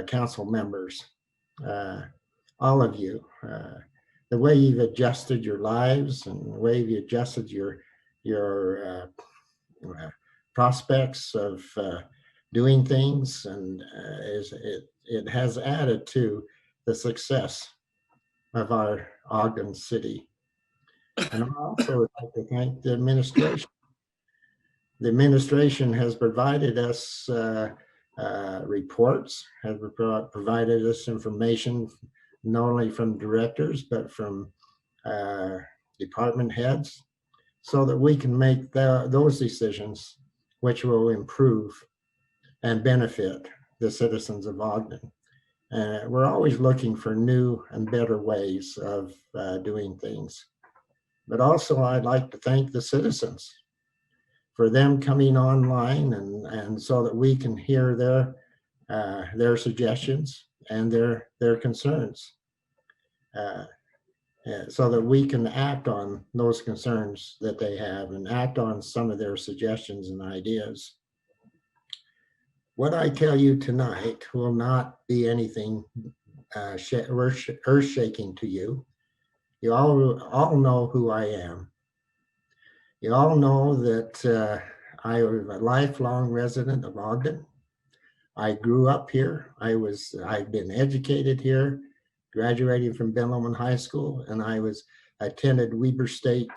[SPEAKER 5] council members, all of you. The way you've adjusted your lives and the way you've adjusted your prospects of doing things, and it has added to the success of our Ogden city. And I also would like to thank the administration. The administration has provided us reports, has provided us information, not only from directors, but from department heads, so that we can make those decisions which will improve and benefit the citizens of Ogden. We're always looking for new and better ways of doing things. But also, I'd like to thank the citizens for them coming online, and so that we can hear their suggestions and their concerns, so that we can act on those concerns that they have and act on some of their suggestions and ideas. What I tell you tonight will not be anything earth-shaking to you. You all know who I am. You all know that I am a lifelong resident of Ogden. I grew up here. I've been educated here, graduating from Ben Lomond High School, and I attended Weber State,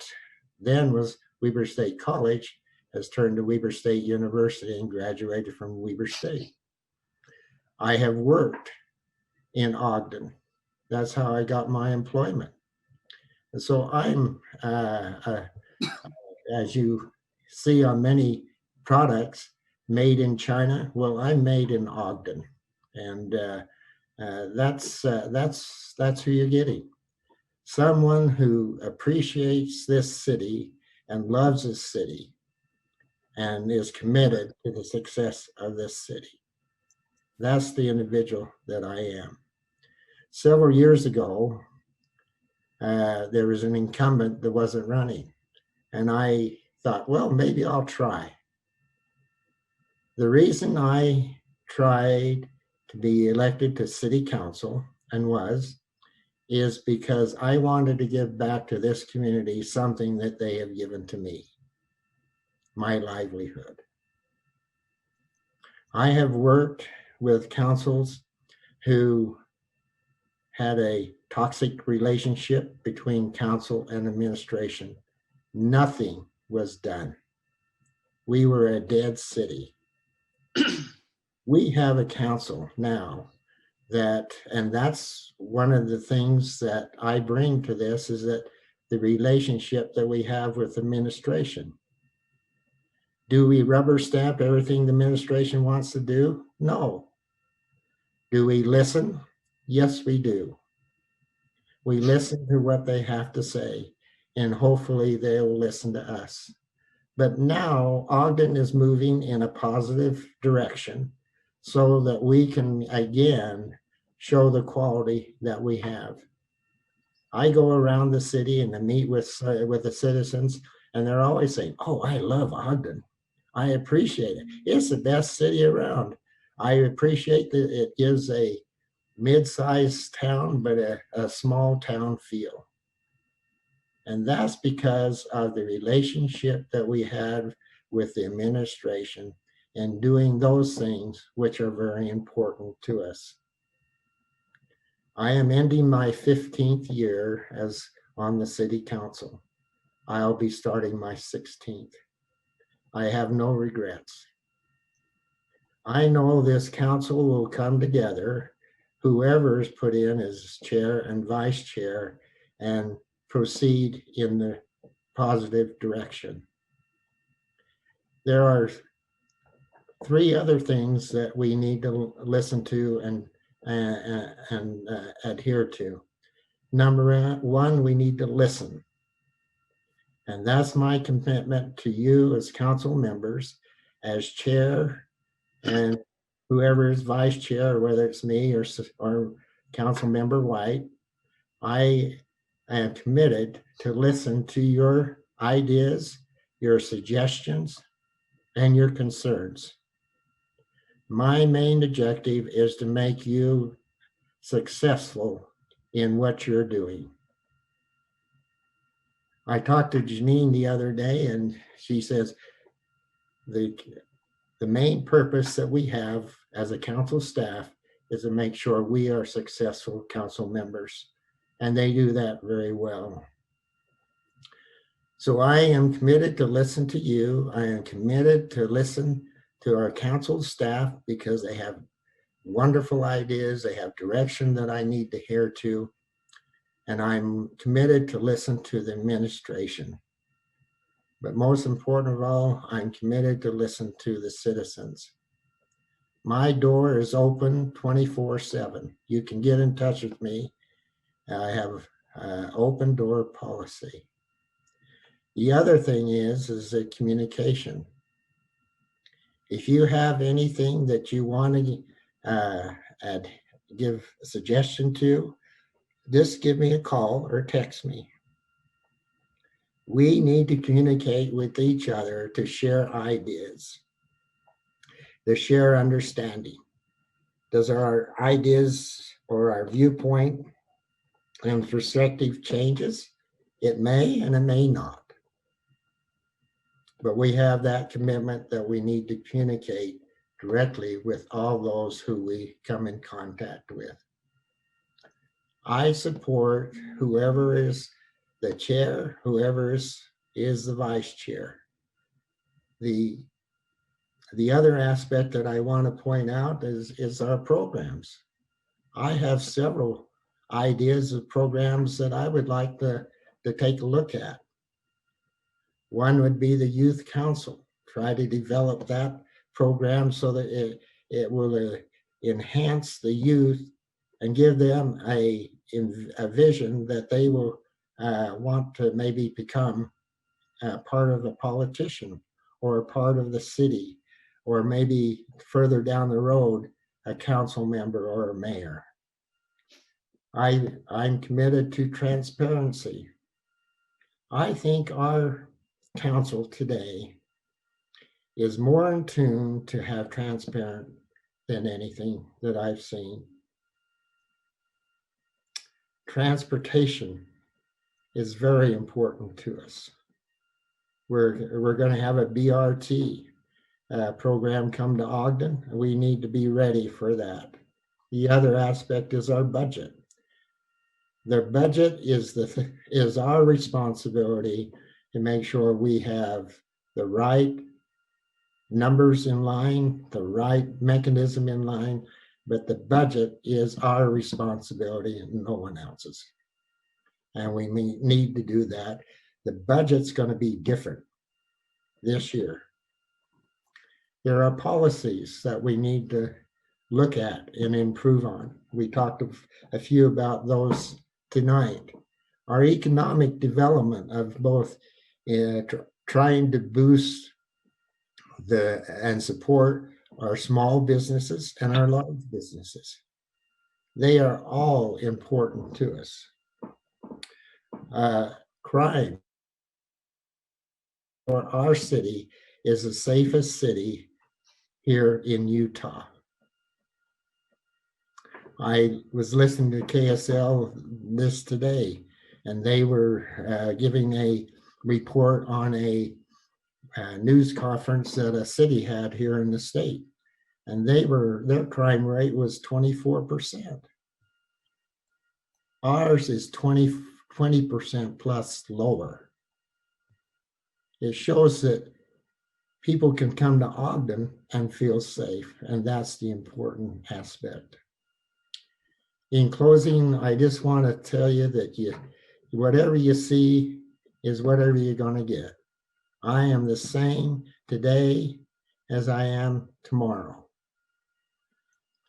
[SPEAKER 5] then was Weber State College, has turned to Weber State University, and graduated from Weber State. I have worked in Ogden. That's how I got my employment. And so I'm, as you see on many products, made in China. Well, I'm made in Ogden, and that's who you're getting. Someone who appreciates this city and loves this city and is committed to the success of this city. That's the individual that I am. Several years ago, there was an incumbent that wasn't running. And I thought, well, maybe I'll try. The reason I tried to be elected to city council is because I wanted to give back to this community something that they have given to me, my livelihood. I have worked with councils who had a toxic relationship between council and administration. Nothing was done. We were a dead city. We have a council now and that's one of the things that I bring to this, is that the relationship that we have with administration. Do we rubber stamp everything the administration wants to do? No. Do we listen? Yes, we do. We listen to what they have to say, and hopefully they'll listen to us. But now Ogden is moving in a positive direction so that we can again show the quality that we have. I go around the city and I meet with the citizens, and they're always saying, "Oh, I love Ogden. I appreciate it. It's the best city around. I appreciate that it gives a mid-sized town, but a small town feel." And that's because of the relationship that we have with the administration and doing those things which are very important to us. I am ending my 15th year as on the city council. I'll be starting my 16th. I have no regrets. I know this council will come together, whoever is put in as chair and vice chair, and proceed in the positive direction. There are 3 other things that we need to listen to and adhere to. Number 1, we need to listen. And that's my commitment to you as council members, as chair, and whoever is vice chair, whether it's me or council member White. I am committed to listen to your ideas, your suggestions, and your concerns. My main objective is to make you successful in what you're doing. I talked to Janine the other day, and she says the main purpose that we have as a council staff is to make sure we are successful council members, and they do that very well. So I am committed to listen to you. I am committed to listen to our council staff because they have wonderful ideas. They have direction that I need to hear to. And I'm committed to listen to the administration. But most important of all, I'm committed to listen to the citizens. My door is open 24/7. You can get in touch with me. I have an open door policy. The other thing is the communication. If you have anything that you want to give a suggestion to, just give me a call or text me. We need to communicate with each other to share ideas, to share understanding. Does our ideas or our viewpoint and perspective changes? It may and it may not. But we have that commitment that we need to communicate directly with all those who we come in contact with. I support whoever is the chair, whoever is the vice chair. The other aspect that I want to point out is our programs. I have several ideas of programs that I would like to take a look at. One would be the youth council. Try to develop that program so that it will enhance the youth and give them a vision that they will want to maybe become part of a politician or a part of the city, or maybe further down the road, a council member or a mayor. I'm committed to transparency. I think our council today is more in tune to have transparent than anything that I've seen. Transportation is very important to us. We're going to have a BRT program come to Ogden. We need to be ready for that. The other aspect is our budget. The budget is our responsibility to make sure we have the right numbers in line, the right mechanism in line, but the budget is our responsibility and no one else's. And we need to do that. The budget's going to be different this year. There are policies that we need to look at and improve on. We talked a few about those tonight. Our economic development of both trying to boost and support our small businesses and our large businesses. They are all important to us. Crime for our city is the safest city here in Utah. I was listening to KSL this today, and they were giving a report on a news conference that a city had here in the state, and their crime rate was 24%. Ours is 20% plus lower. It shows that people can come to Ogden and feel safe, and that's the important aspect. In closing, I just want to tell you that whatever you see is whatever you're going to get. I am the same today as I am tomorrow.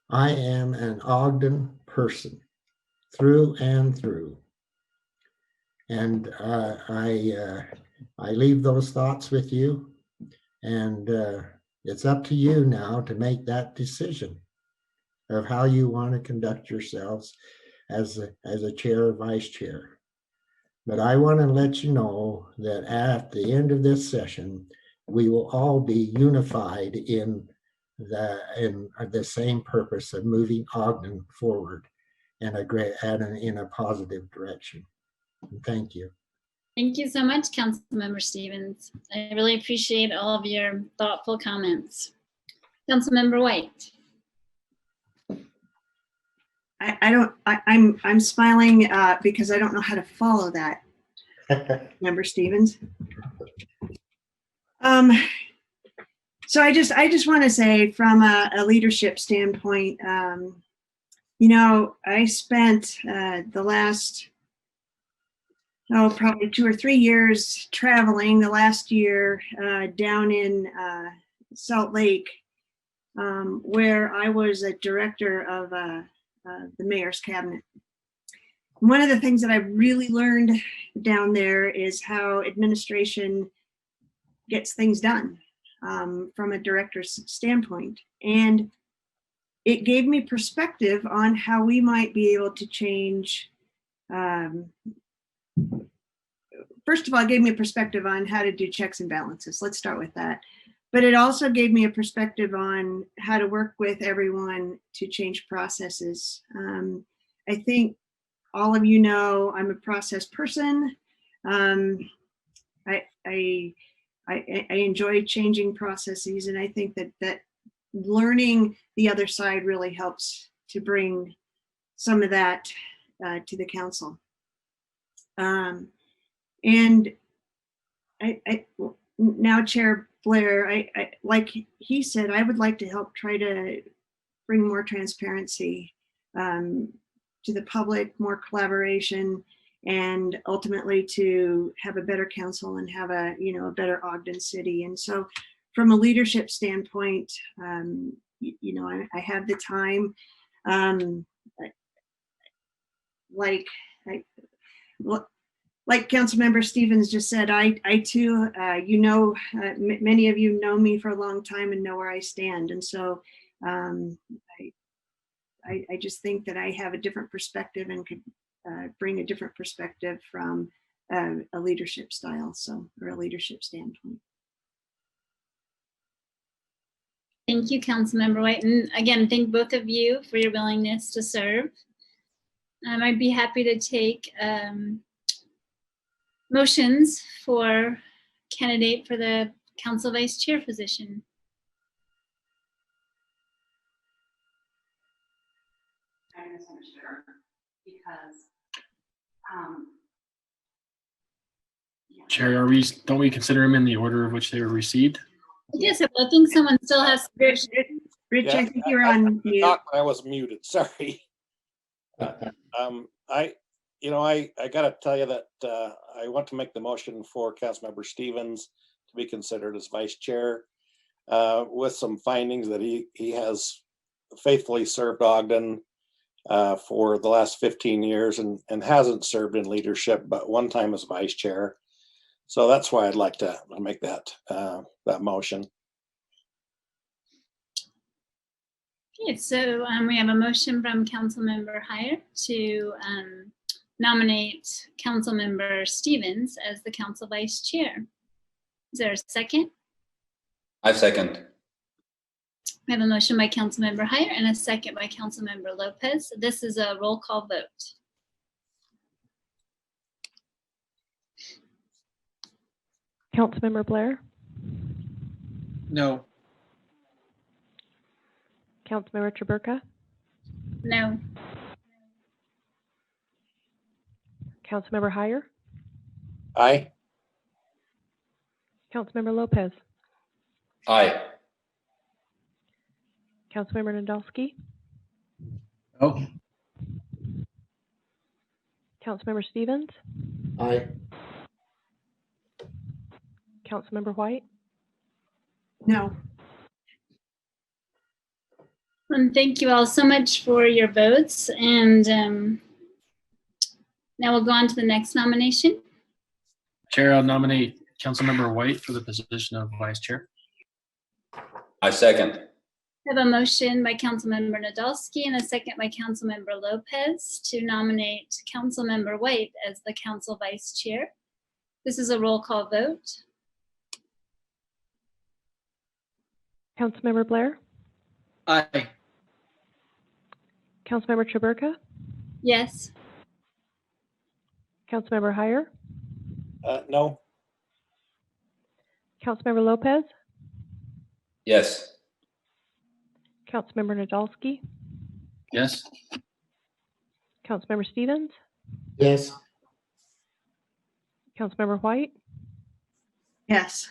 [SPEAKER 5] I am an Ogden person through and through. And I leave those thoughts with you. And it's up to you now to make that decision of how you want to conduct yourselves as a chair or vice chair. But I want to let you know that at the end of this session, we will all be unified in the same purpose of moving Ogden forward in a positive direction. And thank you.
[SPEAKER 1] Thank you so much, Councilmember Stevens. I really appreciate all of your thoughtful comments. Councilmember White.
[SPEAKER 6] I'm smiling because I don't know how to follow that, Member Stevens. So I just want to say from a leadership standpoint, I spent the last, probably 2 or 3 years traveling. The last year down in Salt Lake, where I was a director of the mayor's cabinet. One of the things that I really learned down there is how administration gets things done from a director's standpoint. And it gave me perspective on how we might be able to change. First of all, it gave me a perspective on how to do checks and balances. Let's start with that. But it also gave me a perspective on how to work with everyone to change processes. I think all of you know I'm a process person. I enjoy changing processes, and I think that learning the other side really helps to bring some of that to the council. And now Chair Blair, I like he said, I would like to help try to bring more transparency to the public, more collaboration, and ultimately to have a better council and have a better Ogden city. And so from a leadership standpoint, I have the time. Like Councilmember Stevens just said, I too, many of you know me for a long time and know where I stand. And so I just think that I have a different perspective and could bring a different perspective from a leadership style, or a leadership standpoint.
[SPEAKER 1] Thank you, Councilmember White. And again, thank both of you for your willingness to serve. I'd be happy to take motions for candidate for the council vice chair position.
[SPEAKER 21] I misunderstood her because
[SPEAKER 4] Chair, don't we consider them in the order of which they were received?
[SPEAKER 1] Yes, I think someone still has.
[SPEAKER 6] Rich,
[SPEAKER 7] Yeah,
[SPEAKER 6] I think you're on mute.
[SPEAKER 7] I was muted, sorry. I gotta tell you that I want to make the motion for Councilmember Stevens to be considered as vice chair with some findings that he has faithfully served Ogden for the last 15 years and hasn't served in leadership, but one time as vice chair. So that's why I'd like to make that motion.
[SPEAKER 1] Okay, so we have a motion from Councilmember Heyer to nominate Councilmember Stevens as the council vice chair. Is there a second?
[SPEAKER 3] I second.
[SPEAKER 1] We have a motion by Councilmember Heyer and a second by Councilmember Lopez. This is a roll call vote.
[SPEAKER 10] Councilmember Blair,
[SPEAKER 2] No.
[SPEAKER 10] Councilmember Traburka,
[SPEAKER 1] No.
[SPEAKER 10] Councilmember Heyer,
[SPEAKER 7] Aye.
[SPEAKER 10] Councilmember Lopez,
[SPEAKER 3] Aye.
[SPEAKER 10] Councilmember Nadolski,
[SPEAKER 2] Oh.
[SPEAKER 10] Councilmember Stevens,
[SPEAKER 5] Aye.
[SPEAKER 10] Councilmember White,
[SPEAKER 6] No.
[SPEAKER 1] Thank you all so much for your votes. And now we'll go on to the next nomination.
[SPEAKER 4] Chair, I'll nominate Councilmember White for the position of vice chair.
[SPEAKER 3] I second.
[SPEAKER 1] I have a motion by Councilmember Nadolski and a second by Councilmember Lopez to nominate Councilmember White as the council vice chair. This is a roll call vote.
[SPEAKER 10] Councilmember Blair,
[SPEAKER 2] Aye.
[SPEAKER 10] Councilmember Traburka,
[SPEAKER 1] Yes.
[SPEAKER 10] Councilmember Heyer,
[SPEAKER 7] No.
[SPEAKER 10] Councilmember Lopez,
[SPEAKER 3] Yes.
[SPEAKER 10] Councilmember Nadolski,
[SPEAKER 4] Yes.
[SPEAKER 10] Councilmember Stevens,
[SPEAKER 5] Yes.
[SPEAKER 10] Councilmember White,
[SPEAKER 6] Yes.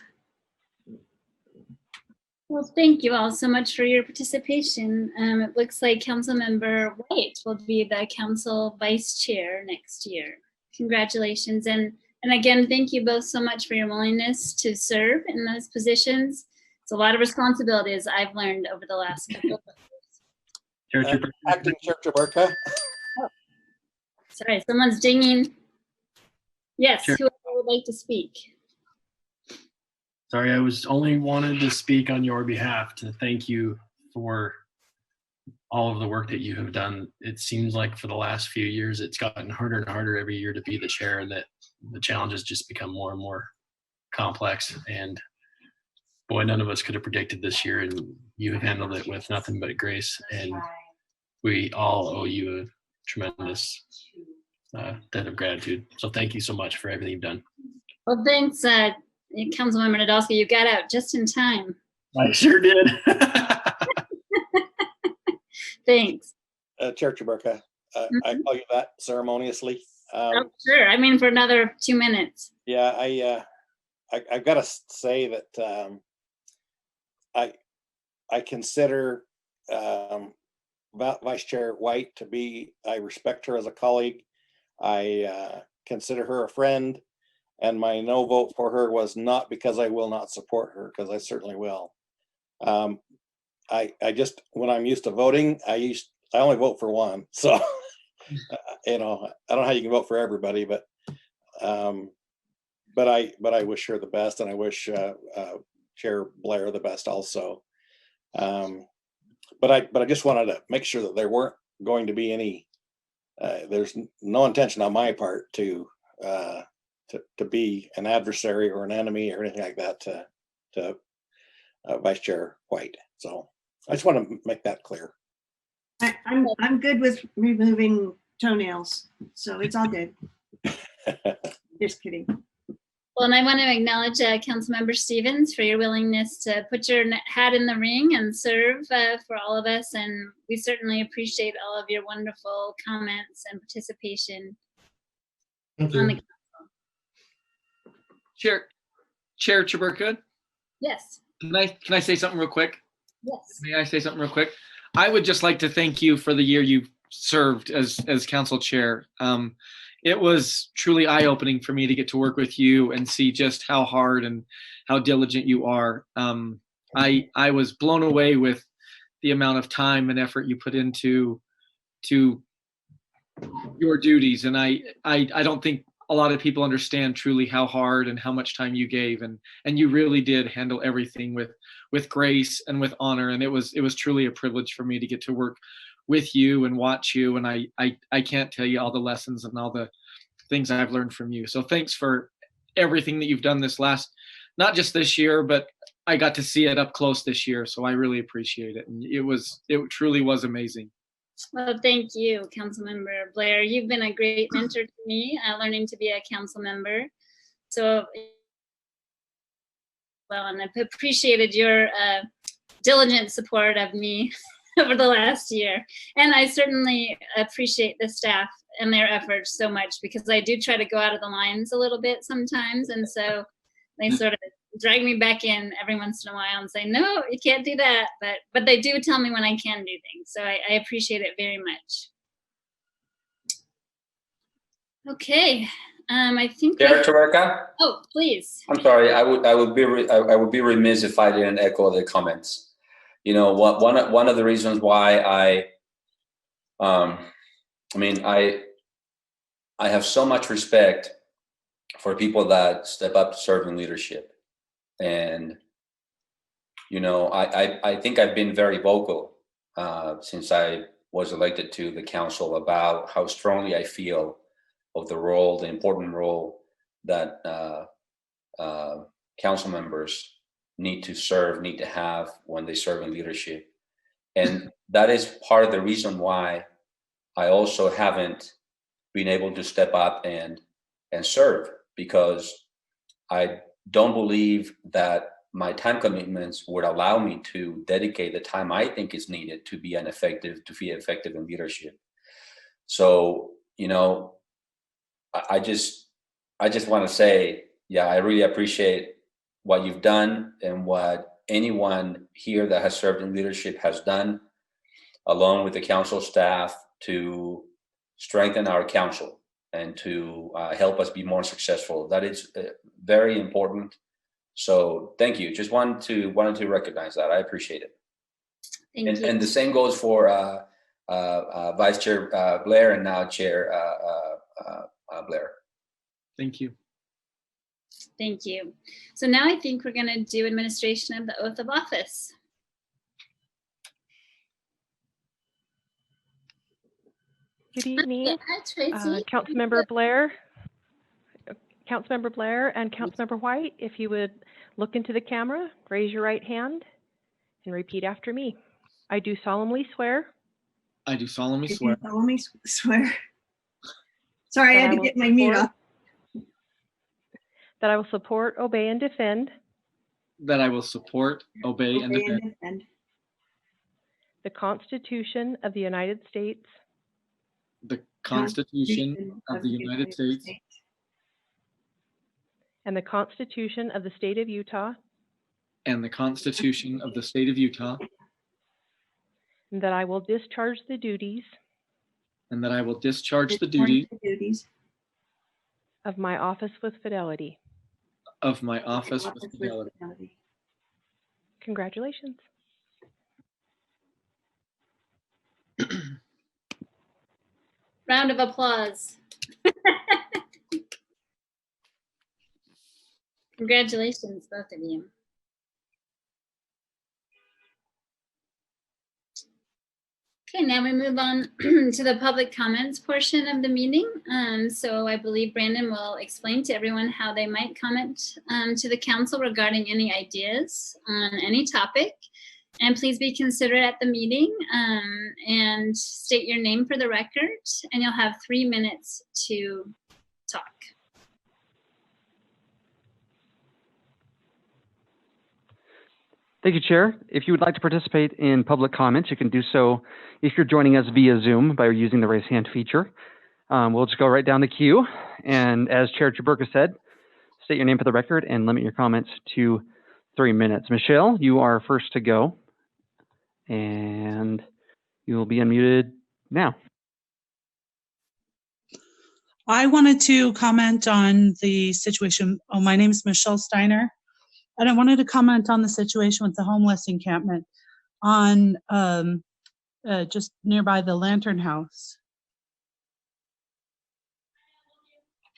[SPEAKER 1] Well, thank you all so much for your participation. It looks like Councilmember White will be the council vice chair next year. Congratulations. And again, thank you both so much for your willingness to serve in those positions. It's a lot of responsibilities I've learned over the last couple of years.
[SPEAKER 7] Acting Chair Traburka.
[SPEAKER 1] Sorry, someone's dinging. Yes,
[SPEAKER 4] Sure.
[SPEAKER 1] whoever would like to speak.
[SPEAKER 4] Sorry, I was only wanted to speak on your behalf to thank you for all of the work that you have done. It seems like for the last few years, it's gotten harder and harder every year to be the chair, and that the challenges just become more and more complex. And boy, none of us could have predicted this year, and you have handled it with nothing but grace. And we all owe you a tremendous debt of gratitude. So thank you so much for everything you've done.
[SPEAKER 1] Well, thanks, Councilmember Nadolski. You got out just in time.
[SPEAKER 4] I sure did.
[SPEAKER 1] Thanks.
[SPEAKER 7] Chair Traburka, I call you that ceremoniously.
[SPEAKER 1] Oh, sure. I mean, for another 2 minutes.
[SPEAKER 7] Yeah, I've got to say that I consider Vice Chair White to be, I respect her as a colleague. I consider her a friend, and my no vote for her was not because I will not support her, because I certainly will. I just, when I'm used to voting, I only vote for one. So, I don't know how you can vote for everybody, but I wish her the best, and I wish Chair Blair the best also. But I just wanted to make sure that there weren't going to be any, there's no intention on my part to be an adversary or an enemy or anything like that to Vice Chair White. So I just want to make that clear.
[SPEAKER 6] I'm good with removing toenails, so it's all good. Just kidding.
[SPEAKER 1] Well, and I want to acknowledge Councilmember Stevens for your willingness to put your hat in the ring and serve for all of us. And we certainly appreciate all of your wonderful comments and participation
[SPEAKER 5] Thank
[SPEAKER 1] on the
[SPEAKER 5] you.
[SPEAKER 1] council.
[SPEAKER 2] Chair Chaburka,
[SPEAKER 1] Yes,
[SPEAKER 2] can I say something real quick?
[SPEAKER 1] yes.
[SPEAKER 2] May I say something real quick? I would just like to thank you for the year you've served as council chair. It was truly eye-opening for me to get to work with you and see just how hard and how diligent you are. I was blown away with the amount of time and effort you put into your duties, and I don't think a lot of people understand truly how hard and how much time you gave, and you really did handle everything with grace and with honor, and it was truly a privilege for me to get to work with you and watch you, and I can't tell you all the lessons and all the things I've learned from you. So thanks for everything that you've done this last, not just this year, but I got to see it up close this year, so I really appreciate it, and it truly was amazing.
[SPEAKER 1] Well, thank you, Councilmember Blair. You've been a great mentor to me, learning to be a council member. So, well, and I've appreciated your diligent support of me over the last year. And I certainly appreciate the staff and their efforts so much, because I do try to go out of the lines a little bit sometimes. And so they sort of drag me back in every once in a while and say, no, you can't do that. But they do tell me when I can do things. So I appreciate it very much. Okay. I think.
[SPEAKER 9] Chair Chaburka?
[SPEAKER 1] Oh, please.
[SPEAKER 9] I'm sorry. I would be remiss if I didn't echo the comments. You know, one of the reasons why I have so much respect for people that step up to serve in leadership. And, you know, I think I've been very vocal since I was elected to the council about how strongly I feel of the role, the important role that council members need to have when they serve in leadership. And that is part of the reason why I also haven't been able to step up and serve, because I don't believe that my time commitments would allow me to dedicate the time I think is needed to be effective in leadership. So, you know, I just want to say, yeah, I really appreciate what you've done and what anyone here that has served in leadership has done, along with the council staff, to strengthen our council and to help us be more successful. That is very important. So thank you. Just wanted to recognize that. I appreciate it.
[SPEAKER 1] Thank you.
[SPEAKER 9] And the same goes for Vice Chair Blair and now Chair Blair.
[SPEAKER 2] Thank you.
[SPEAKER 1] Thank you. So now I think we're going to do administration of the oath of office.
[SPEAKER 10] Good evening,
[SPEAKER 1] Hi, Tracy.
[SPEAKER 10] Councilmember Blair and Councilmember White. If you would look into the camera, raise your right hand and repeat after me. I do solemnly swear.
[SPEAKER 2] I do solemnly swear.
[SPEAKER 6] Solemnly swear. Sorry, I had to get my mute off.
[SPEAKER 10] That I will support, obey, and defend.
[SPEAKER 2] That I will support, obey, and defend.
[SPEAKER 10] The Constitution of the United States.
[SPEAKER 2] The Constitution of the United States.
[SPEAKER 10] And the Constitution of the State of Utah.
[SPEAKER 2] And the Constitution of the State of Utah.
[SPEAKER 10] And that I will discharge the duties.
[SPEAKER 2] And that I will discharge the duties.
[SPEAKER 10] Of my office with fidelity.
[SPEAKER 2] Of my office with fidelity.
[SPEAKER 10] Congratulations.
[SPEAKER 1] Round of applause. Congratulations, both of you. Okay, now we move on to the public comments portion of the meeting. So I believe Brandon will explain to everyone how they might comment to the council regarding any ideas on any topic. And please be considerate at the meeting and state your name for the record. And you'll have 3 minutes to talk.
[SPEAKER 17] Thank you, Chair. If you would like to participate in public comments, you can do so if you're joining us via Zoom by using the raise hand feature. We'll just go right down the queue. And as Chair Chaburka said, state your name for the record and limit your comments to 3 minutes. Michelle, you are first to go. And you will be unmuted now.
[SPEAKER 11] I wanted to comment on the situation. Oh, my name is Michelle Steiner. And I wanted to comment on the situation with the homeless encampment on just nearby the Lantern House.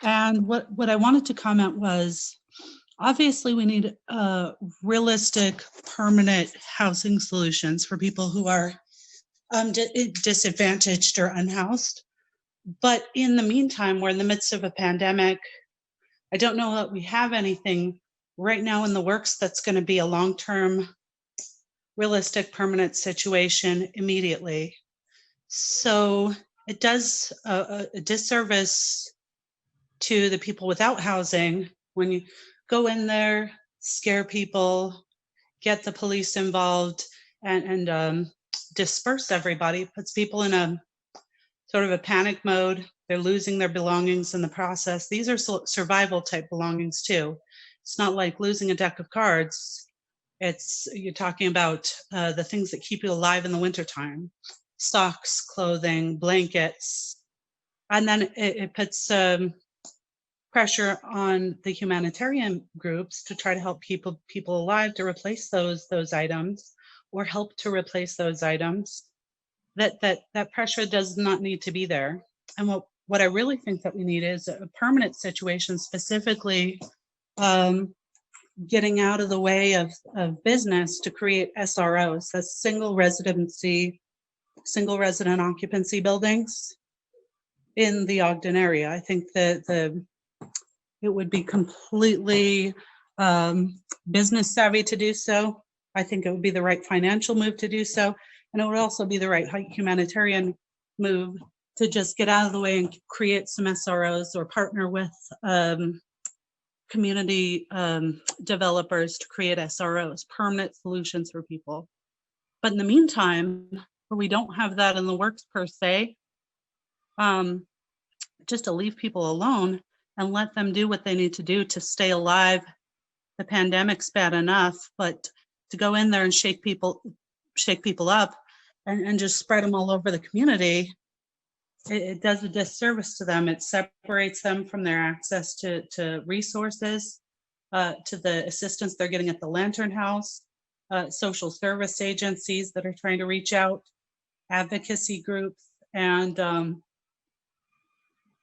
[SPEAKER 11] And what I wanted to comment was, obviously we need realistic, permanent housing solutions for people who are disadvantaged or unhoused. But in the meantime, we're in the midst of a pandemic. I don't know that we have anything right now in the works that's going to be a long-term, realistic, permanent situation immediately. So it does a disservice to the people without housing when you go in there, scare people, get the police involved, and disperse everybody. It puts people in a sort of a panic mode. They're losing their belongings in the process. These are survival type belongings too. It's not like losing a deck of cards. You're talking about the things that keep you alive in the wintertime. Socks, clothing, blankets. And then it puts pressure on the humanitarian groups to try to help people alive to replace those items or help to replace those items. That pressure does not need to be there. And what I really think that we need is a permanent situation, specifically getting out of the way of business to create SROs, that's single resident occupancy buildings in the Ogden area. I think that it would be completely business savvy to do so. I think it would be the right financial move to do so. And it would also be the right humanitarian move to just get out of the way and create some SROs or partner with community developers to create SROs, permanent solutions for people. But in the meantime, where we don't have that in the works per se, just to leave people alone and let them do what they need to do to stay alive. The pandemic's bad enough, but to go in there and shake people up and just spread them all over the community, it does a disservice to them. It separates them from their access to resources, to the assistance they're getting at the Lantern House, social service agencies that are trying to reach out, advocacy groups, and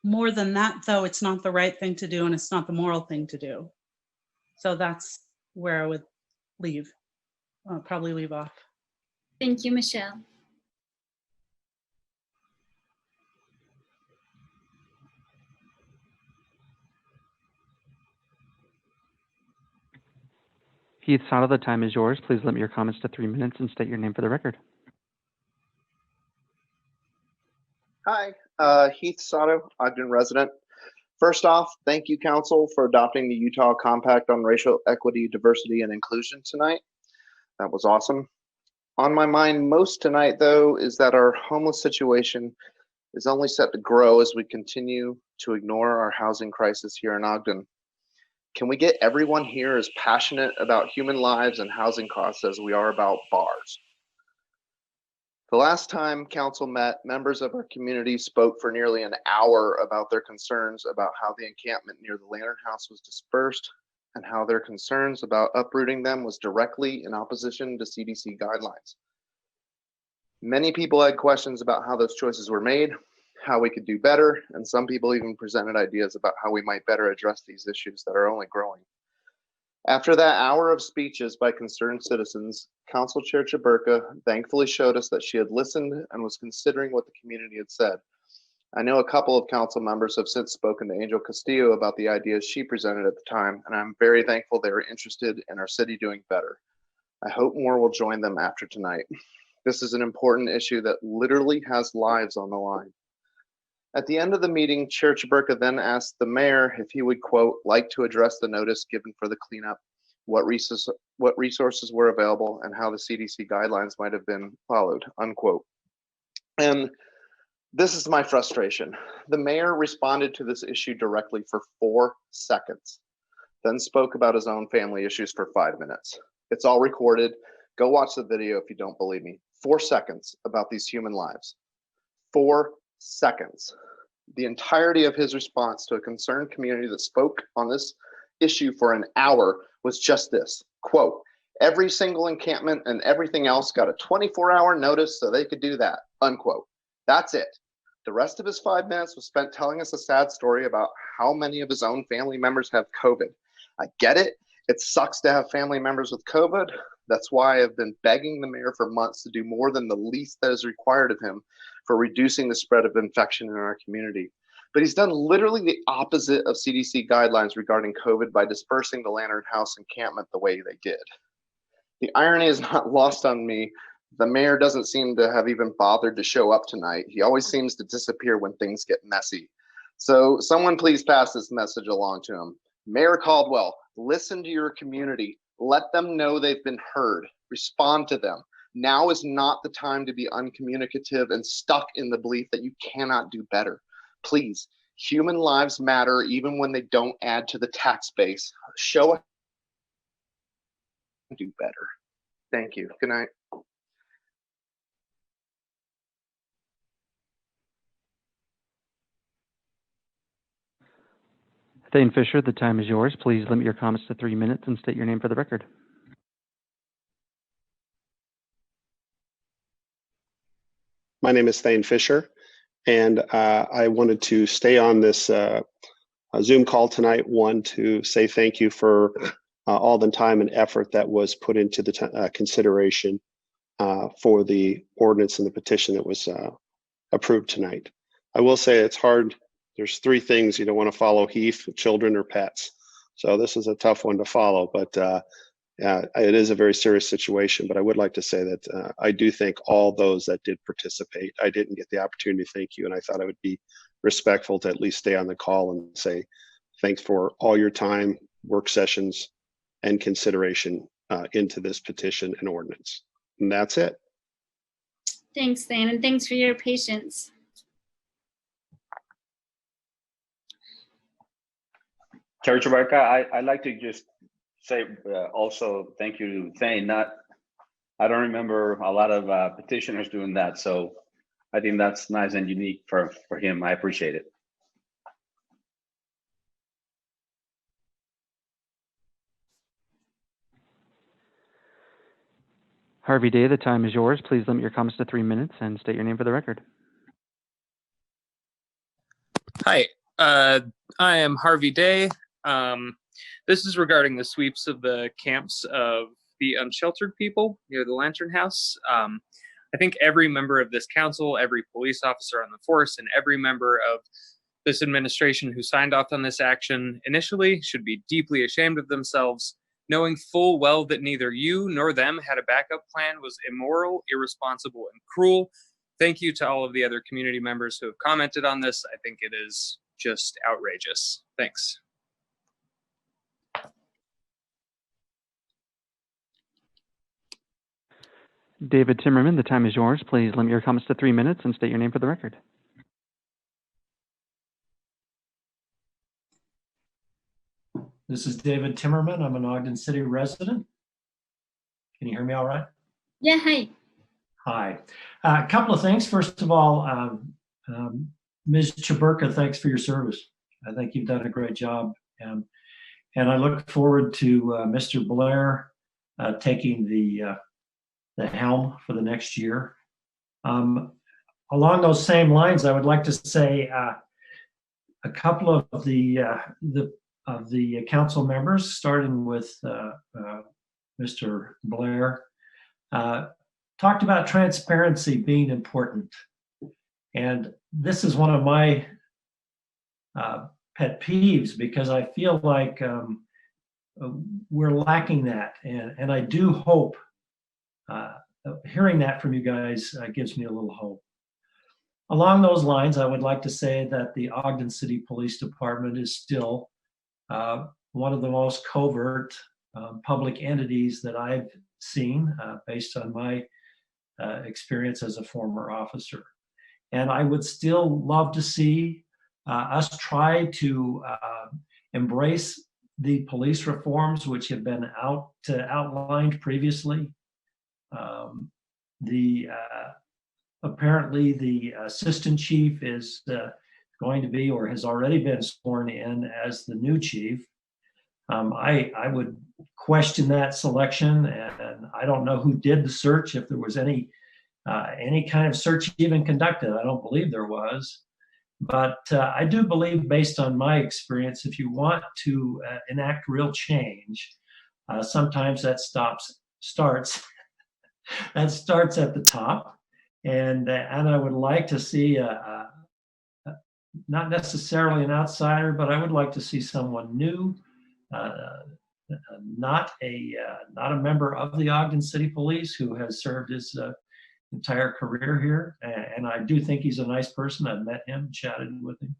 [SPEAKER 11] more than that, though, it's not the right thing to do and it's not the moral thing to do. So that's where I would leave, probably leave off.
[SPEAKER 1] Thank you, Michelle.
[SPEAKER 17] Heath Sada, the time is yours. Please limit your comments to 3 minutes and state your name for the record.
[SPEAKER 22] Hi, Heath Sato, Ogden resident. First off, thank you, Council, for adopting the Utah Compact on Racial Equity, Diversity, and Inclusion tonight. That was awesome. On my mind most tonight, though, is that our homeless situation is only set to grow as we continue to ignore our housing crisis here in Ogden. Can we get everyone here as passionate about human lives and housing costs as we are about bars? The last time Council met, members of our community spoke for nearly an hour about their concerns about how the encampment near the Lantern House was dispersed and how their concerns about uprooting them was directly in opposition to CDC guidelines. Many people had questions about how those choices were made, how we could do better, and some people even presented ideas about how we might better address these issues that are only growing. After that hour of speeches by concerned citizens, Council Chair Chaburka thankfully showed us that she had listened and was considering what the community had said. I know a couple of council members have since spoken to Angel Castillo about the ideas she presented at the time, and I'm very thankful they are interested in our city doing better. I hope more will join them after tonight. This is an important issue that literally has lives on the line. At the end of the meeting, Chair Chaburka then asked the mayor if he would, quote, like to address the notice given for the cleanup, what resources were available, and how the CDC guidelines might have been followed, unquote. And this is my frustration. The mayor responded to this issue directly for 4 seconds, then spoke about his own family issues for 5 minutes. It's all recorded. Go watch the video if you don't believe me. 4 seconds about these human lives. 4 seconds. The entirety of his response to a concerned community that spoke on this issue for an hour was just this, quote, every single encampment and everything else got a 24-hour notice so they could do that, unquote. That's it. The rest of his 5 minutes was spent telling us a sad story about how many of his own family members have COVID. I get it. It sucks to have family members with COVID. That's why I've been begging the mayor for months to do more than the least that is required of him for reducing the spread of infection in our community. But he's done literally the opposite of CDC guidelines regarding COVID by dispersing the Lantern House encampment the way they did. The irony is not lost on me. The mayor doesn't seem to have even bothered to show up tonight. He always seems to disappear when things get messy. So someone please pass this message along to him. Mayor Caldwell, listen to your community. Let them know they've been heard. Respond to them. Now is not the time to be uncommunicative and stuck in the belief that you cannot do better. Please, human lives matter even when they don't add to the tax base. Show us do better. Thank you. Good night.
[SPEAKER 17] Thane Fisher, the time is yours. Please limit your comments to 3 minutes and state your name for the record.
[SPEAKER 19] My name is Thane Fisher, and I wanted to stay on this Zoom call tonight. One, to say thank you for all the time and effort that was put into the consideration for the ordinance and the petition that was approved tonight. I will say it's hard. There's 3 things you don't want to follow: Heath, children, or pets. So this is a tough one to follow, but it is a very serious situation. But I would like to say that I do thank all those that did participate. I didn't get the opportunity to thank you, and I thought I would be respectful to at least stay on the call and say thanks for all your time, work sessions, and consideration into this petition and ordinance. And that's it.
[SPEAKER 1] Thanks, Thane, and thanks for your patience.
[SPEAKER 3] Chair Chaburka, I'd like to just say also thank you to Thane. I don't remember a lot of petitioners doing that, so I think that's nice and unique for him. I appreciate it.
[SPEAKER 17] Harvey Day, the time is yours. Please limit your comments to 3 minutes and state your name for the record.
[SPEAKER 12] Hi, I am Harvey Day. This is regarding the sweeps of the camps of the unsheltered people near the Lantern House. I think every member of this council, every police officer on the force, and every member of this administration who signed off on this action initially should be deeply ashamed of themselves, knowing full well that neither you nor them had a backup plan was immoral, irresponsible, and cruel. Thank you to all of the other community members who have commented on this. I think it is just outrageous. Thanks.
[SPEAKER 17] David Timmerman, the time is yours. Please limit your comments to 3 minutes and state your name for the record.
[SPEAKER 14] This is David Timmerman. I'm an Ogden City resident. Can you hear me all right?
[SPEAKER 1] Yeah, hi.
[SPEAKER 14] Hi. A couple of things. First of all, Ms. Chaburka, thanks for your service. I think you've done a great job. And I look forward to Mr. Blair taking the helm for the next year. Along those same lines, I would like to say a couple of the the council members, starting with Mr. Blair, talked about transparency being important. And this is one of my pet peeves, because I feel like we're lacking that. And I do hope, hearing that from you guys gives me a little hope. Along those lines, I would like to say that the Ogden City Police Department is still one of the most covert public entities that I've seen, based on my experience as a former officer. And I would still love to see us try to embrace the police reforms which have been outlined previously. Apparently the assistant chief is going to be, or has already been sworn in as the new chief. I would question that selection, and I don't know who did the search, if there was any kind of search even conducted. I don't believe there was. But I do believe, based on my experience, if you want to enact real change, sometimes that starts that starts at the top. And I would like to see not necessarily an outsider, but I would like to see someone new, not a member of the Ogden City Police, who has served his entire career here. And I do think he's a nice person. I've met him, chatted with him.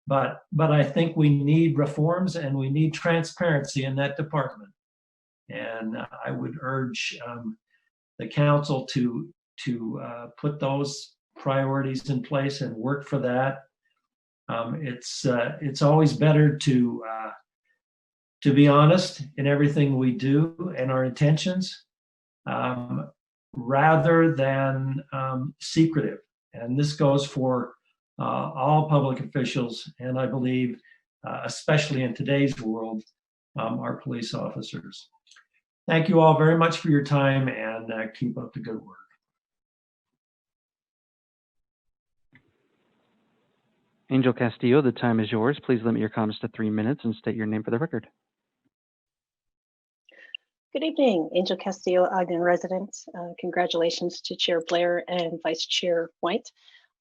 [SPEAKER 14] But I think we need reforms, and we need transparency in that department. And I would urge the council to put those priorities in place and work for that. It's always better to be honest in everything we do and our intentions, rather than secretive. And this goes for all public officials, and I believe, especially in today's world, our police officers. Thank you all very much for your time, and keep up the good work.
[SPEAKER 17] Angel Castillo, the time is yours. Please limit your comments to 3 minutes and state your name for the record.
[SPEAKER 15] Good evening, Angel Castillo, Ogden resident. Congratulations to Chair Blair and Vice Chair White.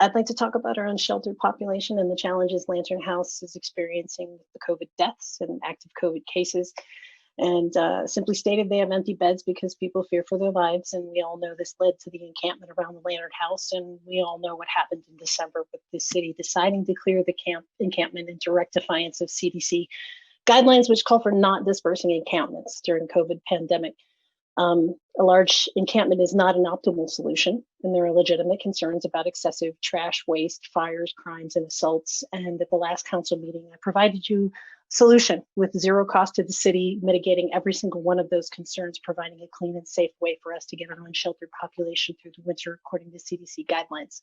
[SPEAKER 15] I'd like to talk about our unsheltered population and the challenges Lantern House is experiencing with the COVID deaths and active COVID cases. And simply stated, they have empty beds because people fear for their lives. And we all know this led to the encampment around the Lantern House. And we all know what happened in December with the city deciding to clear the encampment in direct defiance of CDC guidelines, which call for not dispersing encampments during COVID pandemic. A large encampment is not an optimal solution, and there are legitimate concerns about excessive trash, waste, fires, crimes, and assaults. And at the last council meeting, I provided you solution with zero cost to the city, mitigating every single one of those concerns, providing a clean and safe way for us to get our unsheltered population through the winter according to CDC guidelines.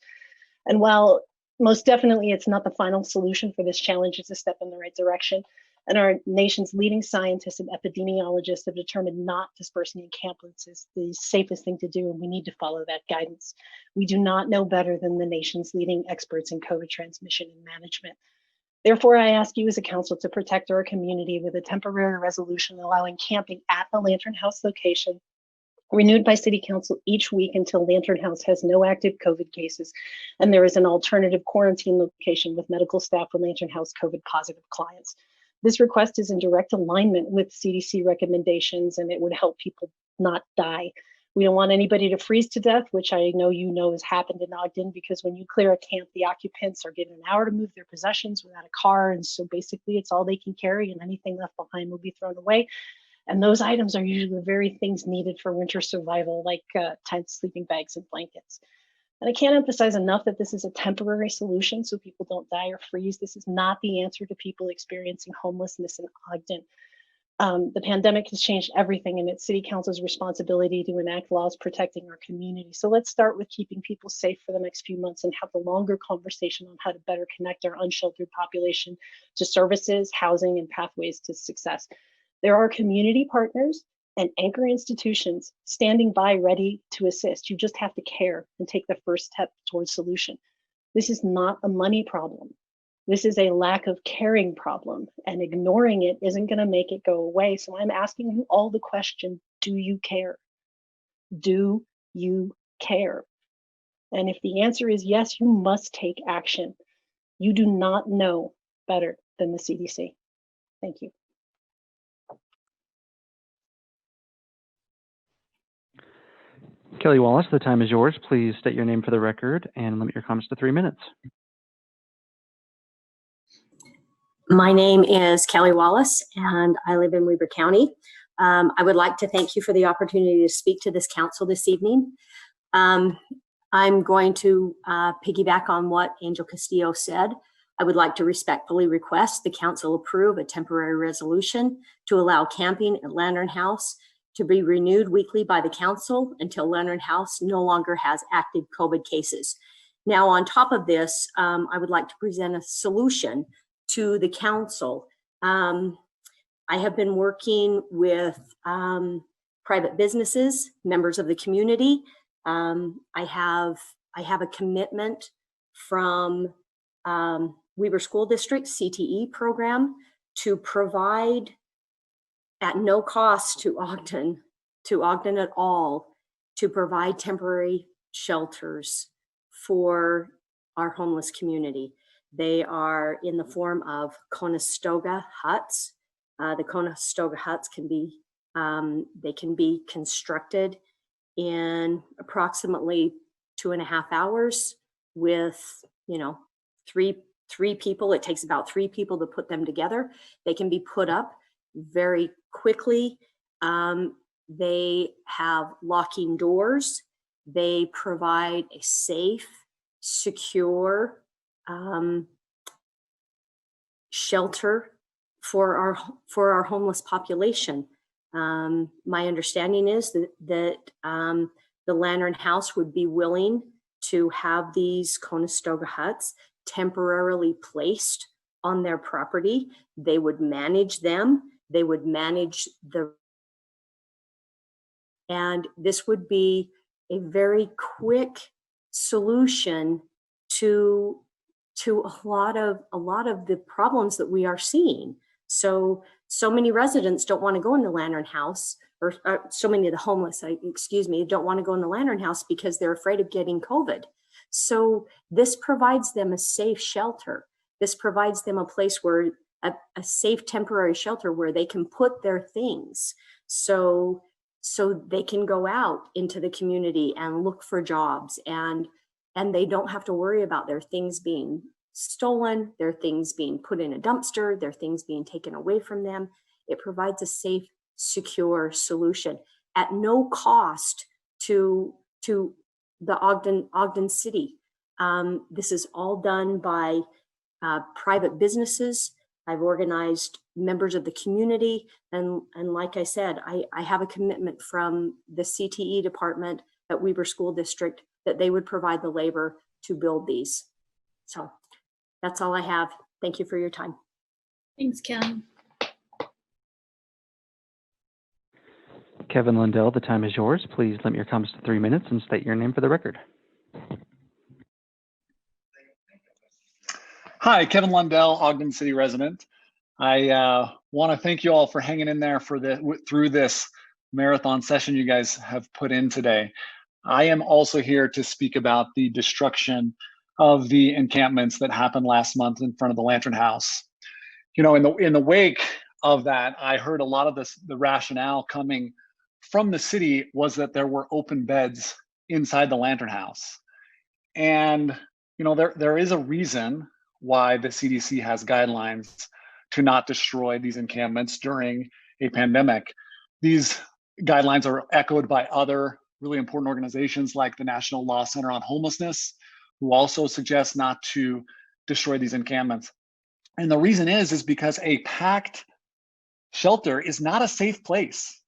[SPEAKER 15] And while most definitely it's not the final solution for this challenge, it's a step in the right direction. And our nation's leading scientists and epidemiologists have determined not dispersing encampments is the safest thing to do, and we need to follow that guidance. We do not know better than the nation's leading experts in COVID transmission and management. Therefore, I ask you as a council to protect our community with a temporary resolution allowing camping at the Lantern House location, renewed by City Council each week until Lantern House has no active COVID cases, and there is an alternative quarantine location with medical staff for Lantern House COVID positive clients. This request is in direct alignment with CDC recommendations, and it would help people not die. We don't want anybody to freeze to death, which I know you know has happened in Ogden, because when you clear a camp, the occupants are given an hour to move their possessions without a car. And so basically it's all they can carry, and anything left behind will be thrown away. And those items are usually the very things needed for winter survival, like tents, sleeping bags, and blankets. And I can't emphasize enough that this is a temporary solution so people don't die or freeze. This is not the answer to people experiencing homelessness in Ogden. The pandemic has changed everything, and it's City Council's responsibility to enact laws protecting our community. So let's start with keeping people safe for the next few months and have the longer conversation on how to better connect our unsheltered population to services, housing, and pathways to success. There are community partners and anchor institutions standing by ready to assist. You just have to care and take the first step towards solution. This is not a money problem. This is a lack of caring problem, and ignoring it isn't going to make it go away. So I'm asking you all the question, do you care? Do you care? And if the answer is yes, you must take action. You do not know better than the CDC. Thank you.
[SPEAKER 17] Kelly Wallace, the time is yours. Please state your name for the record and limit your comments to 3 minutes.
[SPEAKER 8] My name is Kelly Wallace, and I live in Weber County. I would like to thank you for the opportunity to speak to this council this evening. I'm going to piggyback on what Angel Castillo said. I would like to respectfully request the council approve a temporary resolution to allow camping at Lantern House to be renewed weekly by the council until Lantern House no longer has active COVID cases. Now, on top of this, I would like to present a solution to the council. I have been working with private businesses, members of the community. I have a commitment from Weber School District CTE program to provide at no cost to Ogden at all, to provide temporary shelters for our homeless community. They are in the form of Conestoga huts. The Conestoga huts can be constructed in approximately 2.5 hours with, three people. It takes about 3 people to put them together. They can be put up very quickly. They have locking doors. They provide a safe, secure shelter for our homeless population. My understanding is that the Lantern House would be willing to have these Conestoga huts temporarily placed on their property. They would manage them. They would manage and this would be a very quick solution to a lot of the problems that we are seeing. So many residents don't want to go in the Lantern House, or so many of the homeless, don't want to go in the Lantern House because they're afraid of getting COVID. So this provides them a safe shelter. This provides them a place where a safe temporary shelter where they can put their things. So they can go out into the community and look for jobs, and they don't have to worry about their things being stolen, their things being put in a dumpster, their things being taken away from them. It provides a safe, secure solution at no cost to the Ogden City. This is all done by private businesses. I've organized members of the community, and like I said, I have a commitment from the CTE department at Weber School District that they would provide the labor to build these. So that's all I have. Thank you for your time.
[SPEAKER 1] Thanks, Kelly.
[SPEAKER 17] Kevin Lundell, the time is yours. Please limit your comments to 3 minutes and state your name for the record.
[SPEAKER 16] Hi, Kevin Lundell, Ogden City resident. I want to thank you all for hanging in there through this marathon session you guys have put in today. I am also here to speak about the destruction of the encampments that happened last month in front of the Lantern House. In the wake of that, I heard a lot of the rationale coming from the city was that there were open beds inside the Lantern House. And there is a reason why the CDC has guidelines to not destroy these encampments during a pandemic. These guidelines are echoed by other really important organizations like the National Law Center on Homelessness, who also suggest not to destroy these encampments. And the reason is because a packed shelter is not a safe place.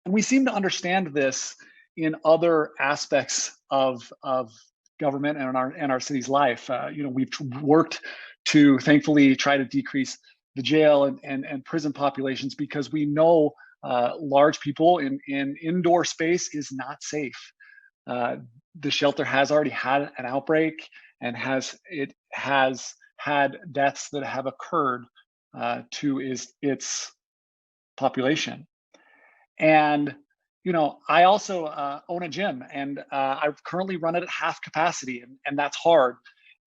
[SPEAKER 16] And we seem to understand this in other aspects of government and our city's life. We've worked to thankfully try to decrease the jail and prison populations because we know large people in indoor space is not safe. The shelter has already had an outbreak and has had deaths that have occurred to its population. And I also own a gym, and I currently run it at half capacity, and that's hard.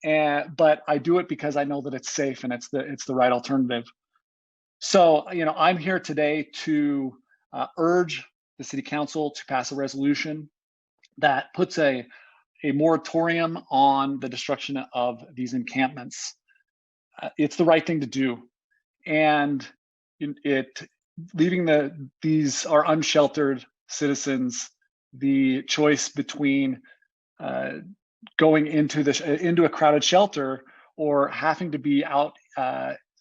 [SPEAKER 16] But I do it because I know that it's safe and it's the right alternative. So I'm here today to urge the City Council to pass a resolution that puts a moratorium on the destruction of these encampments. It's the right thing to do, and leaving these our unsheltered citizens the choice between going into a crowded shelter or having to be out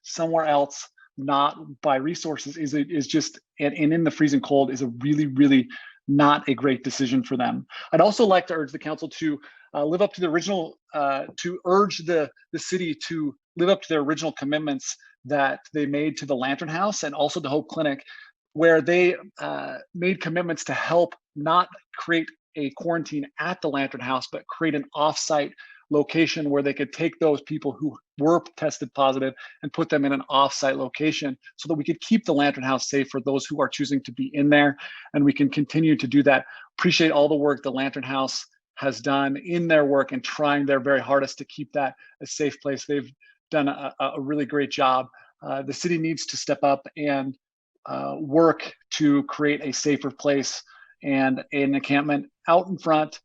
[SPEAKER 16] somewhere else, not by resources, is just and in the freezing cold is a really not a great decision for them. I'd also like to urge the council to live up to the original, to urge the city to live up to their original commitments that they made to the Lantern House and also the Hope Clinic, where they made commitments to help not create a quarantine at the Lantern House, but create an offsite location where they could take those people who were tested positive and put them in an offsite location so that we could keep the Lantern House safe for those who are choosing to be in there. And we can continue to do that. Appreciate all the work the Lantern House has done in their work and trying their very hardest to keep that a safe place. They've done a really great job. The city needs to step up and work to create a safer place, and an encampment out in front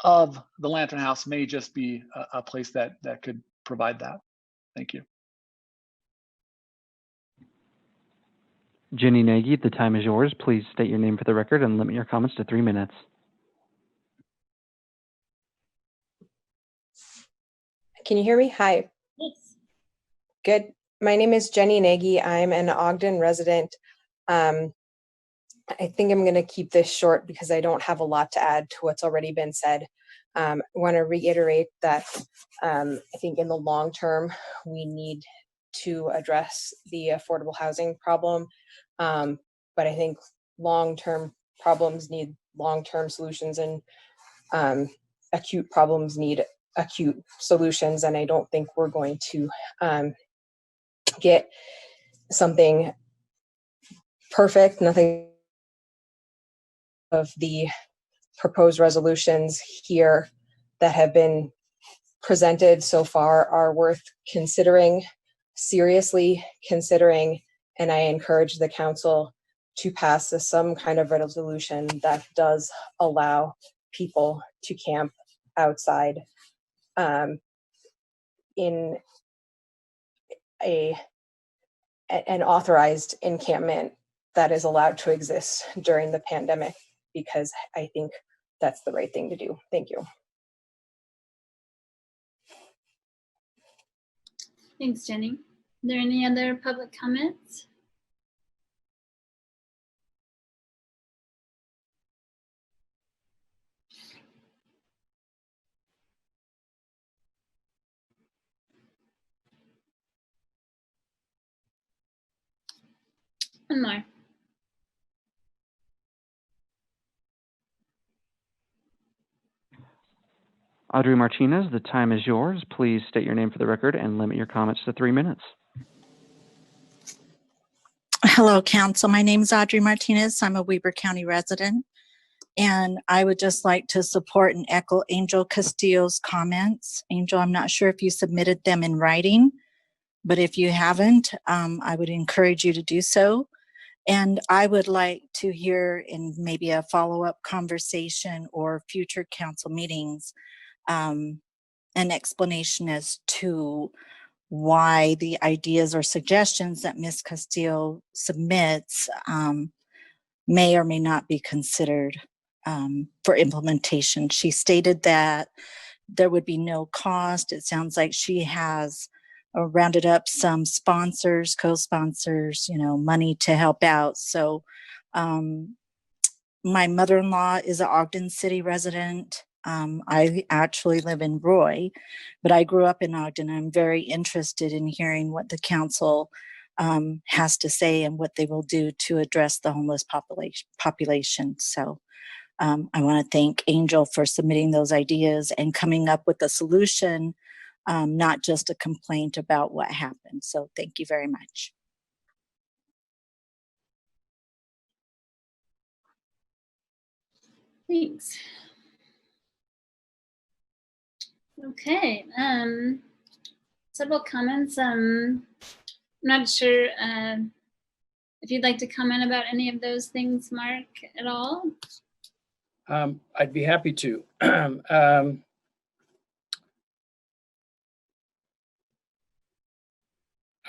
[SPEAKER 16] of the Lantern House may just be a place that could provide that. Thank you.
[SPEAKER 17] Jenny Nagy, the time is yours. Please state your name for the record and limit your comments to 3 minutes.
[SPEAKER 13] Can you hear me? Hi.
[SPEAKER 1] Yes.
[SPEAKER 13] Good. My name is Jenny Nagy. I'm an Ogden resident. I think I'm going to keep this short because I don't have a lot to add to what's already been said. I want to reiterate that I think in the long term, we need to address the affordable housing problem. But I think long-term problems need long-term solutions, and acute problems need acute solutions. And I don't think we're going to get something perfect. Nothing of the proposed resolutions here that have been presented so far are worth considering, seriously considering, and I encourage the council to pass some kind of resolution that does allow people to camp outside in an authorized encampment that is allowed to exist during the pandemic, because I think that's the right thing to do. Thank you.
[SPEAKER 1] Thanks, Jenny. Are there any other public comments? One more.
[SPEAKER 17] Audrey Martinez, the time is yours. Please state your name for the record and limit your comments to 3 minutes.
[SPEAKER 20] Hello, Council. My name is Audrey Martinez. I'm a Weber County resident, and I would just like to support and echo Angel Castillo's comments. Angel, I'm not sure if you submitted them in writing, but if you haven't, I would encourage you to do so. And I would like to hear in maybe a follow-up conversation or future council meetings an explanation as to why the ideas or suggestions that Ms. Castillo submits may or may not be considered for implementation. She stated that there would be no cost. It sounds like she has rounded up some sponsors, co-sponsors, money to help out. So my mother-in-law is an Ogden City resident. I actually live in Roy, but I grew up in Ogden. I'm very interested in hearing what the council has to say and what they will do to address the homeless population. So I want to thank Angel for submitting those ideas and coming up with a solution not just a complaint about what happened. So thank you very much.
[SPEAKER 1] Thanks. Okay, several comments. I'm not sure if you'd like to comment about any of those things, Mark, at all.
[SPEAKER 18] I'd be happy to.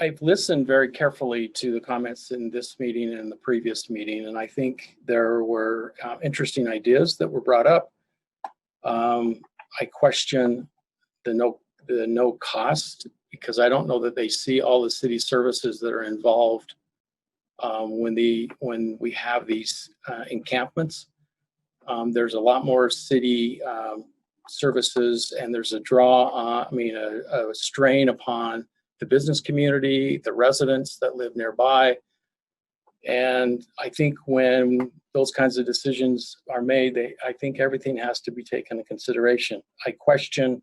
[SPEAKER 18] I've listened very carefully to the comments in this meeting and the previous meeting, and I think there were interesting ideas that were brought up. I question the no cost, because I don't know that they see all the city services that are involved when we have these encampments. There's a lot more city services, and there's a a strain upon the business community, the residents that live nearby. And I think when those kinds of decisions are made, I think everything has to be taken into consideration. I question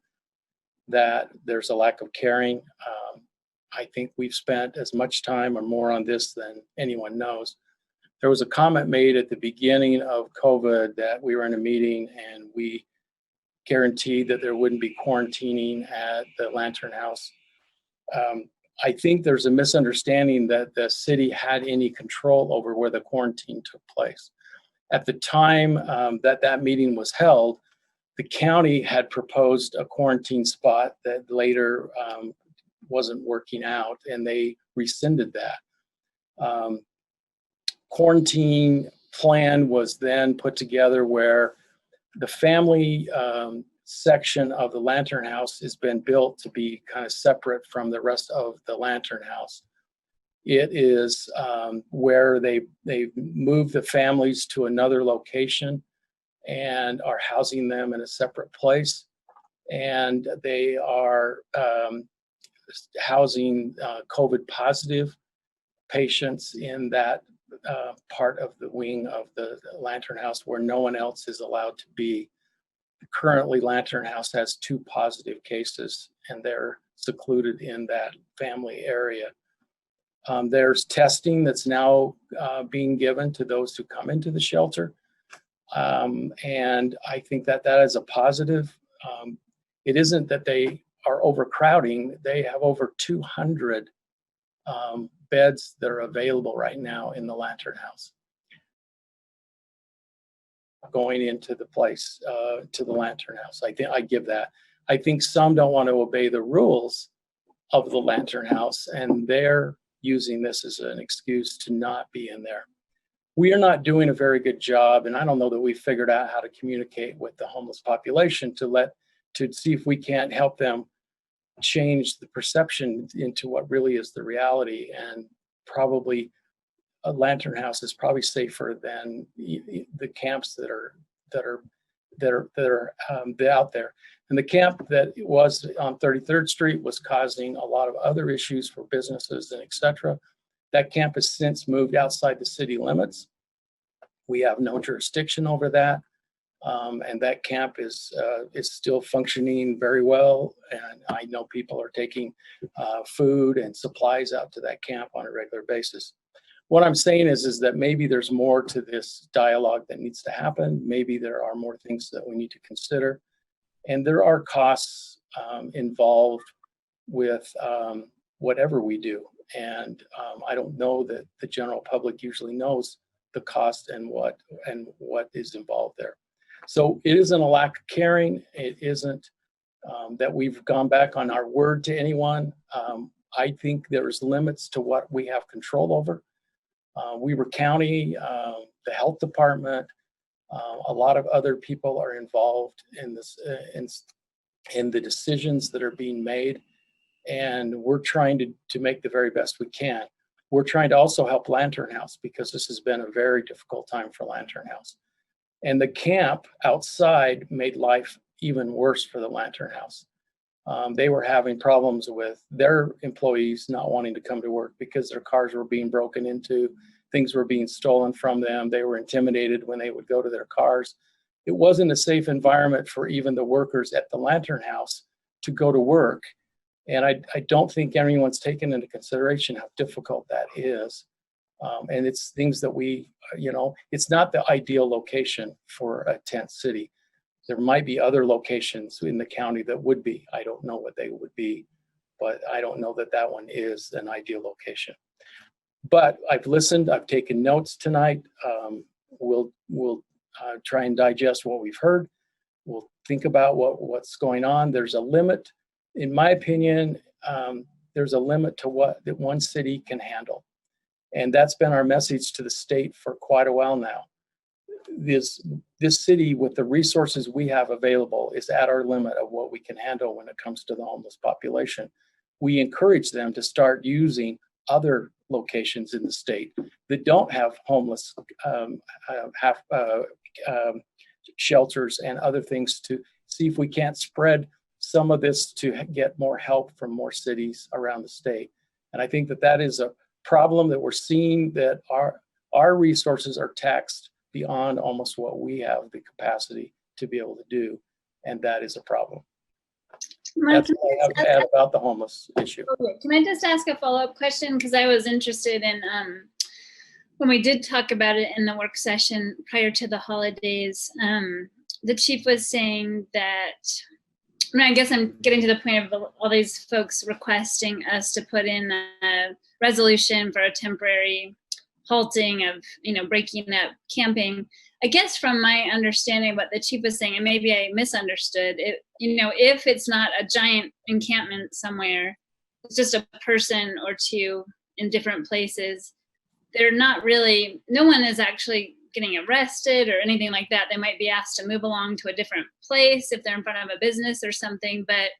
[SPEAKER 18] that there's a lack of caring. I think we've spent as much time or more on this than anyone knows. There was a comment made at the beginning of COVID that we were in a meeting and we guaranteed that there wouldn't be quarantining at the Lantern House. I think there's a misunderstanding that the city had any control over where the quarantine took place. At the time that meeting was held, the county had proposed a quarantine spot that later wasn't working out, and they rescinded that. Quarantine plan was then put together where the family section of the Lantern House has been built to be kind of separate from the rest of the Lantern House. It is where they moved the families to another location and are housing them in a separate place. And they are housing COVID positive patients in that part of the wing of the Lantern House where no one else is allowed to be. Currently, Lantern House has 2 positive cases, and they're secluded in that family area. There's testing that's now being given to those who come into the shelter. And I think that is a positive. It isn't that they are overcrowding. They have over 200 beds that are available right now in the Lantern House. Going into the place, to the Lantern House. I think I give that. I think some don't want to obey the rules of the Lantern House, and they're using this as an excuse to not be in there. We are not doing a very good job, and I don't know that we've figured out how to communicate with the homeless population to see if we can't help them change the perception into what really is the reality. And probably a Lantern House is probably safer than the camps that are out there. And the camp that was on 33rd Street was causing a lot of other issues for businesses and et cetera. That camp has since moved outside the city limits. We have no jurisdiction over that. And that camp is still functioning very well. And I know people are taking food and supplies out to that camp on a regular basis. What I'm saying is that maybe there's more to this dialogue that needs to happen. Maybe there are more things that we need to consider. And there are costs involved with whatever we do. And I don't know that the general public usually knows the cost and what is involved there. So it isn't a lack of caring. It isn't that we've gone back on our word to anyone. I think there's limits to what we have control over. Weber County, the health department, a lot of other people are involved in this, in the decisions that are being made. And we're trying to make the very best we can. We're trying to also help Lantern House because this has been a very difficult time for Lantern House. And the camp outside made life even worse for the Lantern House. They were having problems with their employees not wanting to come to work because their cars were being broken into, things were being stolen from them. They were intimidated when they would go to their cars. It wasn't a safe environment for even the workers at the Lantern House to go to work And I don't think anyone's taken into consideration how difficult that is. And it's things that it's not the ideal location for a tent city. There might be other locations in the county that would be. I don't know what they would be, but I don't know that that one is an ideal location. But I've listened, I've taken notes tonight. We'll try and digest what we've heard. We'll think about what's going on. There's a limit, in my opinion, there's a limit to what that one city can handle. And that's been our message to the state for quite a while now. This city, with the resources we have available, is at our limit of what we can handle when it comes to the homeless population. We encourage them to start using other locations in the state that don't have homeless shelters and other things, to see if we can't spread some of this to get more help from more cities around the state. And I think that that is a problem that we're seeing, that our resources are taxed beyond almost what we have the capacity to be able to do. And that is a problem. That's what I have to add about the homeless issue.
[SPEAKER 1] Okay. Can I just ask a follow-up question? Because I was interested in, when we did talk about it in the work session prior to the holidays, the chief was saying that, I guess I'm getting to the point of all these folks requesting us to put in a resolution for a temporary halting of, breaking up camping. I guess from my understanding what the chief was saying, and maybe I misunderstood it, if it's not a giant encampment somewhere, it's just a person or two in different places, they're not really, no one is actually getting arrested or anything like that. They might be asked to move along to a different place if they're in front of a business or something. But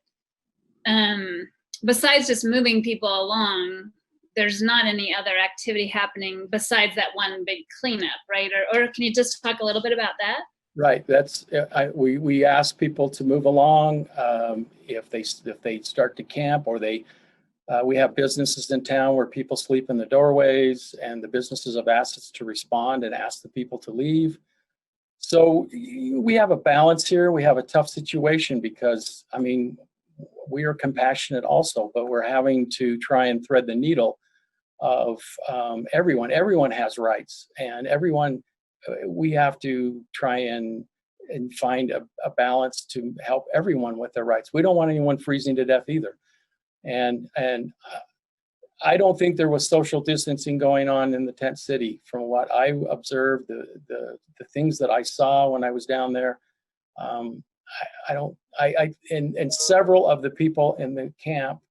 [SPEAKER 1] besides just moving people along, there's not any other activity happening besides that one big cleanup, right? Or can you just talk a little bit about that?
[SPEAKER 18] Right. That's we ask people to move along if they start to camp, or we have businesses in town where people sleep in the doorways, and the businesses have asked us to respond and ask the people to leave. So we have a balance here. We have a tough situation because, we are compassionate also, but we're having to try and thread the needle of everyone. Everyone has rights, and we have to try and find a balance to help everyone with their rights. We don't want anyone freezing to death either. And I don't think there was social distancing going on in the tent city. From what I observed, the things that I saw when I was down there, and several of the people in the camp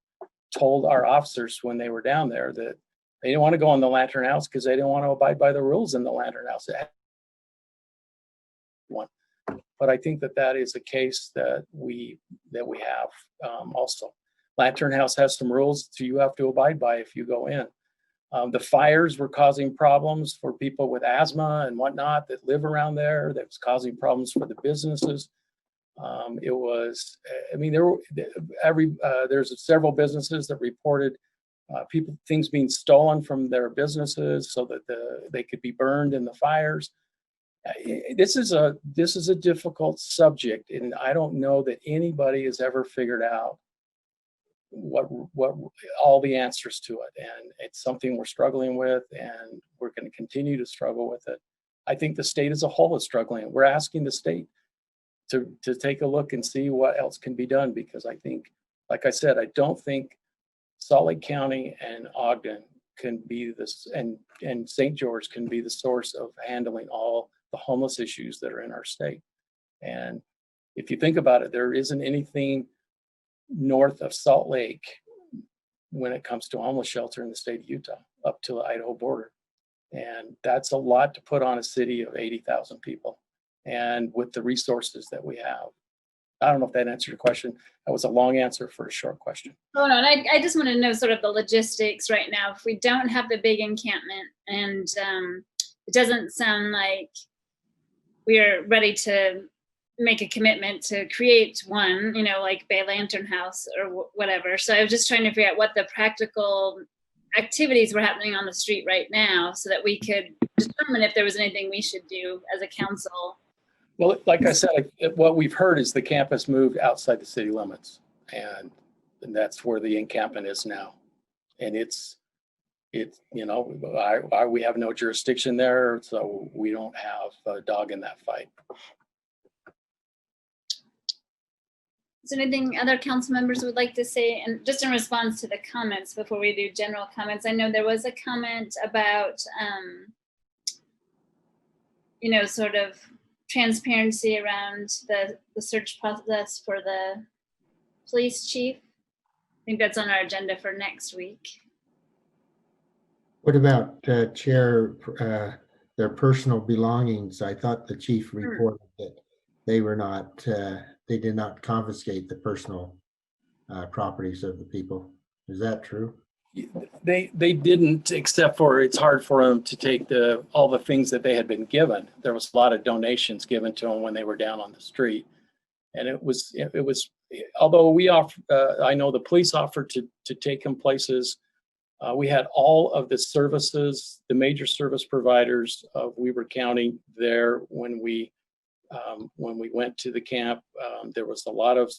[SPEAKER 18] told our officers when they were down there that they didn't want to go in the Lantern House because they didn't want to abide by the rules in the Lantern House. But I think that is a case that we have also. Lantern House has some rules you have to abide by if you go in. The fires were causing problems for people with asthma and whatnot that live around there. That was causing problems for the businesses. There's several businesses that reported things being stolen from their businesses so that they could be burned in the fires. This is a difficult subject, and I don't know that anybody has ever figured out what all the answers to it, and it's something we're struggling with, and we're going to continue to struggle with it. I think the state as a whole is struggling. We're asking the state to take a look and see what else can be done, because I think, like I said, I don't think Salt Lake County and Ogden can be this, and St. George can be the source of handling all the homeless issues that are in our state. And if you think about it, there isn't anything north of Salt Lake when it comes to homeless shelter in the state of Utah up to the Idaho border. And that's a lot to put on a city of 80,000 people, and with the resources that we have. I don't know if that answered your question. That was a long answer for a short question.
[SPEAKER 1] Oh, no, and I just want to know sort of the logistics right now. If we don't have the big encampment, and it doesn't sound like we are ready to make a commitment to create one, like Bay Lantern House or whatever. So I was just trying to figure out what the practical activities were happening on the street right now so that we could determine if there was anything we should do as a council.
[SPEAKER 18] Well, like I said, what we've heard is the campus moved outside the city limits, and and that's where the encampment is now. And it's you know, we have no jurisdiction there, so we don't have a dog in that fight.
[SPEAKER 1] Is there anything other council members would like to say? And just in response to the comments before we do general comments, I know there was a comment about, you know, sort of transparency around the search process for the police chief. I think that's on our agenda for next week.
[SPEAKER 5] What about Chair, their personal belongings? I thought the chief reported that they were not, they did not confiscate the personal properties of the people. Is that true?
[SPEAKER 18] They didn't, except for it's hard for them to take all the things that they had been given. There was a lot of donations given to them when they were down on the street, and it was although we I know the police offered to take them places. We had all of the services, the major service providers of Weber County there when we went to the camp. There was a lot of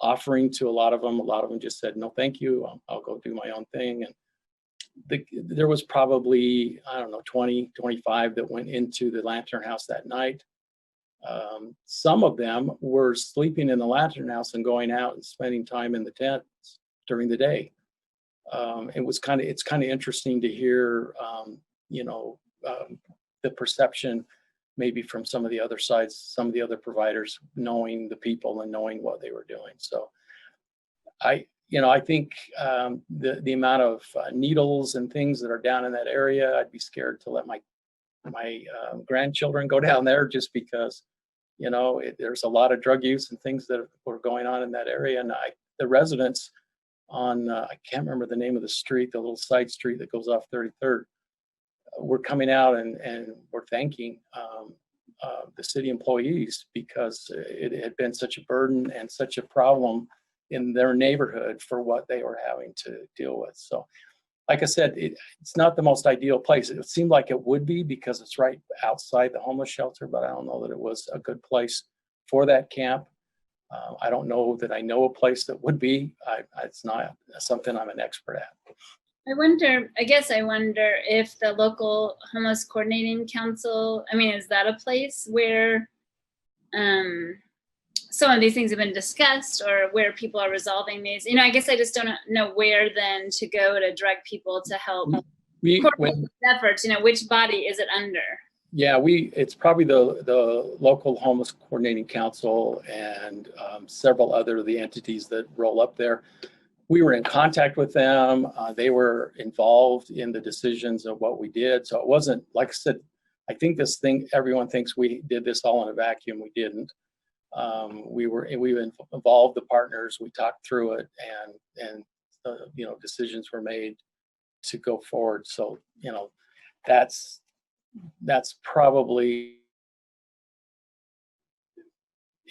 [SPEAKER 18] offering to a lot of them. A lot of them just said, no, thank you. I'll go do my own thing. And there was probably, I don't know, 20, 25 that went into the Lantern House that night. Some of them were sleeping in the Lantern House and going out and spending time in the tents during the day. It's kind of interesting to hear, you know, the perception maybe from some of the other sides, some of the other providers knowing the people and knowing what they were doing. So I think the amount of needles and things that are down in that area, I'd be scared to let my grandchildren go down there, just because, you know, there's a lot of drug use and things that were going on in that area. And the residents on, I can't remember the name of the street, the little side street that goes off 33rd, we're coming out and we're thanking the city employees, because it had been such a burden and such a problem in their neighborhood for what they were having to deal with. So like I said, it's not the most ideal place. It seemed like it would be because it's right outside the homeless shelter, but I don't know that it was a good place for that camp. I don't know that I know a place that would be. It's not something I'm an expert at.
[SPEAKER 1] I wonder if the local homeless coordinating council, I mean, is that a place where some of these things have been discussed, or where people are resolving these? You know, I guess I just don't know where then to go to direct people to help coordinate efforts. You know, which body is it under?
[SPEAKER 18] Yeah, it's probably the local homeless coordinating council and several other of the entities that roll up there. We were in contact with them. They were involved in the decisions of what we did. So it wasn't, like I said, I think everyone thinks we did this all in a vacuum. We didn't. We involved the partners. We talked through it, and you know, decisions were made to go forward. So, you know, that's probably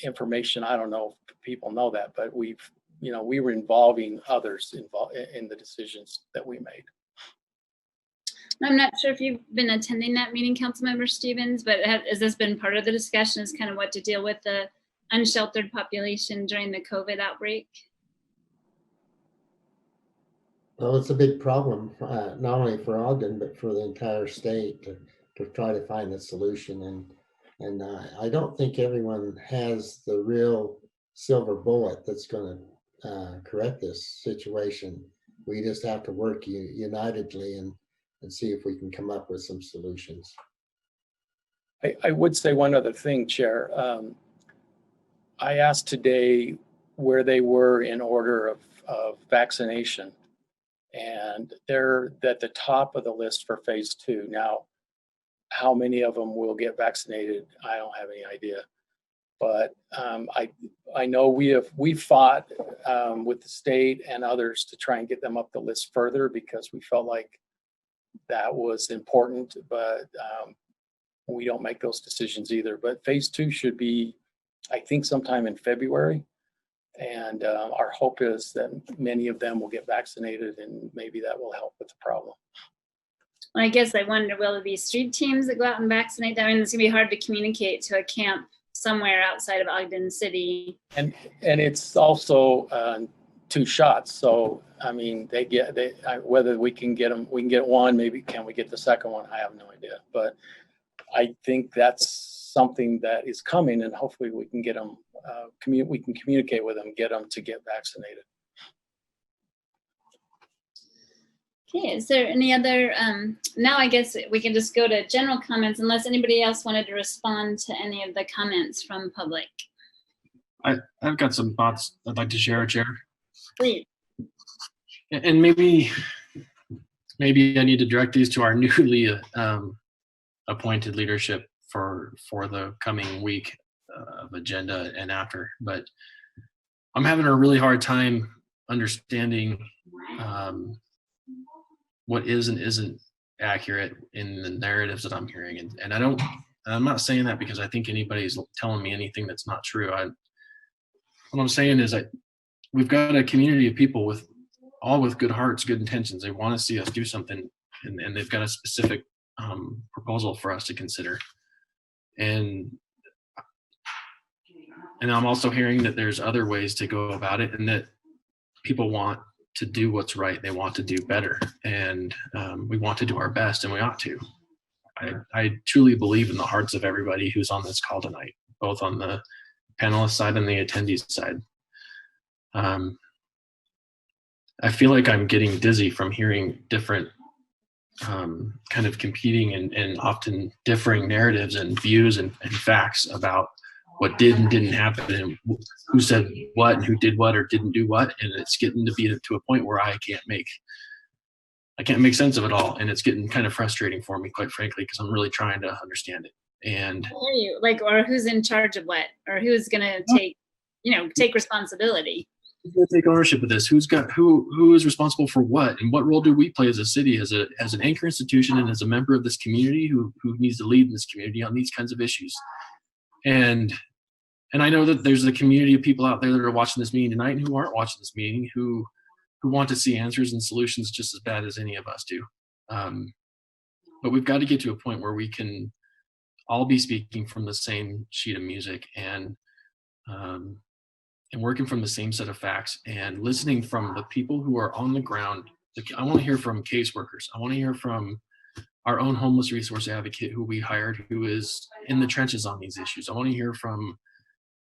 [SPEAKER 18] information. I don't know if people know that, but we were involving others in the decisions that we made.
[SPEAKER 1] I'm not sure if you've been attending that meeting, Councilmember Stevens, but has this been part of the discussion, is kind of what to deal with the unsheltered population during the COVID outbreak?
[SPEAKER 5] Well, it's a big problem, not only for Ogden, but for the entire state to try to find a solution. And I don't think everyone has the real silver bullet that's going to correct this situation. We just have to work unitedly and see if we can come up with some solutions.
[SPEAKER 18] I would say one other thing, Chair. I asked today where they were in order of vaccination, and they're at the top of the list for phase 2. Now, how many of them will get vaccinated, I don't have any idea. But I know we fought with the state and others to try and get them up the list further, because we felt like that was important, but we don't make those decisions either. But phase 2 should be, I think, sometime in February. And our hope is that many of them will get vaccinated, and maybe that will help with the problem.
[SPEAKER 1] Well, I guess I wonder, will there be street teams that go out and vaccinate them? I mean, it's gonna be hard to communicate to a camp somewhere outside of Ogden City.
[SPEAKER 18] And it's also 2 shots. So, I mean, whether we can get them, we can get one, maybe can we get the second one? I have no idea. But I think that's something that is coming, and hopefully we can get them, we can communicate with them, get them to get vaccinated.
[SPEAKER 1] Okay, is there any other, now I guess we can just go to general comments unless anybody else wanted to respond to any of the comments from public.
[SPEAKER 4] I've got some thoughts I'd like to share, Chair.
[SPEAKER 1] Please.
[SPEAKER 4] And maybe I need to direct these to our newly appointed leadership for the coming week of agenda and after. But I'm having a really hard time understanding what is and isn't accurate in the narratives that I'm hearing. And I'm not saying that because I think anybody's telling me anything that's not true. What I'm saying is that we've got a community of people with good hearts, good intentions. They want to see us do something, and they've got a specific proposal for us to consider. And I'm also hearing that there's other ways to go about it, and that people want to do what's right. They want to do better, and we want to do our best, and we ought to. I truly believe in the hearts of everybody who's on this call tonight, both on the panelist side and the attendees side. I feel like I'm getting dizzy from hearing different kind of competing and often differing narratives and views and facts about what did and didn't happen, and who said what and who did what or didn't do what. And it's getting to be to a point where I can't make sense of it all. And it's getting kind of frustrating for me, quite frankly, because I'm really trying to understand it. And
[SPEAKER 1] Who are you? Like, or who's in charge of what? Or who's gonna take responsibility?
[SPEAKER 4] Who's gonna take ownership of this? Who is responsible for what? And what role do we play as a city, as an anchor institution, and as a member of this community who needs to lead in this community on these kinds of issues? And I know that there's a community of people out there that are watching this meeting tonight and who aren't watching this meeting who want to see answers and solutions just as bad as any of us do. But we've got to get to a point where we can all be speaking from the same sheet of music and working from the same set of facts and listening from the people who are on the ground. I want to hear from caseworkers. I want to hear from our own homeless resource advocate who we hired, who is in the trenches on these issues. I want to hear from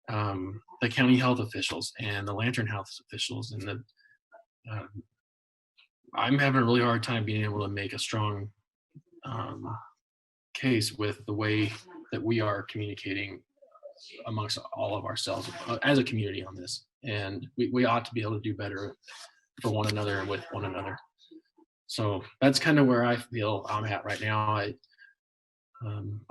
[SPEAKER 4] the county health officials and the Lantern House officials. And I'm having a really hard time being able to make a strong case with the way that we are communicating amongst all of ourselves as a community on this. And we ought to be able to do better for one another and with one another. So that's kind of where I feel I'm at right now. I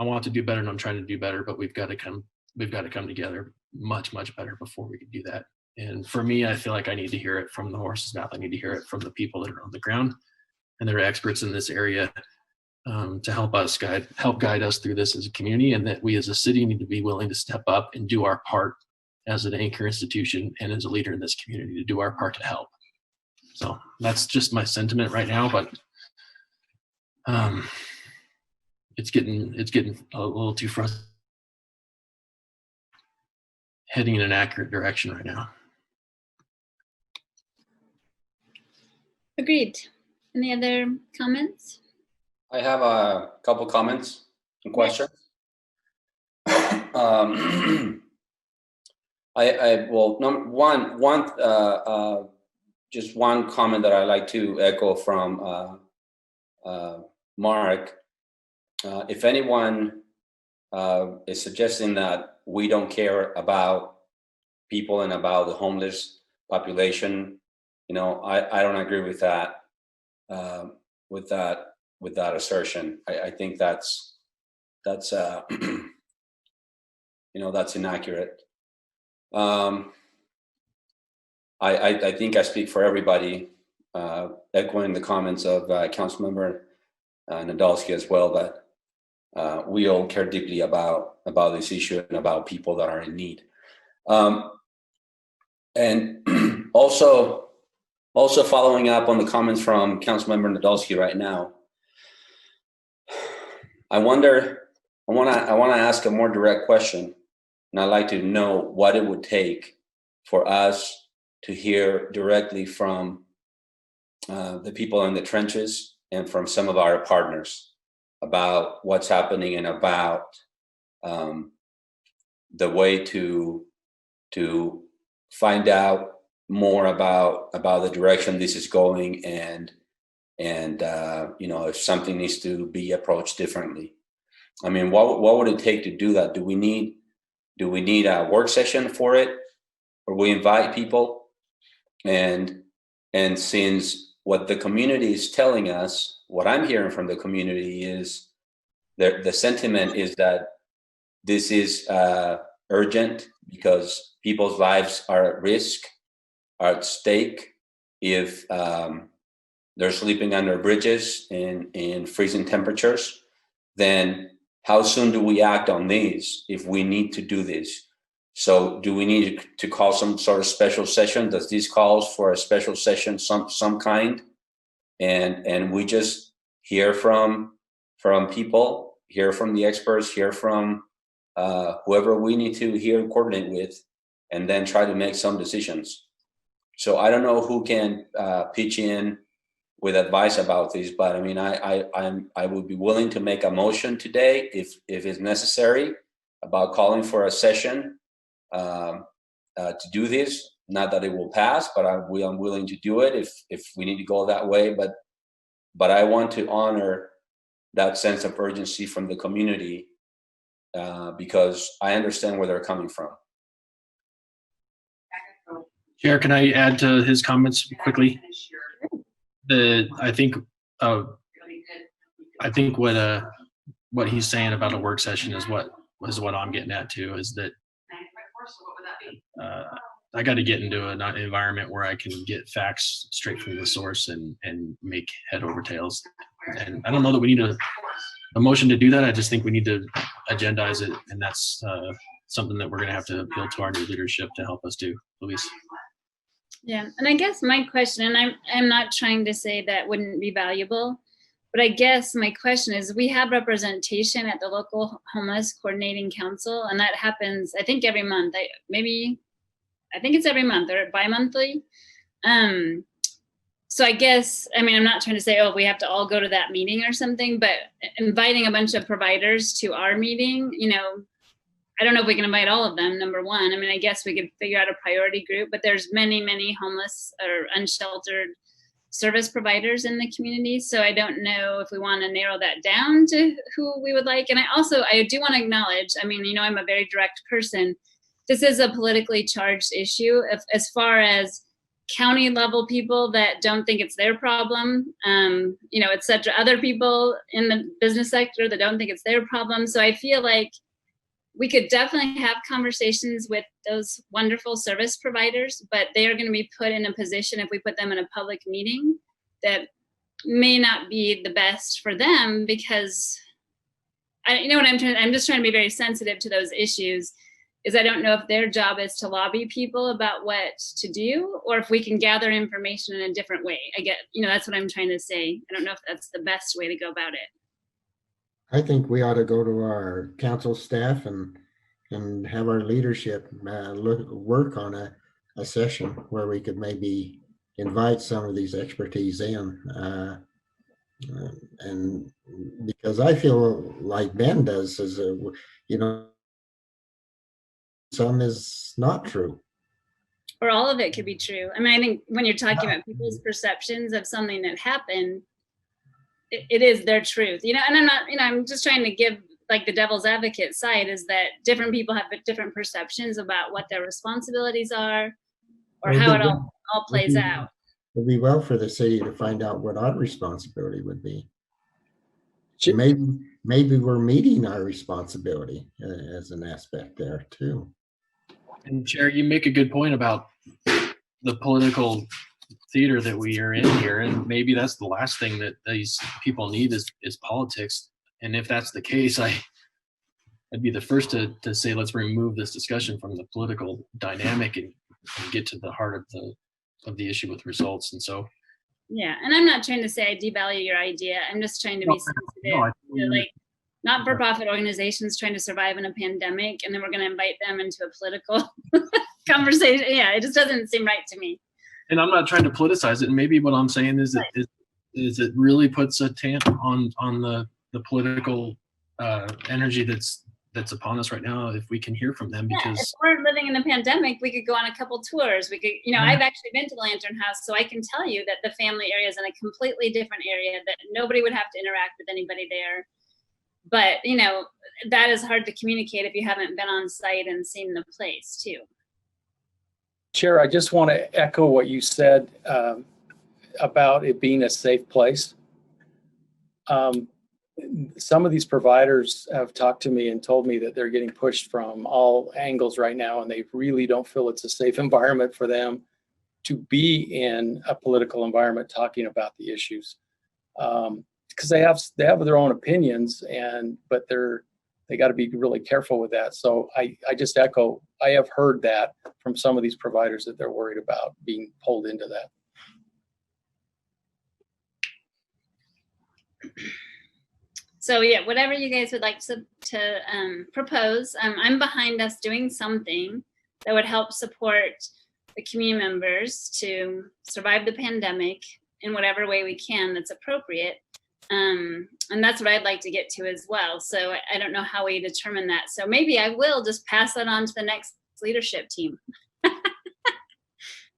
[SPEAKER 4] want to do better, and I'm trying to do better, but we've got to come together much better before we can do that. And for me, I feel like I need to hear it from the horse's mouth. I need to hear it from the people that are on the ground and that are experts in this area, to help guide us through this as a community, and that we as a city need to be willing to step up and do our part as an anchor institution and as a leader in this community to do our part to help. So that's just my sentiment right now, but it's getting a little too frustrating, heading in an accurate direction right now.
[SPEAKER 1] Agreed. Any other comments?
[SPEAKER 9] I have a couple comments and questions. Just one comment that I like to echo from Mark. If anyone is suggesting that we don't care about people and about the homeless population, I don't agree with that. With that assertion, I think that's that's inaccurate. I think I speak for everybody, echoing the comments of Councilmember Nadolski as well, that we all care deeply about this issue and about people that are in need. And also following up on the comments from Councilmember Nadolski right now, I want to ask a more direct question, and I'd like to know what it would take for us hear directly from the people in the trenches and from some of our partners about what's happening and about the way to find out more about the direction this is going, and you know, if something needs to be approached differently. I mean, what would it take to do that? Do we need a work session for it, or we invite people? And since what the community is telling us, what I'm hearing from the community is the sentiment is that this is urgent because people's lives are at risk, are at stake if they're sleeping under bridges in freezing temperatures. Then how soon do we act on these if we need to do this? So do we need to call some sort of special session? Does this calls for a special session some kind? And we just hear from people, hear from the experts, hear from whoever we need to hear and coordinate with, and then try to make some decisions. So I don't know who can pitch in with advice about this, but I mean, I would be willing to make a motion today if it's necessary about calling for a session to do this. Not that it will pass, but I'm willing to do it if we need to go that way. But I want to honor that sense of urgency from the community because I understand where they're coming from.
[SPEAKER 4] Chair, can I add to his comments quickly? I think what he's saying about a work session is what I'm getting at too, is that I got to get into an environment where I can get facts straight from the source and make head over tails. And I don't know that we need a motion to do that. I just think we need to agendize it, and that's something that we're going to have to appeal to our new leadership to help us do. Luis.
[SPEAKER 1] Yeah, and I guess my question, and I'm not trying to say that wouldn't be valuable, but I guess my question is, we have representation at the local homeless coordinating council, and that happens, I think, every month. I think it's every month or bi-monthly. So I guess, I mean, I'm not trying to say, oh, we have to all go to that meeting or something, but inviting a bunch of providers to our meeting, you know, I don't know if we can invite all of them, number one. I mean, I guess we could figure out a priority group, but there's many, many homeless or unsheltered service providers in the community. So I don't know if we want to narrow that down to who we would like. And I do want to acknowledge, I mean, you know, I'm a very direct person. This is a politically charged issue. As far as county level people that don't think it's their problem, you know, et cetera, other people in the business sector that don't think it's their problem. So I feel like we could definitely have conversations with those wonderful service providers, but they are going to be put in a position, if we put them in a public meeting, that may not be the best for them, because you know what I'm just trying to be very sensitive to those issues. Is I don't know if their job is to lobby people about what to do, or if we can gather information in a different way. I get, you know, that's what I'm trying to say. I don't know if that's the best way to go about it.
[SPEAKER 5] I think we ought to go to our council staff and have our leadership work on a session where we could maybe invite some of these expertise in. And because I feel like Ben does, is you know, some is not true.
[SPEAKER 1] Or all of it could be true. I mean, I think when you're talking about people's perceptions of something that happened, it is their truth, you know. And I'm not, you know, I'm just trying to give like the devil's advocate side, is that different people have different perceptions about what their responsibilities are, or how it all plays out.
[SPEAKER 5] It'd be well for the city to find out what our responsibility would be. Maybe we're meeting our responsibility as an aspect there too.
[SPEAKER 4] And Chair, you make a good point about the political theater that we are in here, and maybe that's the last thing that these people need is politics. And if that's the case, I'd be the first to say let's remove this discussion from the political dynamic and get to the heart of the issue with results. And so,
[SPEAKER 1] yeah, and I'm not trying to say I devalue your idea. I'm just trying to be sensitive to like not-for-profit organizations trying to survive in a pandemic, and then we're going to invite them into a political conversation. Yeah, it just doesn't seem right to me.
[SPEAKER 4] And I'm not trying to politicize it. And maybe what I'm saying is it really puts a tamp on the political energy that's upon us right now. If we can hear from them,
[SPEAKER 1] Yeah, if
[SPEAKER 4] because
[SPEAKER 1] we're living in a pandemic, we could go on a couple tours. We could, I've actually been to the Lantern House, so I can tell you that the family area is in a completely different area, that nobody would have to interact with anybody there. But, that is hard to communicate if you haven't been on site and seen the place too.
[SPEAKER 18] Chair, I just want to echo what you said about it being a safe place. Some of these providers have talked to me and told me that they're getting pushed from all angles right now, and they really don't feel it's a safe environment for them to be in a political environment talking about the issues. Because they have their own opinions, but they got to be really careful with that. So I just echo, I have heard that from some of these providers that they're worried about being pulled into that.
[SPEAKER 1] So yeah, whatever you guys would like to propose, I'm behind us doing something that would help support the community members to survive the pandemic in whatever way we can that's appropriate. And that's what I'd like to get to as well. So I don't know how we determine that. So maybe I will just pass that on to the next leadership team.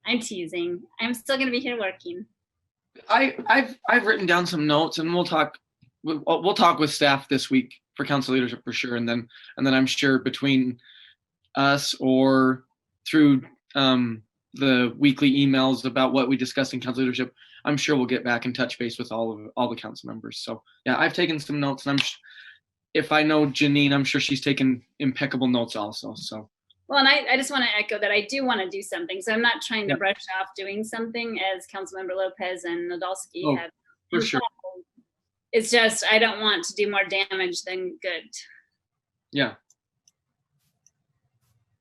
[SPEAKER 1] I'm teasing. I'm still going to be here working.
[SPEAKER 2] I've written down some notes, and we'll talk with staff this week for council leadership for sure, and then I'm sure between us or through the weekly emails about what we discussed in council leadership, I'm sure we'll get back and touch base with all the council members. So yeah, I've taken some notes, and if I know Janine, I'm sure she's taken impeccable notes also. So.
[SPEAKER 1] Well, and I just want to echo that I do want to do something. So I'm not trying to brush off doing something, as Councilmember Lopez and Nadolski have.
[SPEAKER 2] For sure.
[SPEAKER 1] It's just I don't want to do more damage than good.
[SPEAKER 4] Yeah.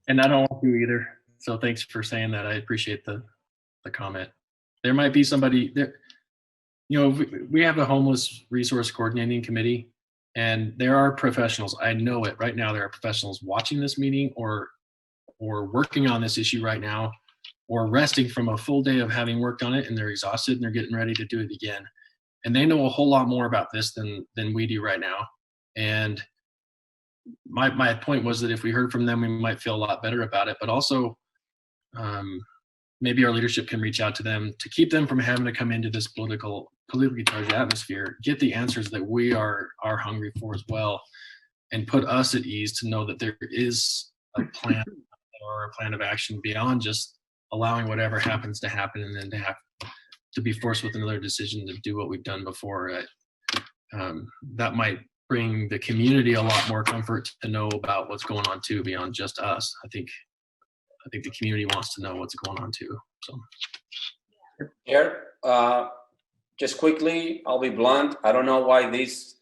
[SPEAKER 4] And I don't want to either. So thanks for saying that. I appreciate the comment. There might be somebody there. We have a homeless resource coordinating committee, and there are professionals. I know it right now. There are professionals watching this meeting or working on this issue right now, or resting from a full day of having worked on it, and they're exhausted and they're getting ready to do it again. And they know a whole lot more about this than we do right now. And my point was that if we heard from them, we might feel a lot better about it. But also, maybe our leadership can reach out to them to keep them from having to come into this politically charged atmosphere, get the answers that we are hungry for as well, and put us at ease to know that there is a plan or a plan of action beyond just allowing whatever happens to happen and then to have to be forced with another decision to do what we've done before. That might bring the community a lot more comfort to know about what's going on too, beyond just us. I think the community wants to know what's going on too. So,
[SPEAKER 9] Here, just quickly, I'll be blunt. I don't know why this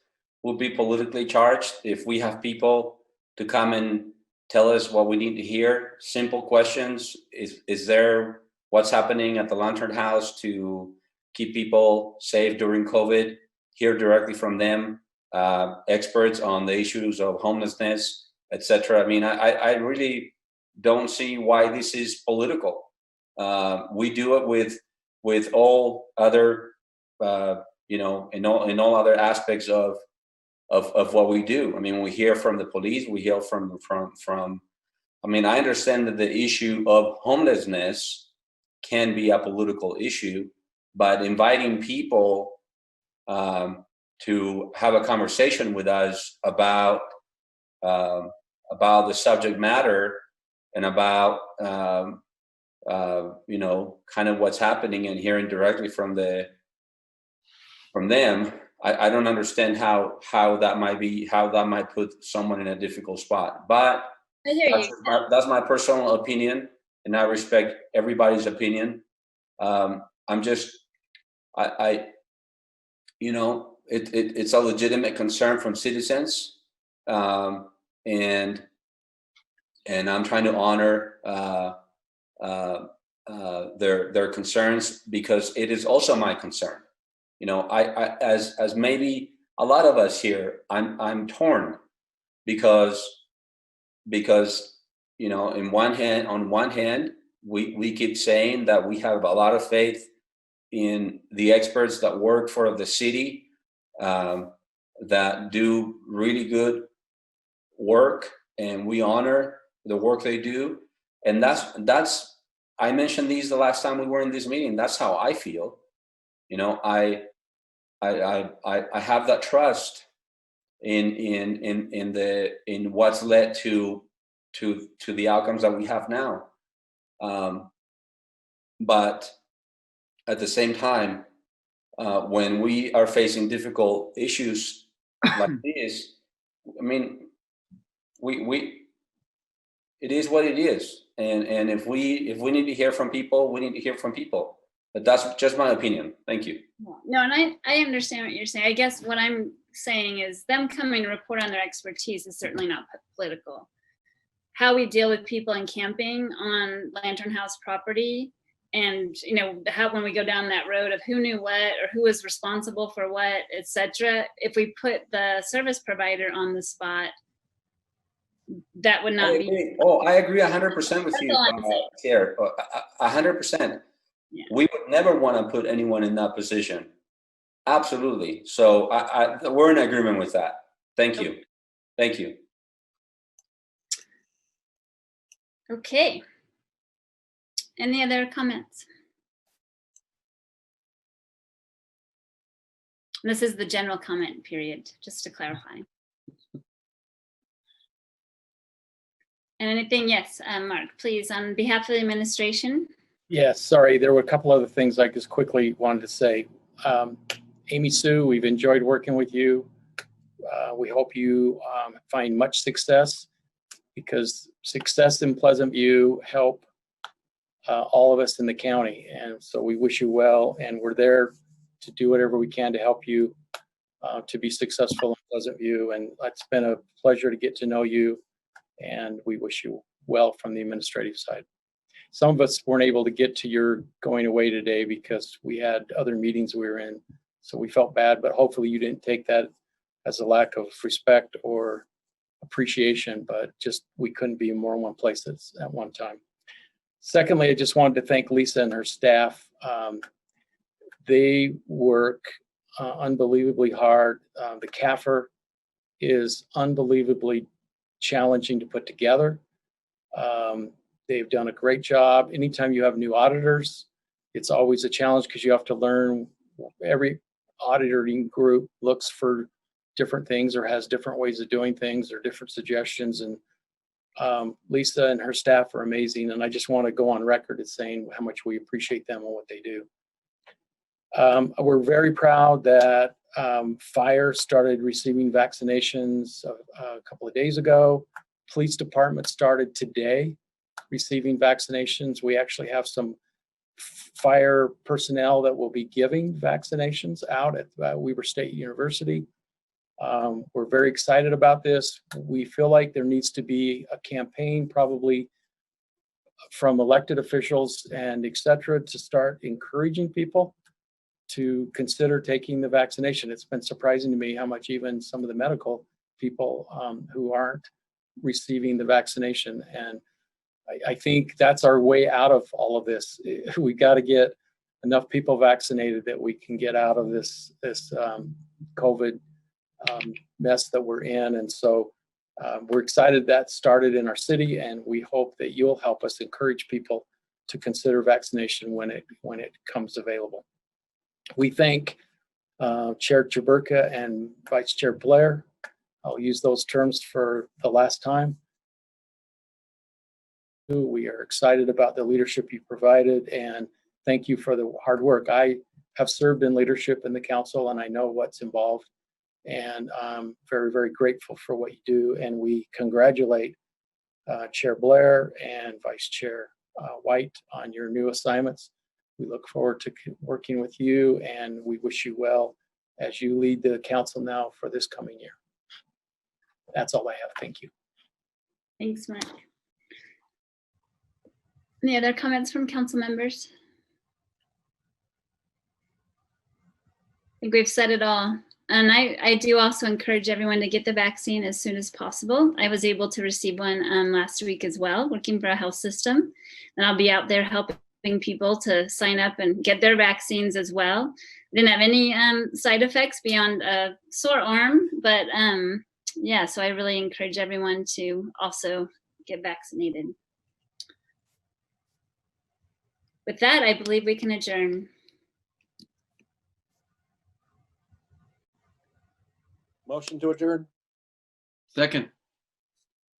[SPEAKER 9] will be politically charged. If we have people to come and tell us what we need to hear, simple questions. Is there what's happening at the Lantern House to keep people safe during COVID? Hear directly from them, experts on the issues of homelessness, etc. I mean, I really don't see why this is political. We do it with all other, in all other aspects of what we do. I mean, we hear from the police, we hear from. I mean, I understand that the issue of homelessness can be a political issue, but inviting people to have a conversation with us about the subject matter and about kind of what's happening and hearing directly from them. I don't understand how that might put someone in a difficult spot. But that's my personal opinion, and I respect everybody's opinion. It's a legitimate concern from citizens, and I'm trying to honor their concerns, because it is also my concern. I as maybe a lot of us here, I'm torn because you know, on one hand, we keep saying that we have a lot of faith in the experts that work for the city, that do really good work, and we honor the work they do. And that's I mentioned these the last time we were in this meeting. That's how I feel. You know, I have that trust in what's led to the outcomes that we have now. But at the same time, when we are facing difficult issues like this, I mean, it is what it is, and if we need to hear from people, we need to hear from people. But that's just my opinion. Thank you.
[SPEAKER 1] No, and I understand what you're saying. I guess what I'm saying is them coming to report on their expertise is certainly not political. How we deal with people in camping on Lantern House property, and you know how when we go down that road of who knew what or who was responsible for what, etc. If we put the service provider on the spot, that would not be.
[SPEAKER 9] Oh, I agree 100% with
[SPEAKER 1] That's
[SPEAKER 9] you,
[SPEAKER 1] all I'm saying.
[SPEAKER 9] Chair. 100%.
[SPEAKER 1] Yeah.
[SPEAKER 9] We would never want to put anyone in that position. Absolutely. So we're in agreement with that. Thank you. Thank you.
[SPEAKER 1] Okay. Any other comments? This is the general comment period, just to clarify. And anything, yes, Mark, please, on behalf of the administration.
[SPEAKER 18] Yes, sorry, there were a couple other things I just quickly wanted to say. Amy Sue, we've enjoyed working with you. We hope you find much success, because success in Pleasant View help all of us in the county. And so we wish you well, and we're there to do whatever we can to help you to be successful in Pleasant View. And it's been a pleasure to get to know you, and we wish you well from the administrative side. Some of us weren't able to get to your going away today because we had other meetings we were in, so we felt bad, but hopefully you didn't take that as a lack of respect or appreciation, but just we couldn't be in more than one place at one time. Secondly, I just wanted to thank Lisa and her staff. They work unbelievably hard. The CAFR is unbelievably challenging to put together. They've done a great job. Anytime you have new auditors, it's always a challenge because you have to learn. Every auditing group looks for different things or has different ways of doing things or different suggestions. And Lisa and her staff are amazing. And I just want to go on record as saying how much we appreciate them and what they do. We're very proud that fire started receiving vaccinations a couple of days ago. Police department started today receiving vaccinations. We actually have some fire personnel that will be giving vaccinations out at Weber State University. We're very excited about this. We feel like there needs to be a campaign probably from elected officials and et cetera to start encouraging people to consider taking the vaccination. It's been surprising to me how much even some of the medical people who aren't receiving the vaccination. And I think that's our way out of all of this. We got to get enough people vaccinated that we can get out of this COVID mess that we're in. And so we're excited that started in our city, and we hope that you'll help us encourage people to consider vaccination when it comes available. We thank Chair Chaburka and Vice Chair Blair. I'll use those terms for the last time. We are excited about the leadership you provided, and thank you for the hard work. I have served in leadership in the council, and I know what's involved, and I'm very, very grateful for what you do. And we congratulate Chair Blair and Vice Chair White on your new assignments. We look forward to working with you, and we wish you well as you lead the council now for this coming year. That's all I have. Thank you.
[SPEAKER 1] Thanks, Mark. Any other comments from council members? I think we've said it all. And I do also encourage everyone to get the vaccine as soon as possible. I was able to receive one last week as well, working for a health system. And I'll be out there helping people to sign up and get their vaccines as well. Didn't have any side effects beyond a sore arm, but yeah, so I really encourage everyone to also get vaccinated. With that, I believe we can adjourn.
[SPEAKER 18] Motion to adjourn.
[SPEAKER 2] Second.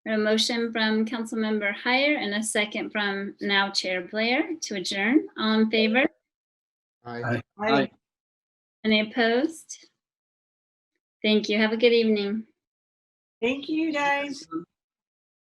[SPEAKER 1] A motion from Councilmember Heyer and a second from now Chair Blair to adjourn. All in favor?
[SPEAKER 5] Aye.
[SPEAKER 18] Aye.
[SPEAKER 1] Any opposed? Thank you. Have a good evening.
[SPEAKER 6] Thank you, guys.